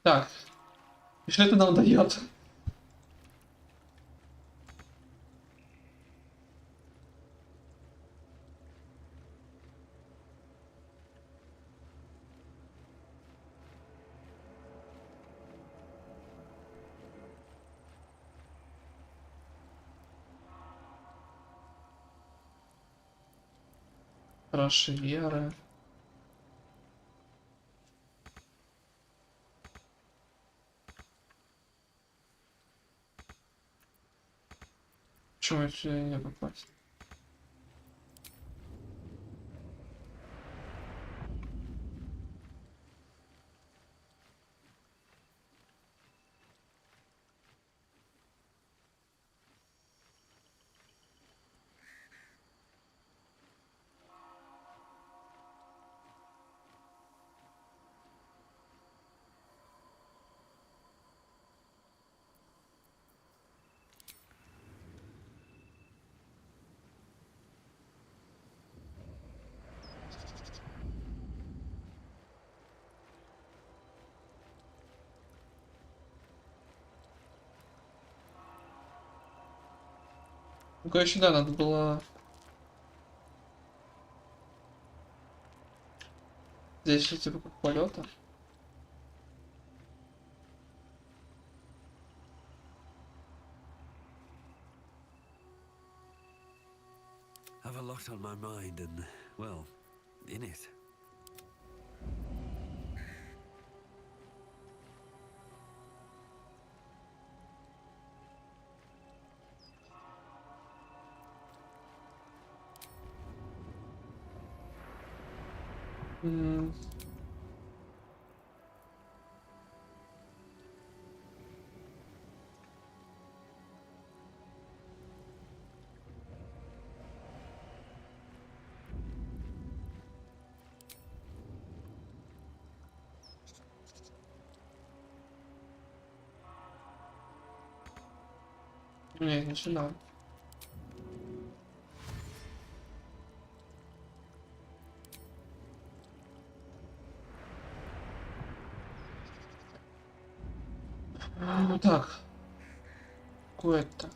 Так. И что это нам дает? Раши веры. Почему я сюда не попасть? Ну, короче, да, надо было... Здесь типа как полета. Have a lot on my mind and, well, in it. Не, не сюда. Ну так. Какое-то.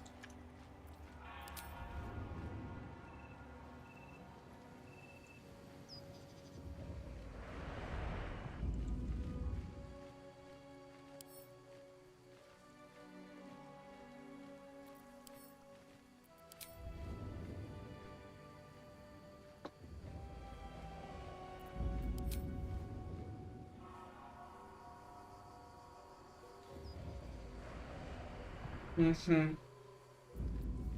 Ну,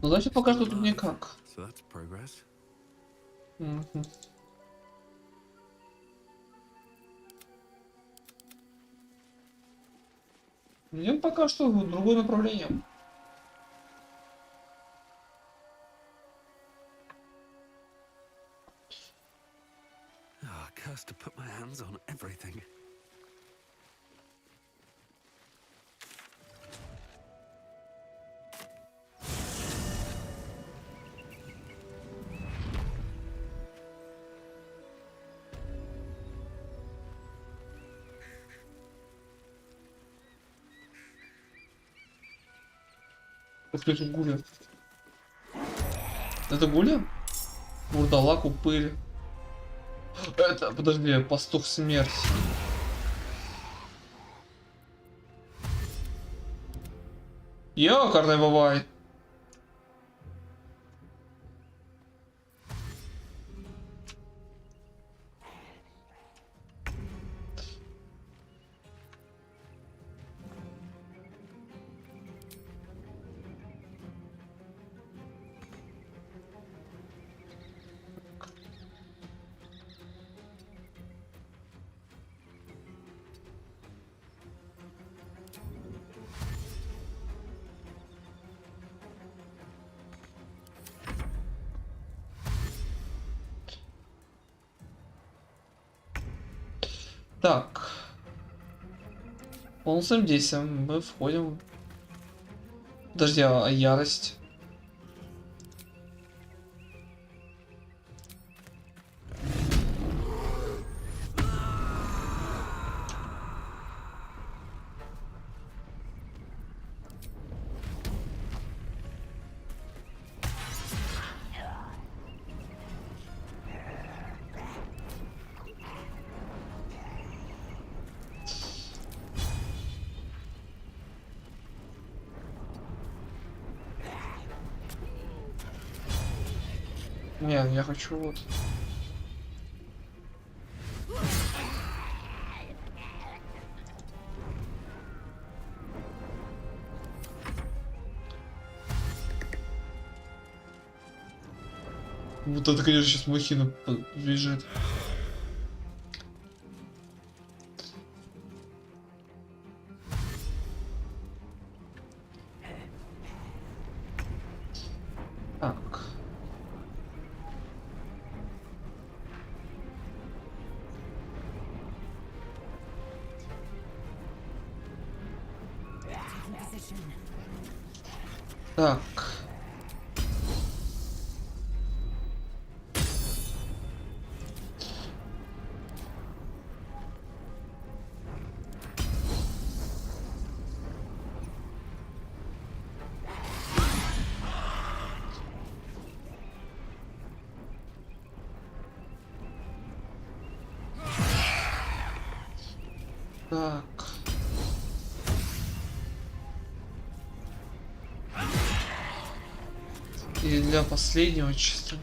значит, пока что тут никак. Идем пока что в другое направление. Oh, cursed to put my hands on everything. Это гуля. Это гуля? Вурдалак, упырь. Это, подожди, пастух смерти. Ёкарный бабай. Так. Полностью действием мы входим. Подожди, а ярость? Не, я хочу вот. Вот это, конечно, сейчас махина бежит. Так. Так. Так. И для последнего чисто.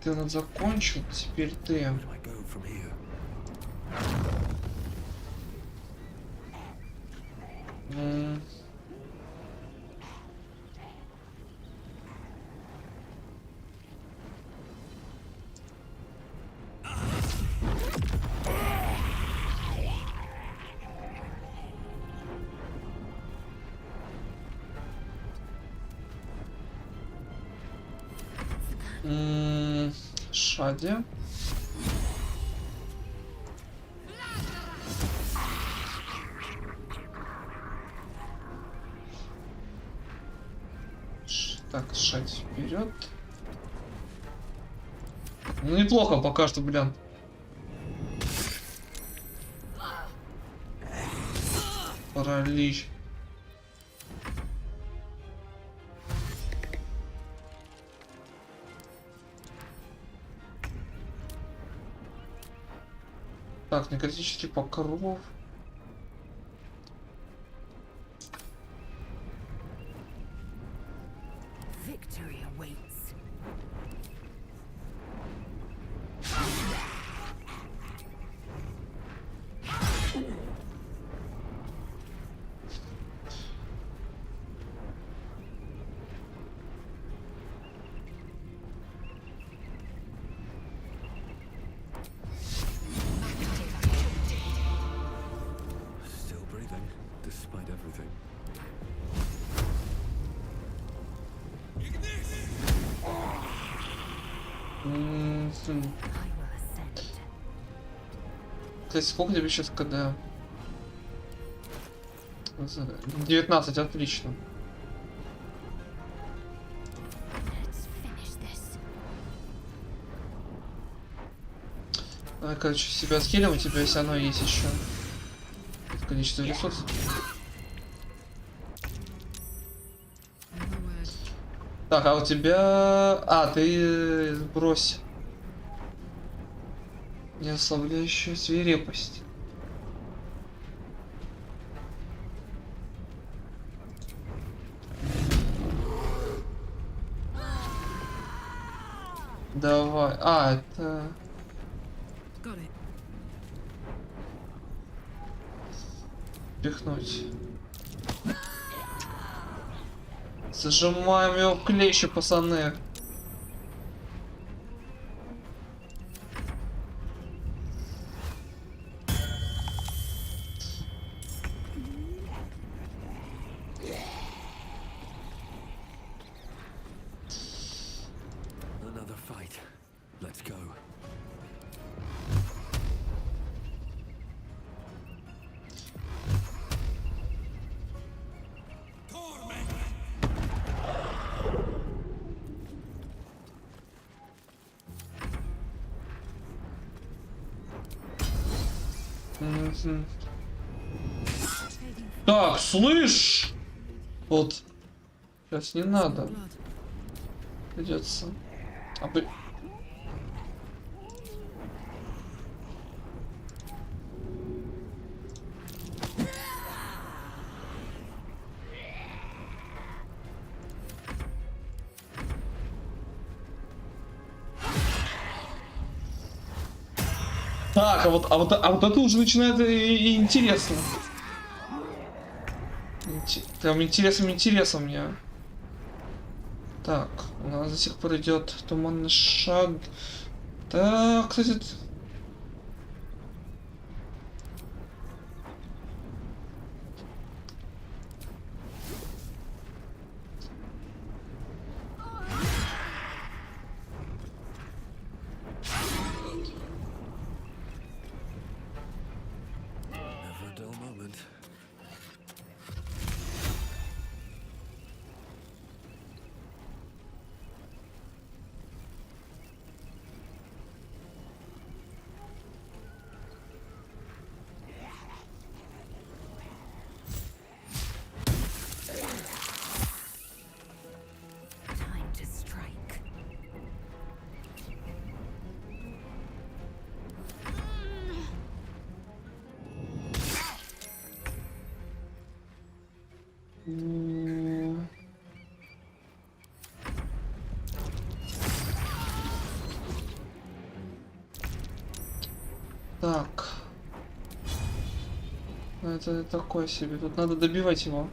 Ты нас закончил, теперь ты. Шади. Так, шать вперед. Ну неплохо пока что, блин. Паралич. Так, некротический покров. Victory awaits. Still breathing, despite everything. Кстати, сколько тебе сейчас КД? 19, отлично. Давай, короче, себя скилим, у тебя если оно есть еще. Количество ресурсов. Так, а у тебя... А, ты сбрось. Не ослабляющая свирепость. Давай. А, это... Пихнуть. Зажимаем его в клещи, пацаны. Another fight. Let's go. Так, слышь! Вот. Сейчас не надо. Придется. Так, а вот это уже начинает и интересно. Прям интересом мне. Так, у нас до сих пор идет туманный шаг. Так, кстати. Never a dull moment. Time to strike. Так. Это такое себе. Тут надо добивать его.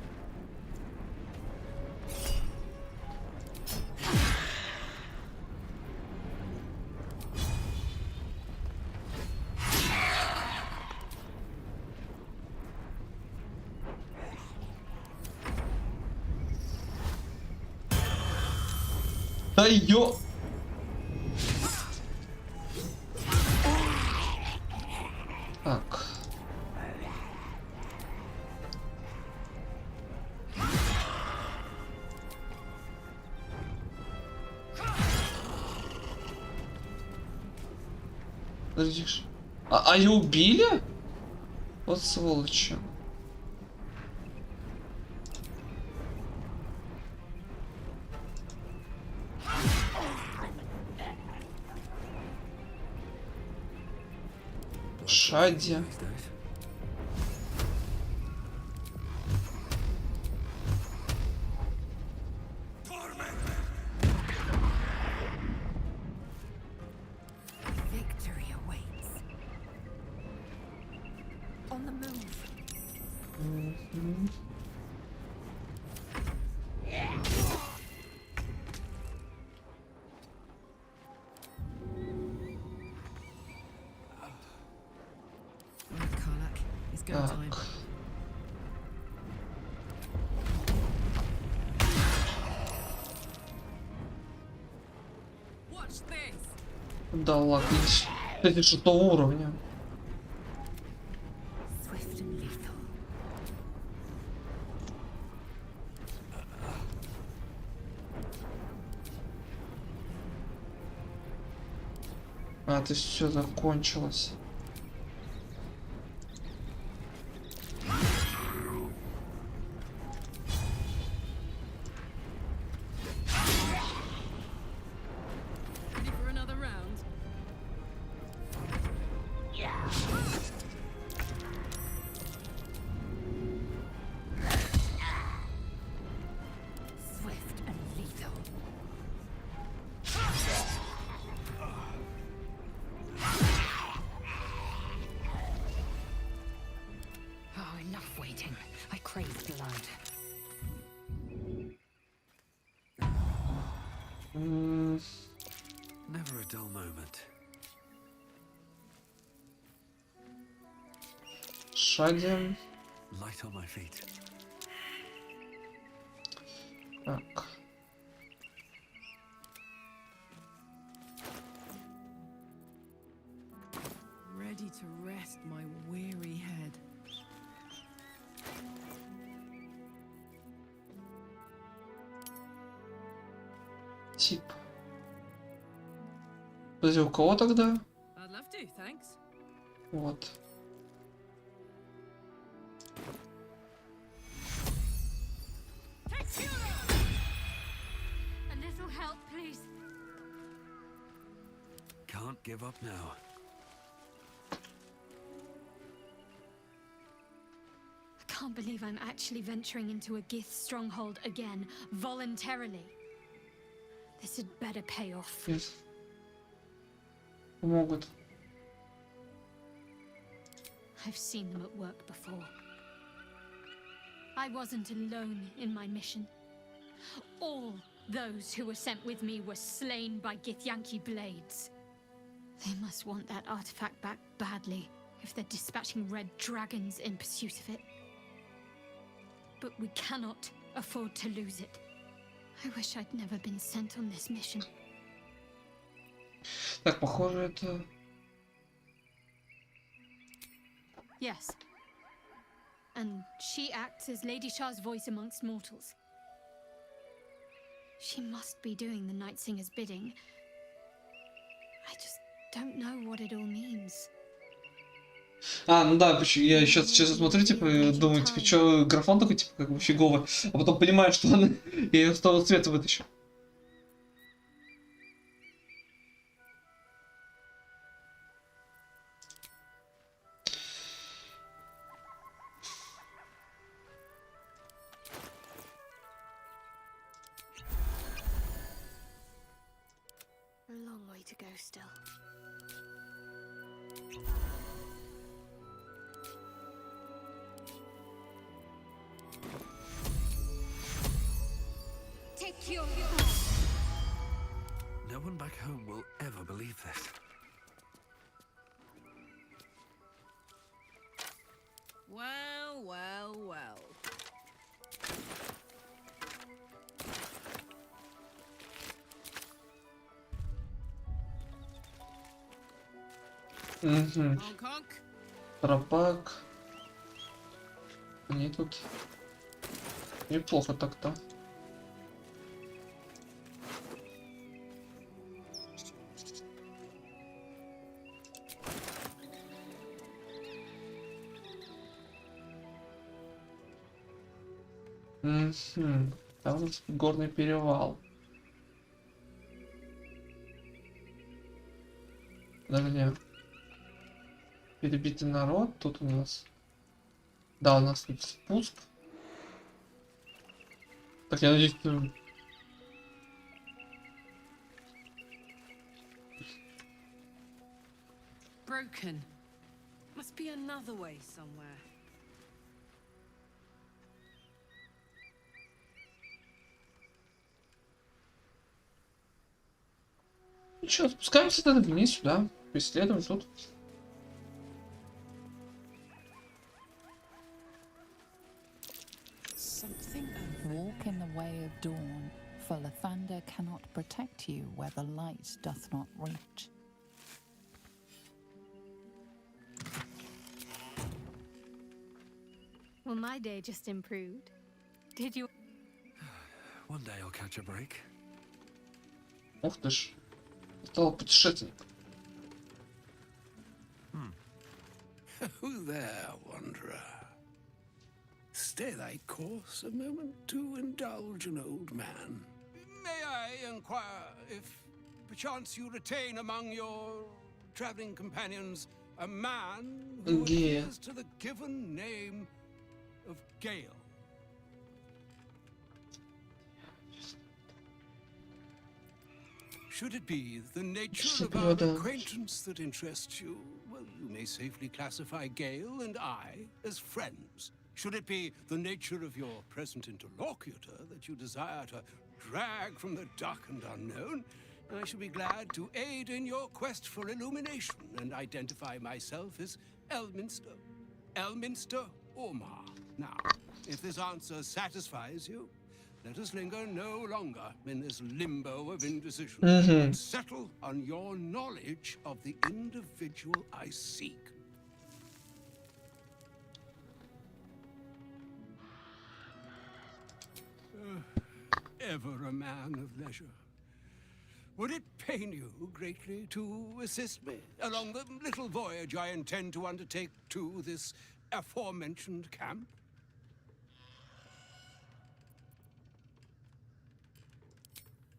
Да ё... Так. Подожди. А ее убили? Вот сволочи. Шади. Victory awaits. On the move. Karlak, it's go time. Watch this. Да ладно. Кстати, что уровня. Swift and lethal. А, то есть все закончилось. Ready for another round? Swift and lethal. Oh, enough waiting. I crave blood. Never a dull moment. Шади. Light on my feet. Так. Ready to rest my weary head. Тип. Подожди, у кого тогда? I'd love to, thanks. Вот. A little help, please. Can't give up now. I can't believe I'm actually venturing into a Gith stronghold again, voluntarily. This had better pay off. Yes. Помогут. I've seen them at work before. I wasn't alone in my mission. All those who were sent with me were slain by Githyanki blades. They must want that artifact back badly if they're dispatching red dragons in pursuit of it. But we cannot afford to lose it. I wish I'd never been sent on this mission. Так, похоже, это... Yes. And she acts as Lady Shah's voice amongst mortals. She must be doing the Night Singer's bidding. I just don't know what it all means. А, ну да, я сейчас смотрю, типа, думаю, типа, что графон такой, типа, как бы фиговый, а потом понимаю, что она... Я ее с того цвета вытащу. A long way to go still. Take your... No one back home will ever believe this. Well, well, well. Угу. Honk, honk. Тропак. Они тут... Неплохо так-то. Угу. Там у нас горный перевал. Подожди. Перебитый народ тут у нас. Да, у нас тут спуск. Так, я надеюсь, что... Broken. Must be another way somewhere. Ну что, спускаемся тогда вниз сюда. Исследуем тут. Walk in the way of dawn, for the thunder cannot protect you where the light doth not reach. Well, my day just improved. Did you? One day I'll catch a break. Ух ты ж. Стал путешественник. Who there, wanderer? Stay thy course a moment to indulge an old man. May I inquire if perchance you retain among your traveling companions a man who adheres to the given name of Gale? Should it be the nature of our acquaintance that interests you, well, you may safely classify Gale and I as friends. Should it be the nature of your present interlocutor that you desire to drag from the dark and unknown, I shall be glad to aid in your quest for illumination and identify myself as Elminster Ormar. Now, if this answer satisfies you, let us linger no longer in this limbo of indecision, and settle on your knowledge of the individual I seek. Ever a man of leisure. Would it pain you greatly to assist me along the little voyage I intend to undertake to this aforementioned camp?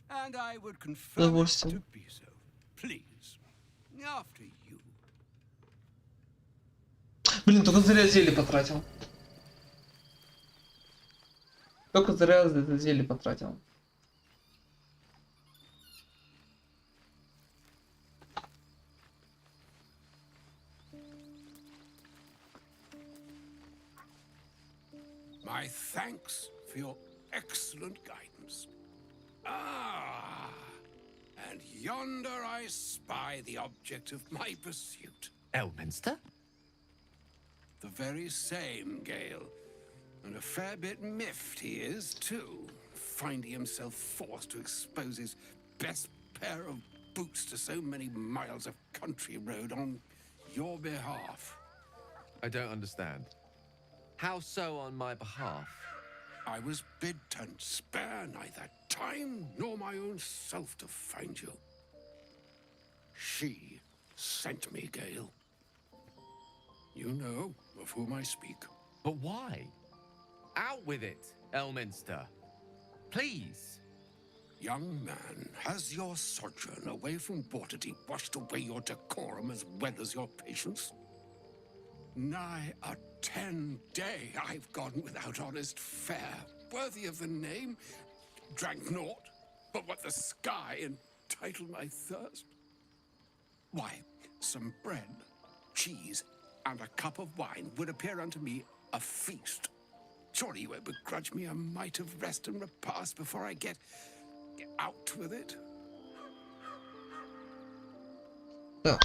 And I would confirm it to be so. Please, after you. Блин, только зря зелье потратил. Только зря это зелье потратил. excellent guidance. Ah, and yonder I spy the object of my pursuit. Elminster? The very same, Gale. And a fair bit miffed he is, too, finding himself forced to expose his best pair of boots to so many miles of country road on your behalf. I don't understand. How so on my behalf? I was bid to spare neither time nor my own self to find you. She sent me, Gale. You know of whom I speak. But why? Out with it, Elminster. Please. Young man, has your sojourn away from Waterdeep washed away your decorum as well as your patience? Nigh a 10-day I've gone without honest fare, worthy of the name, drank naught but what the sky entitled my thirst. Why, some bread, cheese, and a cup of wine would appear unto me a feast. Surely you won't begrudge me a mite of rest and repast before I get out with it. Да.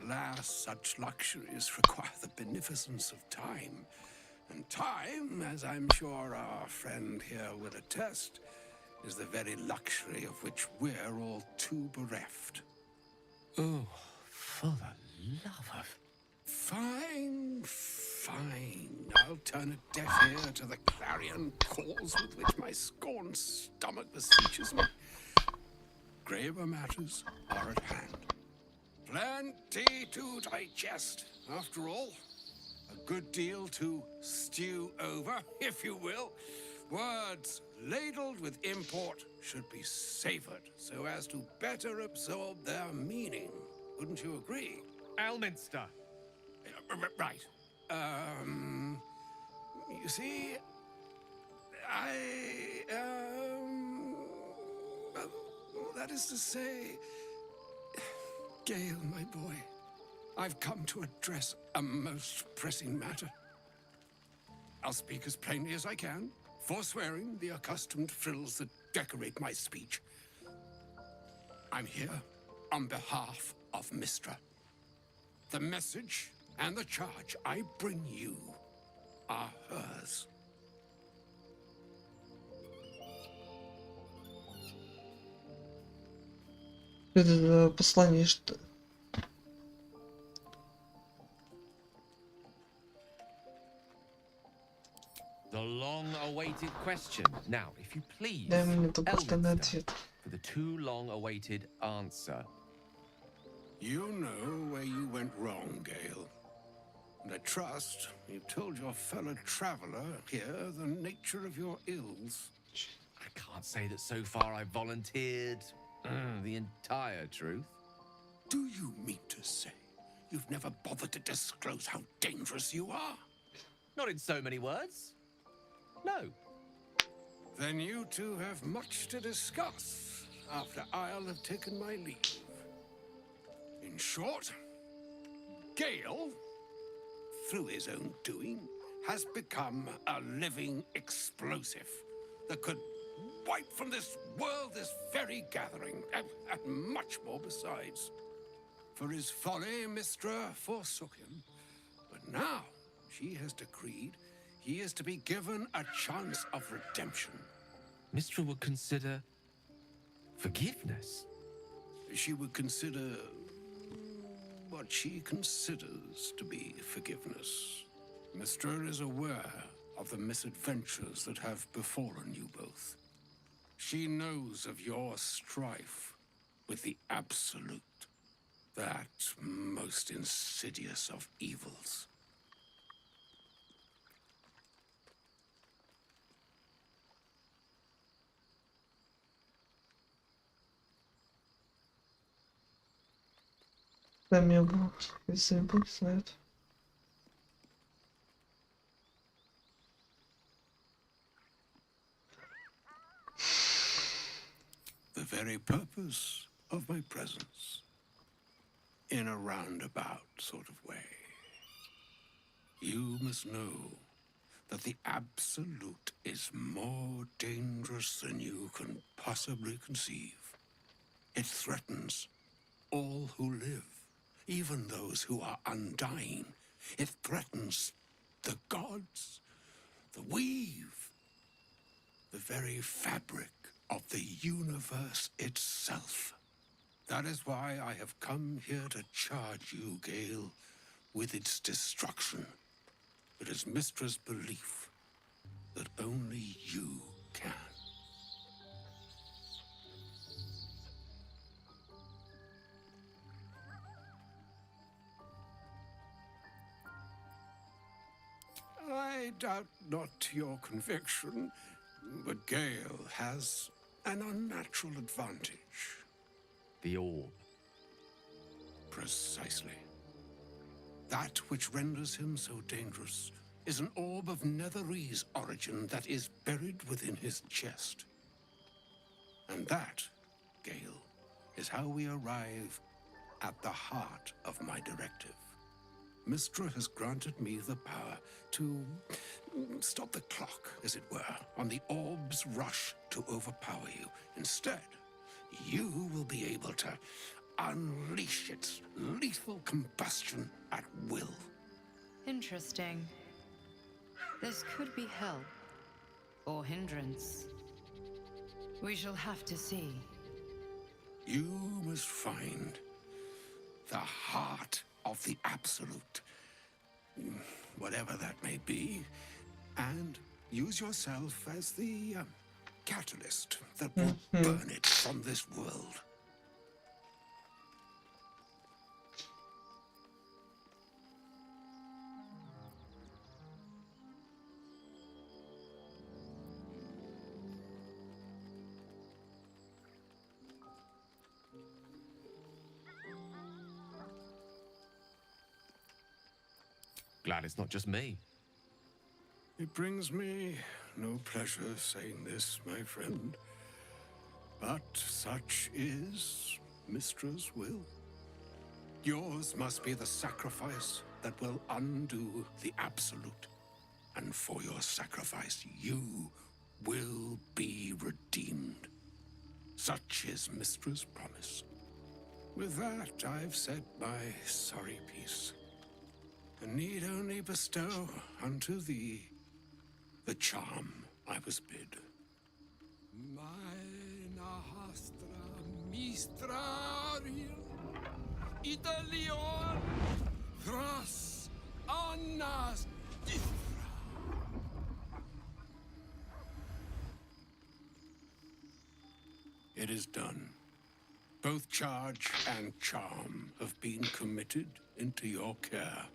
Alas, such luxuries require the beneficence of time. And time, as I'm sure our friend here will attest, is the very luxury of which we're all too bereft. Oh, for the love of... Fine, fine. I'll turn a deaf ear to the clarion calls with which my scorned stomach beseeches me. Graver matters are at hand. Plenty to digest, after all. A good deal to stew over, if you will. Words ladled with import should be savored so as to better absorb their meaning. Wouldn't you agree? Elminster. Right. You see, that is to say, Gale, my boy, I've come to address a most pressing matter. I'll speak as plainly as I can, forswearing the accustomed frills that decorate my speech. I'm here on behalf of Mystra. The message and the charge I bring you are hers. Это послание, что... The long-awaited question. Now, if you please, Дай мне долгожданный ответ. for the too long-awaited answer. You know where you went wrong, Gale. And I trust you've told your fellow traveler here the nature of your ills. I can't say that so far I've volunteered the entire truth. Do you mean to say you've never bothered to disclose how dangerous you are? Not in so many words. No. Then you two have much to discuss after I'll have taken my leave. In short, Gale, through his own doing, has become a living explosive that could wipe from this world this very gathering, and much more besides. For his folly, Mystra forsook him, but now she has decreed he is to be given a chance of redemption. Mystra would consider forgiveness. She would consider what she considers to be forgiveness. Mystra is aware of the misadventures that have befallen you both. She knows of your strife with the Absolute, that most insidious of evils. Да, мне было, если Бог знает. The very purpose of my presence, in a roundabout sort of way. You must know that the Absolute is more dangerous than you can possibly conceive. It threatens all who live, even those who are undying. It threatens the gods, the weave, the very fabric of the universe itself. That is why I have come here to charge you, Gale, with its destruction. It is Mystra's belief that only you can. I doubt not your conviction, but Gale has an unnatural advantage. The orb. Precisely. That which renders him so dangerous is an orb of Netherese origin that is buried within his chest. And that, Gale, is how we arrive at the heart of my directive. Mystra has granted me the power to stop the clock, as it were, on the orb's rush to overpower you. Instead, you will be able to unleash its lethal combustion at will. Interesting. This could be help or hindrance. We shall have to see. You must find the heart of the Absolute, whatever that may be, and use yourself as the catalyst that will burn it from this world. Glad it's not just me. It brings me no pleasure saying this, my friend, but such is Mystra's will. Yours must be the sacrifice that will undo the Absolute, and for your sacrifice you will be redeemed. Such is Mystra's promise. With that, I've said my sorry piece, and need only bestow unto thee the charm I was bid. Meine hastra mistrarium Italion thras annas diffra. It is done. Both charge and charm have been committed into your care.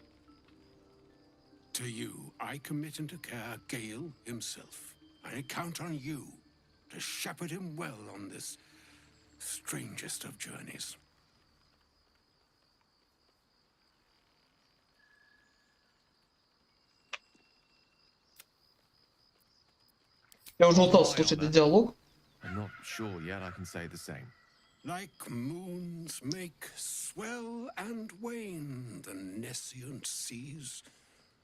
To you, I commit into care Gale himself. I count on you to shepherd him well on this strangest of journeys. Я уже устал слушать этот диалог. I'm not sure yet I can say the same. Like moons make swell and wane the nescient seas,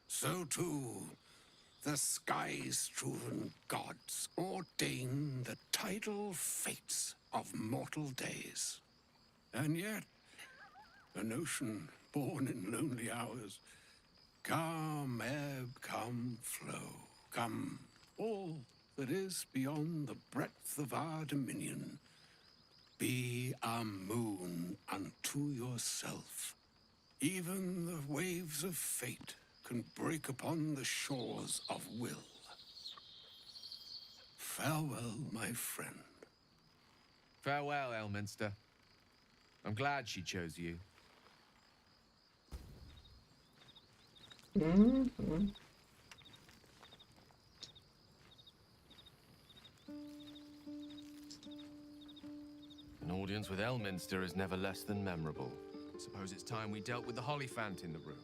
so too the skies-strewn gods ordain the tidal fates of mortal days. And yet, an ocean born in lonely hours, come ebb, come flow, come all that is beyond the breadth of our dominion. Be a moon unto yourself. Even the waves of fate can break upon the shores of will. Farewell, my friend. Farewell, Elminster. I'm glad she chose you. An audience with Elminster is never less than memorable. Suppose it's time we dealt with the Hollyphant in the room.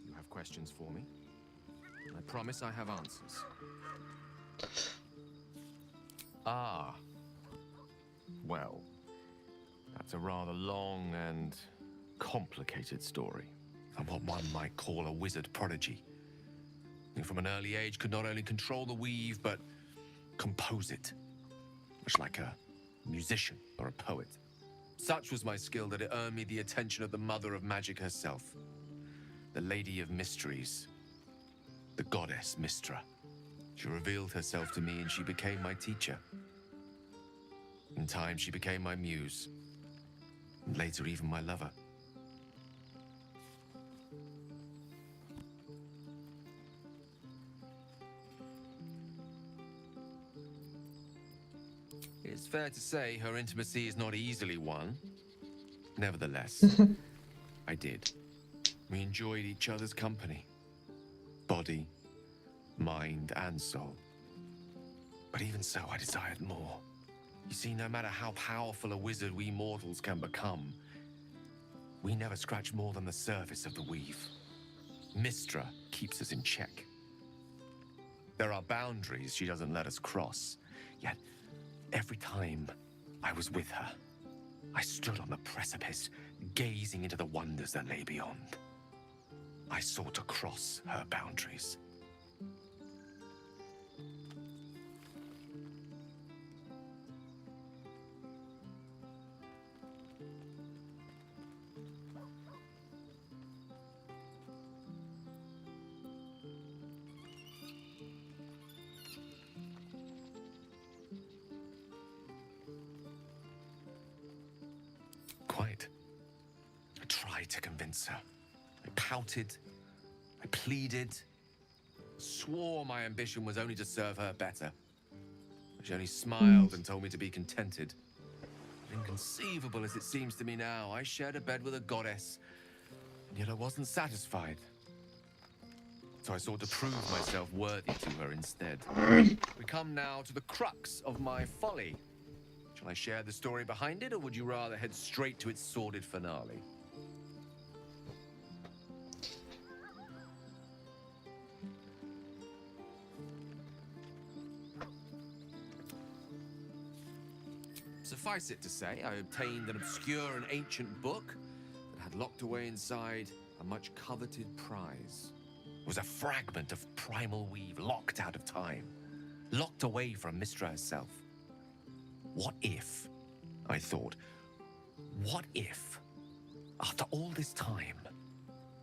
You have questions for me? I promise I have answers. Ah. Well, that's a rather long and complicated story. I'm what one might call a wizard prodigy, who from an early age could not only control the weave, but compose it, much like a musician or a poet. Such was my skill that it earned me the attention of the mother of magic herself, the Lady of Mysteries, the goddess Mystra. She revealed herself to me and she became my teacher. In time, she became my muse, and later even my lover. It's fair to say her intimacy is not easily won. Nevertheless, I did. We enjoyed each other's company. Body, mind, and soul. But even so, I desired more. You see, no matter how powerful a wizard we mortals can become, we never scratch more than the surface of the weave. Mystra keeps us in check. There are boundaries she doesn't let us cross, yet every time I was with her, I stood on the precipice, gazing into the wonders that lay beyond. I sought to cross her boundaries. Quite. I tried to convince her. I pouted. I pleaded. Swore my ambition was only to serve her better. She only smiled and told me to be contented. But inconceivable as it seems to me now, I shared a bed with a goddess, and yet I wasn't satisfied. So I sought to prove myself worthy to her instead. We come now to the crux of my folly. Shall I share the story behind it, or would you rather head straight to its sordid finale? Suffice it to say, I obtained an obscure and ancient book that had locked away inside a much coveted prize. It was a fragment of primal weave, locked out of time, locked away from Mystra herself. What if, I thought, what if, after all this time,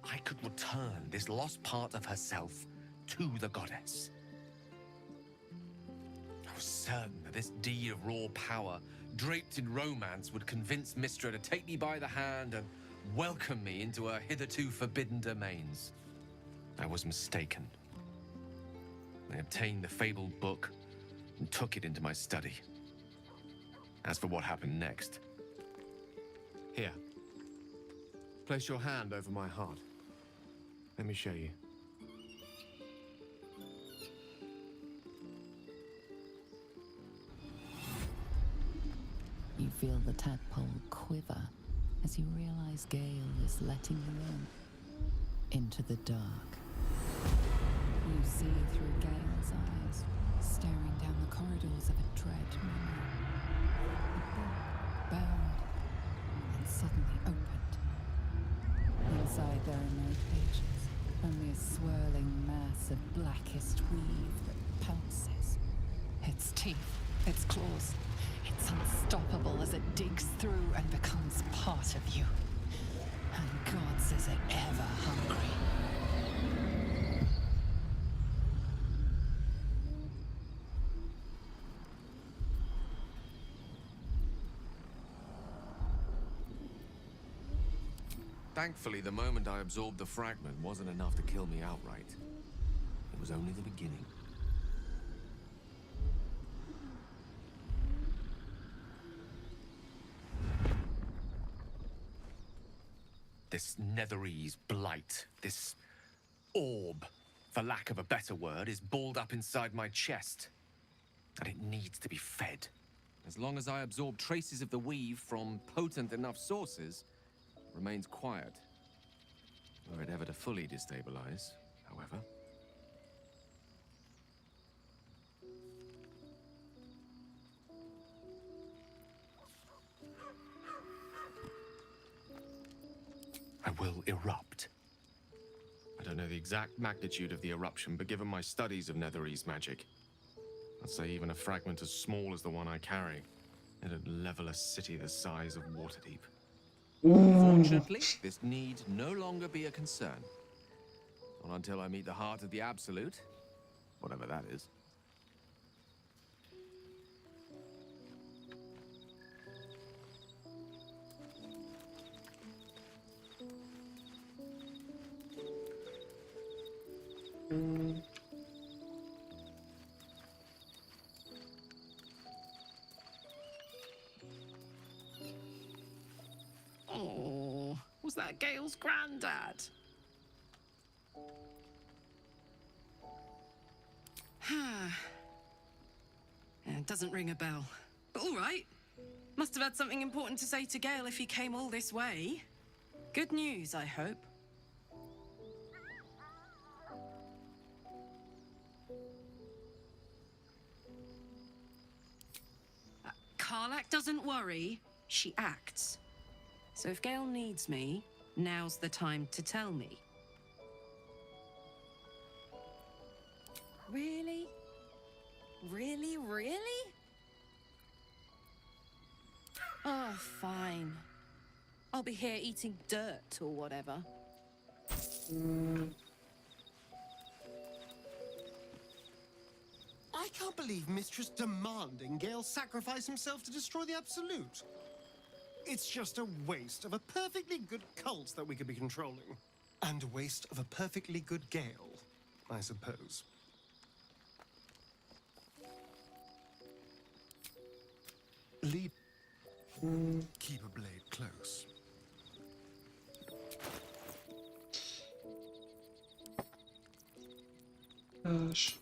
I could return this lost part of herself to the goddess? I was certain that this deed of raw power, draped in romance, would convince Mystra to take me by the hand and welcome me into her hitherto forbidden domains. I was mistaken. I obtained the fabled book and took it into my study. As for what happened next... Here. Place your hand over my heart. Let me show you. You feel the tadpole quiver as you realize Gale is letting you in. Into the dark. You see through Gale's eyes, staring down the corridors of a dread memory. The book bound and suddenly opened. Inside there are no pages, only a swirling mass of blackest weave that pounces. Its teeth, its claws, it's unstoppable as it digs through and becomes part of you. And gods, is it ever hungry. Thankfully, the moment I absorbed the fragment wasn't enough to kill me outright. It was only the beginning. This Netherese blight, this orb, for lack of a better word, is balled up inside my chest. And it needs to be fed. As long as I absorb traces of the weave from potent enough sources, it remains quiet. Were it ever to fully destabilize, however. I will erupt know the exact magnitude of the eruption, but given my studies of Netherese magic, I'd say even a fragment as small as the one I carry, it'd level a city the size of Waterdeep. Fortunately, this need no longer be a concern. Not until I meet the heart of the Absolute, whatever that is. Oh, was that Gale's granddad? It doesn't ring a bell. But all right. Must have had something important to say to Gale if he came all this way. Good news, I hope. Karlach doesn't worry, she acts. So if Gale needs me, now's the time to tell me. Really? Really, really? Oh, fine. I'll be here eating dirt or whatever. I can't believe Mistress demanding Gale sacrifice himself to destroy the Absolute. It's just a waste of a perfectly good cult that we could be controlling. And a waste of a perfectly good Gale, I suppose. Lead. Keep a blade close. Gosh.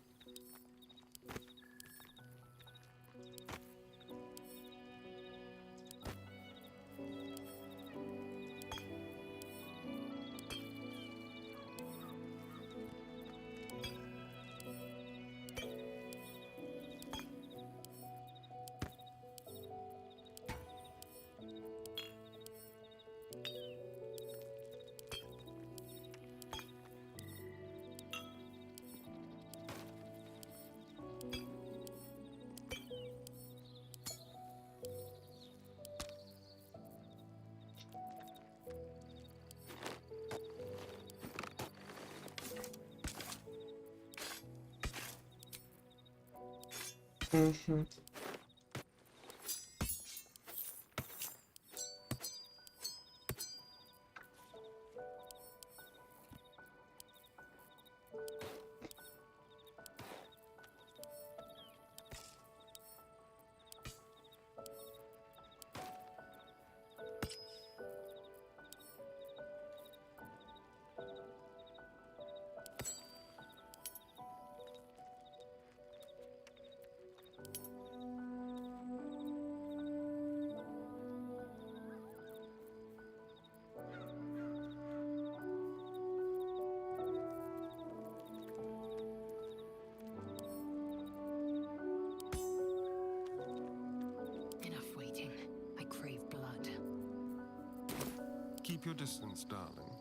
Keep your distance, darling.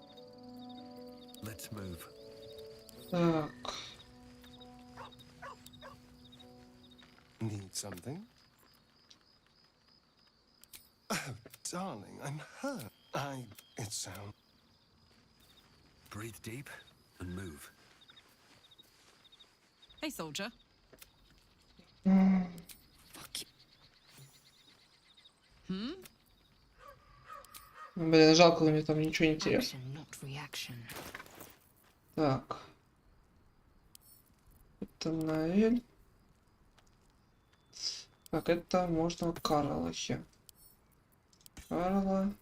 Let's move. Так. Need something? Oh, darling, I'm hurt. It sounds... Breathe deep and move. Hey, soldier. Блин, жалко, у меня там ничего не интересно. Так. Это Наэль. Так, это можно Карлахе. Карла.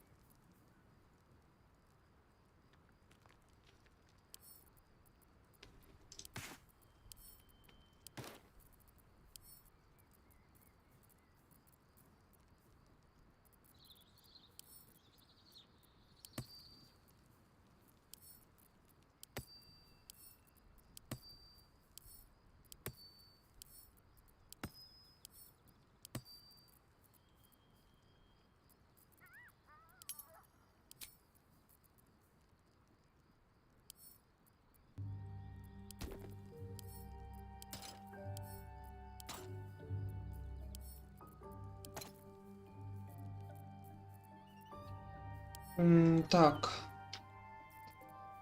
Так.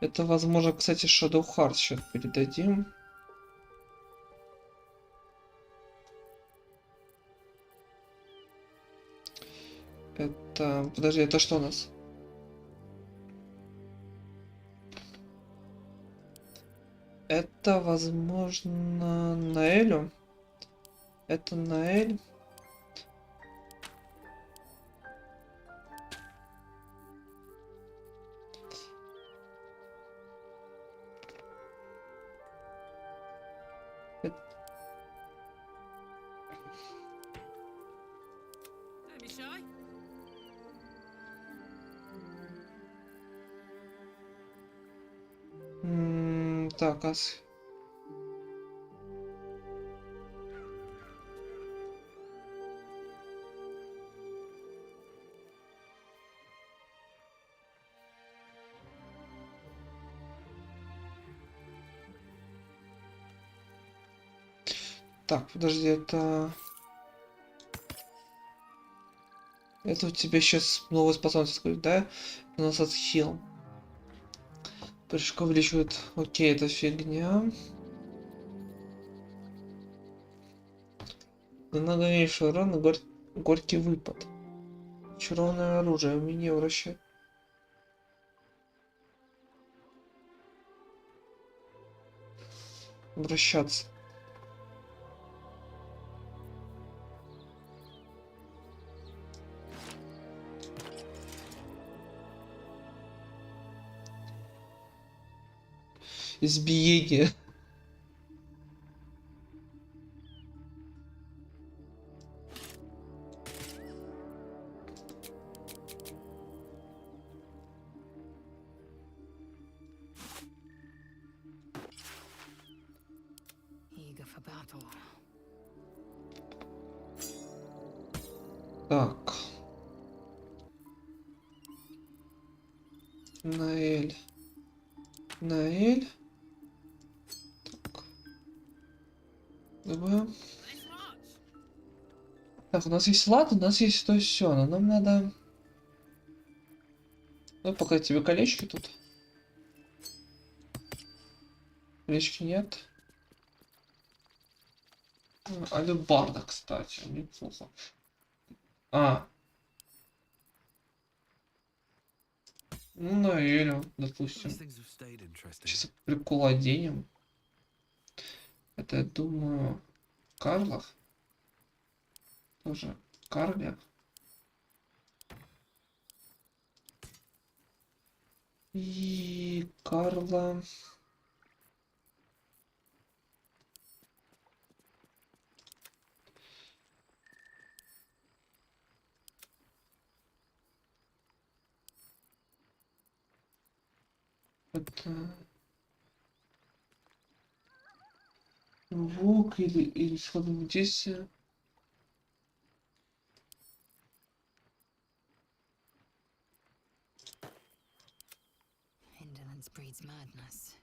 Это, возможно, кстати, Shadow Heart сейчас передадим. Это... Подожди, это что у нас? Это, возможно, Наэлю. Это Наэль. Don't be shy. Так, Так, подожди, это... Это у тебя сейчас новая способность, да? У нас отхил. Прыжка увеличивает. Окей, это фигня. Наносишь урон на горький выпад. Чарованное оружие, умение вращать. Вращаться. Избиение. Eager for battle. Так. Наэль. Наэль. Так. Давай. Так, у нас есть лад, у нас есть то все, но нам надо... Ну, пока тебе колечки тут. Колечки нет. Алебарда, кстати, неплохо. Ну, наверное, допустим. Сейчас прикол оденем. Это, я думаю, Карлов. Тоже Карлик. И Карла. Это Вок или исходное действие. Indolence breeds madness.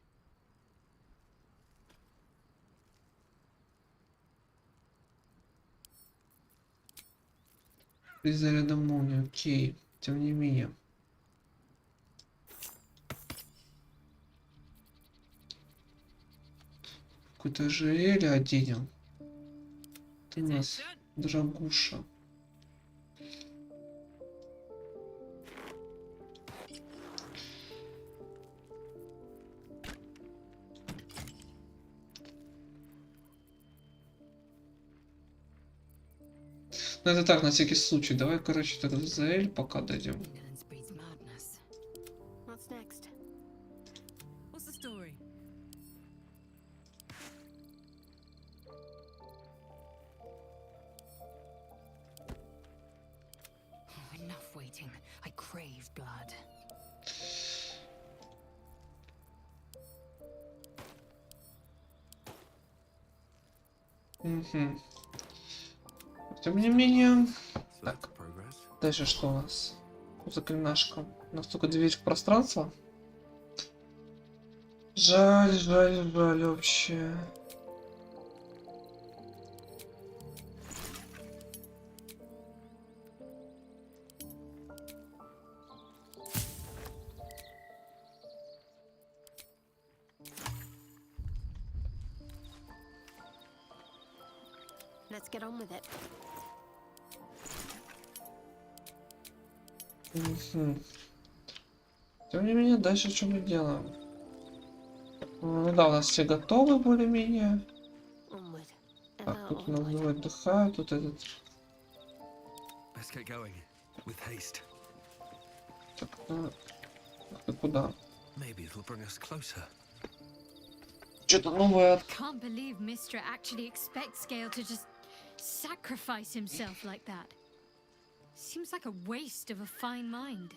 При заряда молнии, окей. Тем не менее. Какой-то ЖЛ оденем. Это у нас Драгуша. Ну это так, на всякий случай. Давай, короче, тогда за Эль пока дойдем. What's next? What's the story? Oh, enough waiting. I crave blood. Угу. Тем не менее. Так. Дальше что у нас? Заклинашка. У нас только дверь в пространство. Жаль, жаль, жаль вообще. let's get on with it. Тем не менее, дальше что мы делаем? Ну да, у нас все готовы более-менее. Так, тут у нас двое отдыхают, тут этот... Так, ты куда? Что-то новое. Can't believe Mistra actually expects Gale to just sacrifice himself like that. Seems like a waste of a fine mind.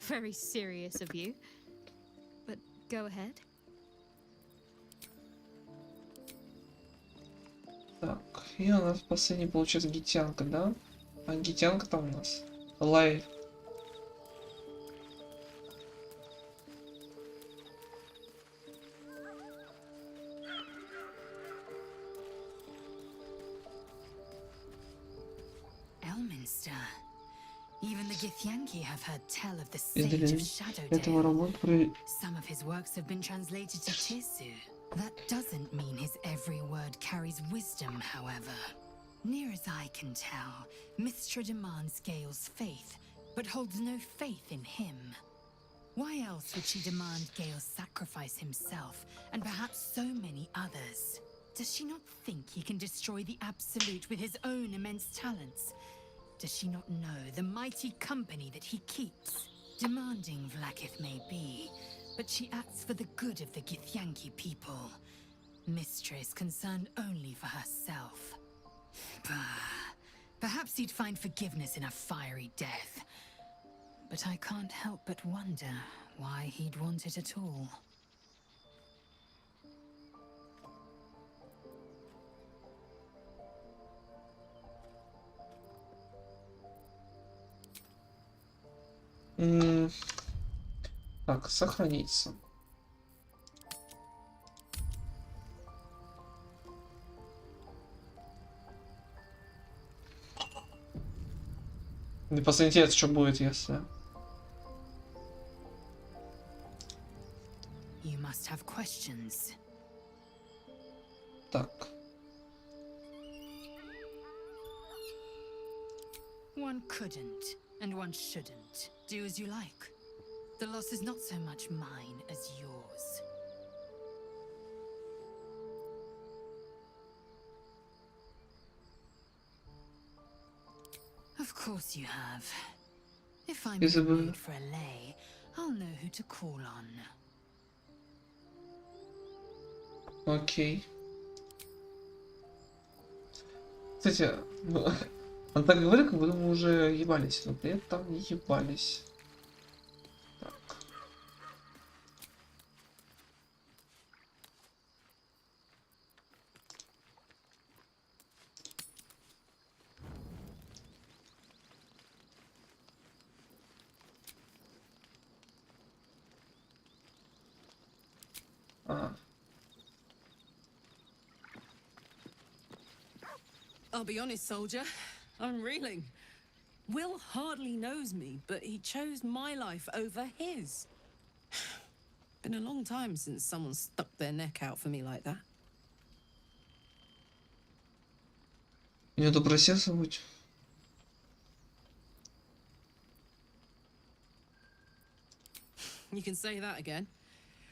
Very serious of you. But go ahead. Так, и у нас последний получается гитянка, да? А гитянка там у нас. Лай. Even the Githyanki have heard tell of the Sage of Shadowdale. Some of his works have been translated to Tisu. That doesn't mean his every word carries wisdom, however. Near as I can tell, Mistra demands Gale's faith, but holds no faith in him. Why else would she demand Gale sacrifice himself, and perhaps so many others? Does she not think he can destroy the Absolute with his own immense talents? Does she not know the mighty company that he keeps? Demanding Vlaakith may be, but she acts for the good of the Githyanki people. Mistra is concerned only for herself. Perhaps he'd find forgiveness in a fiery death. But I can't help but wonder why he'd want it at all. Так, сохраниться. Не посмотрите, что будет, если... You must have questions. Так. One couldn't, and one shouldn't. Do as you like. The loss is not so much mine as yours. Of course you have. If I'm in need for a lay, I'll know who to call on. Окей. Кстати, он так говорит, как будто мы уже ебались, но при этом не ебались. Так. I'll be honest, soldier. I'm reeling. Will hardly knows me, but he chose my life over his. Been a long time since someone stuck their neck out for me like that. Не добросердно будь. You can say that again.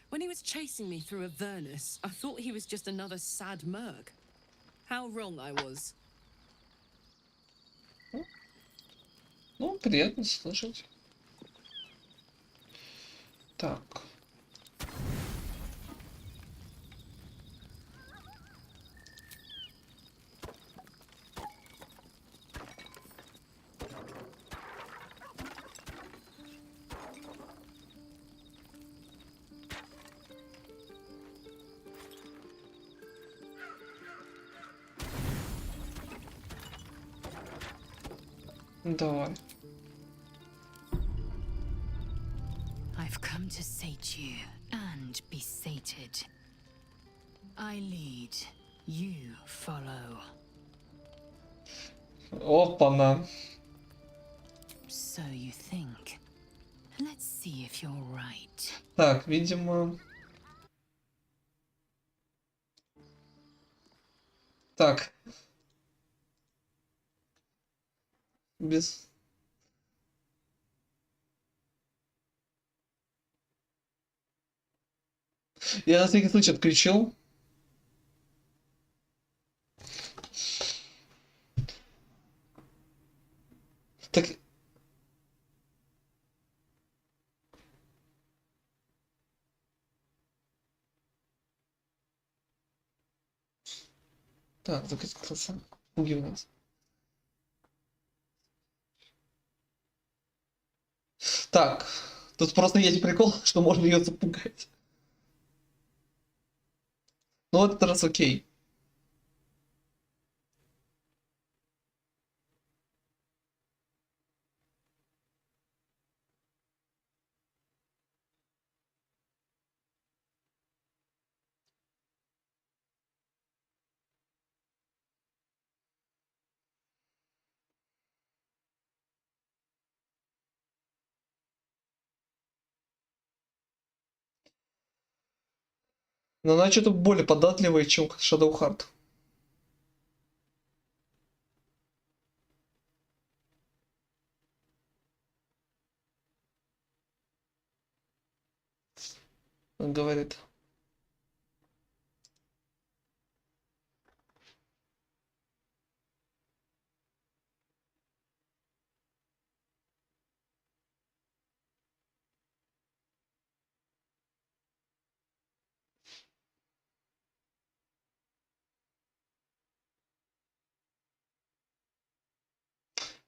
When he was chasing me through Avernus, I thought he was just another sad merc. How wrong I was. Ну, приятно слышать. Так. Давай. I've come to sate you and be sated. I lead, you follow. Опа-на. So you think. Let's see if you're right. Так, видимо... Так. Без... Я на всякий случай отключил. Так... Так, запустился. Пуги у нас. Так, тут просто есть прикол, что можно ее запугать. Ну, в этот раз окей. Но она что-то более податливая, чем Shadow Heart. Он говорит.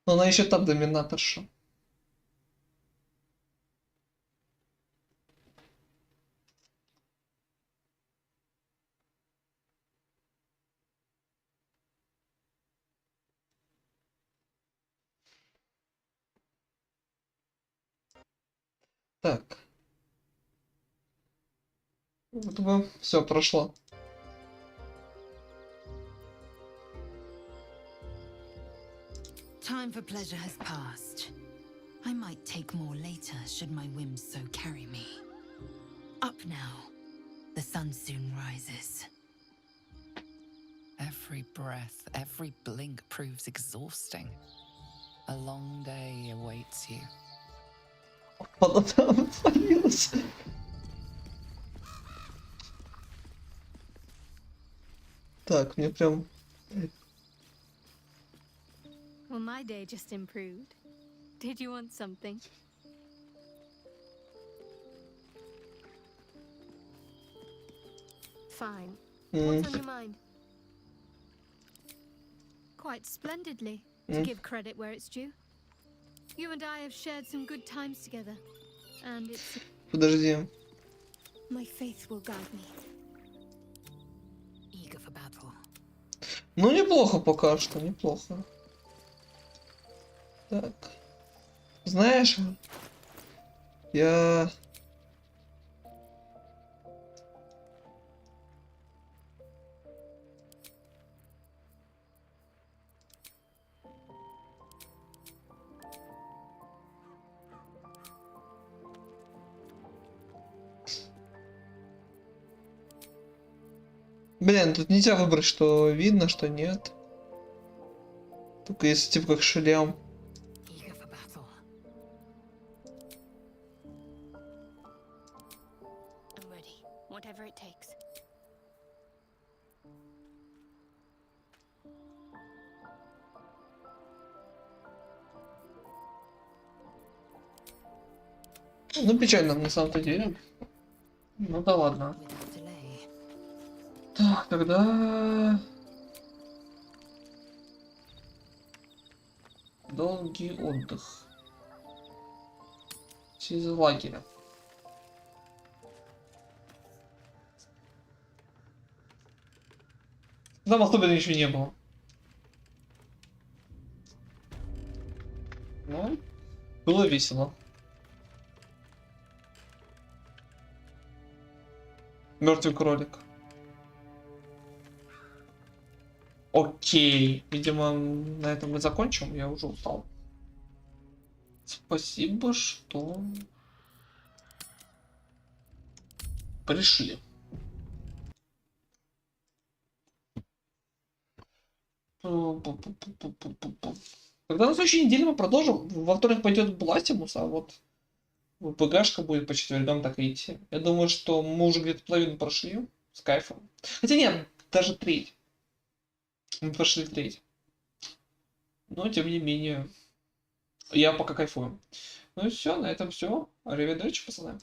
Но она еще та доминаторша. Так. Вот бы все прошло. Time for pleasure has passed. I might take more later should my whims so carry me. Up now. The sun soon rises. Every breath, every blink proves exhausting. A long day awaits you. Так, мне прям... Well, my day just improved. Did you want something? Fine. What's on your mind? Quite splendidly, to give credit where it's due. You and I have shared some good times together, and it's... Подожди. My faith will guide me. Eager for battle. Ну, неплохо пока что, неплохо. Так. Знаешь, я... Блин, тут нельзя выбрать, что видно, что нет. Только если типа как шлем. I'm ready, whatever it takes. Ну, печально на самом-то деле. Ну да ладно. Так, тогда... Долгий отдых. Из лагеря. Там особенно ничего не было. Ну, было весело. Мертвый кролик. Окей. Видимо, на этом мы закончим. Я уже устал. Спасибо, что пришли. Тогда на следующей неделе мы продолжим. Во вторник пойдет Бластимус, а вот ПГшка будет по четвергам так и идти. Я думаю, что мы уже где-то половину прошли с кайфом. Хотя нет, даже треть. Мы прошли треть. Но тем не менее, я пока кайфую. Ну и все, на этом все. Аривидерчи, пацаны.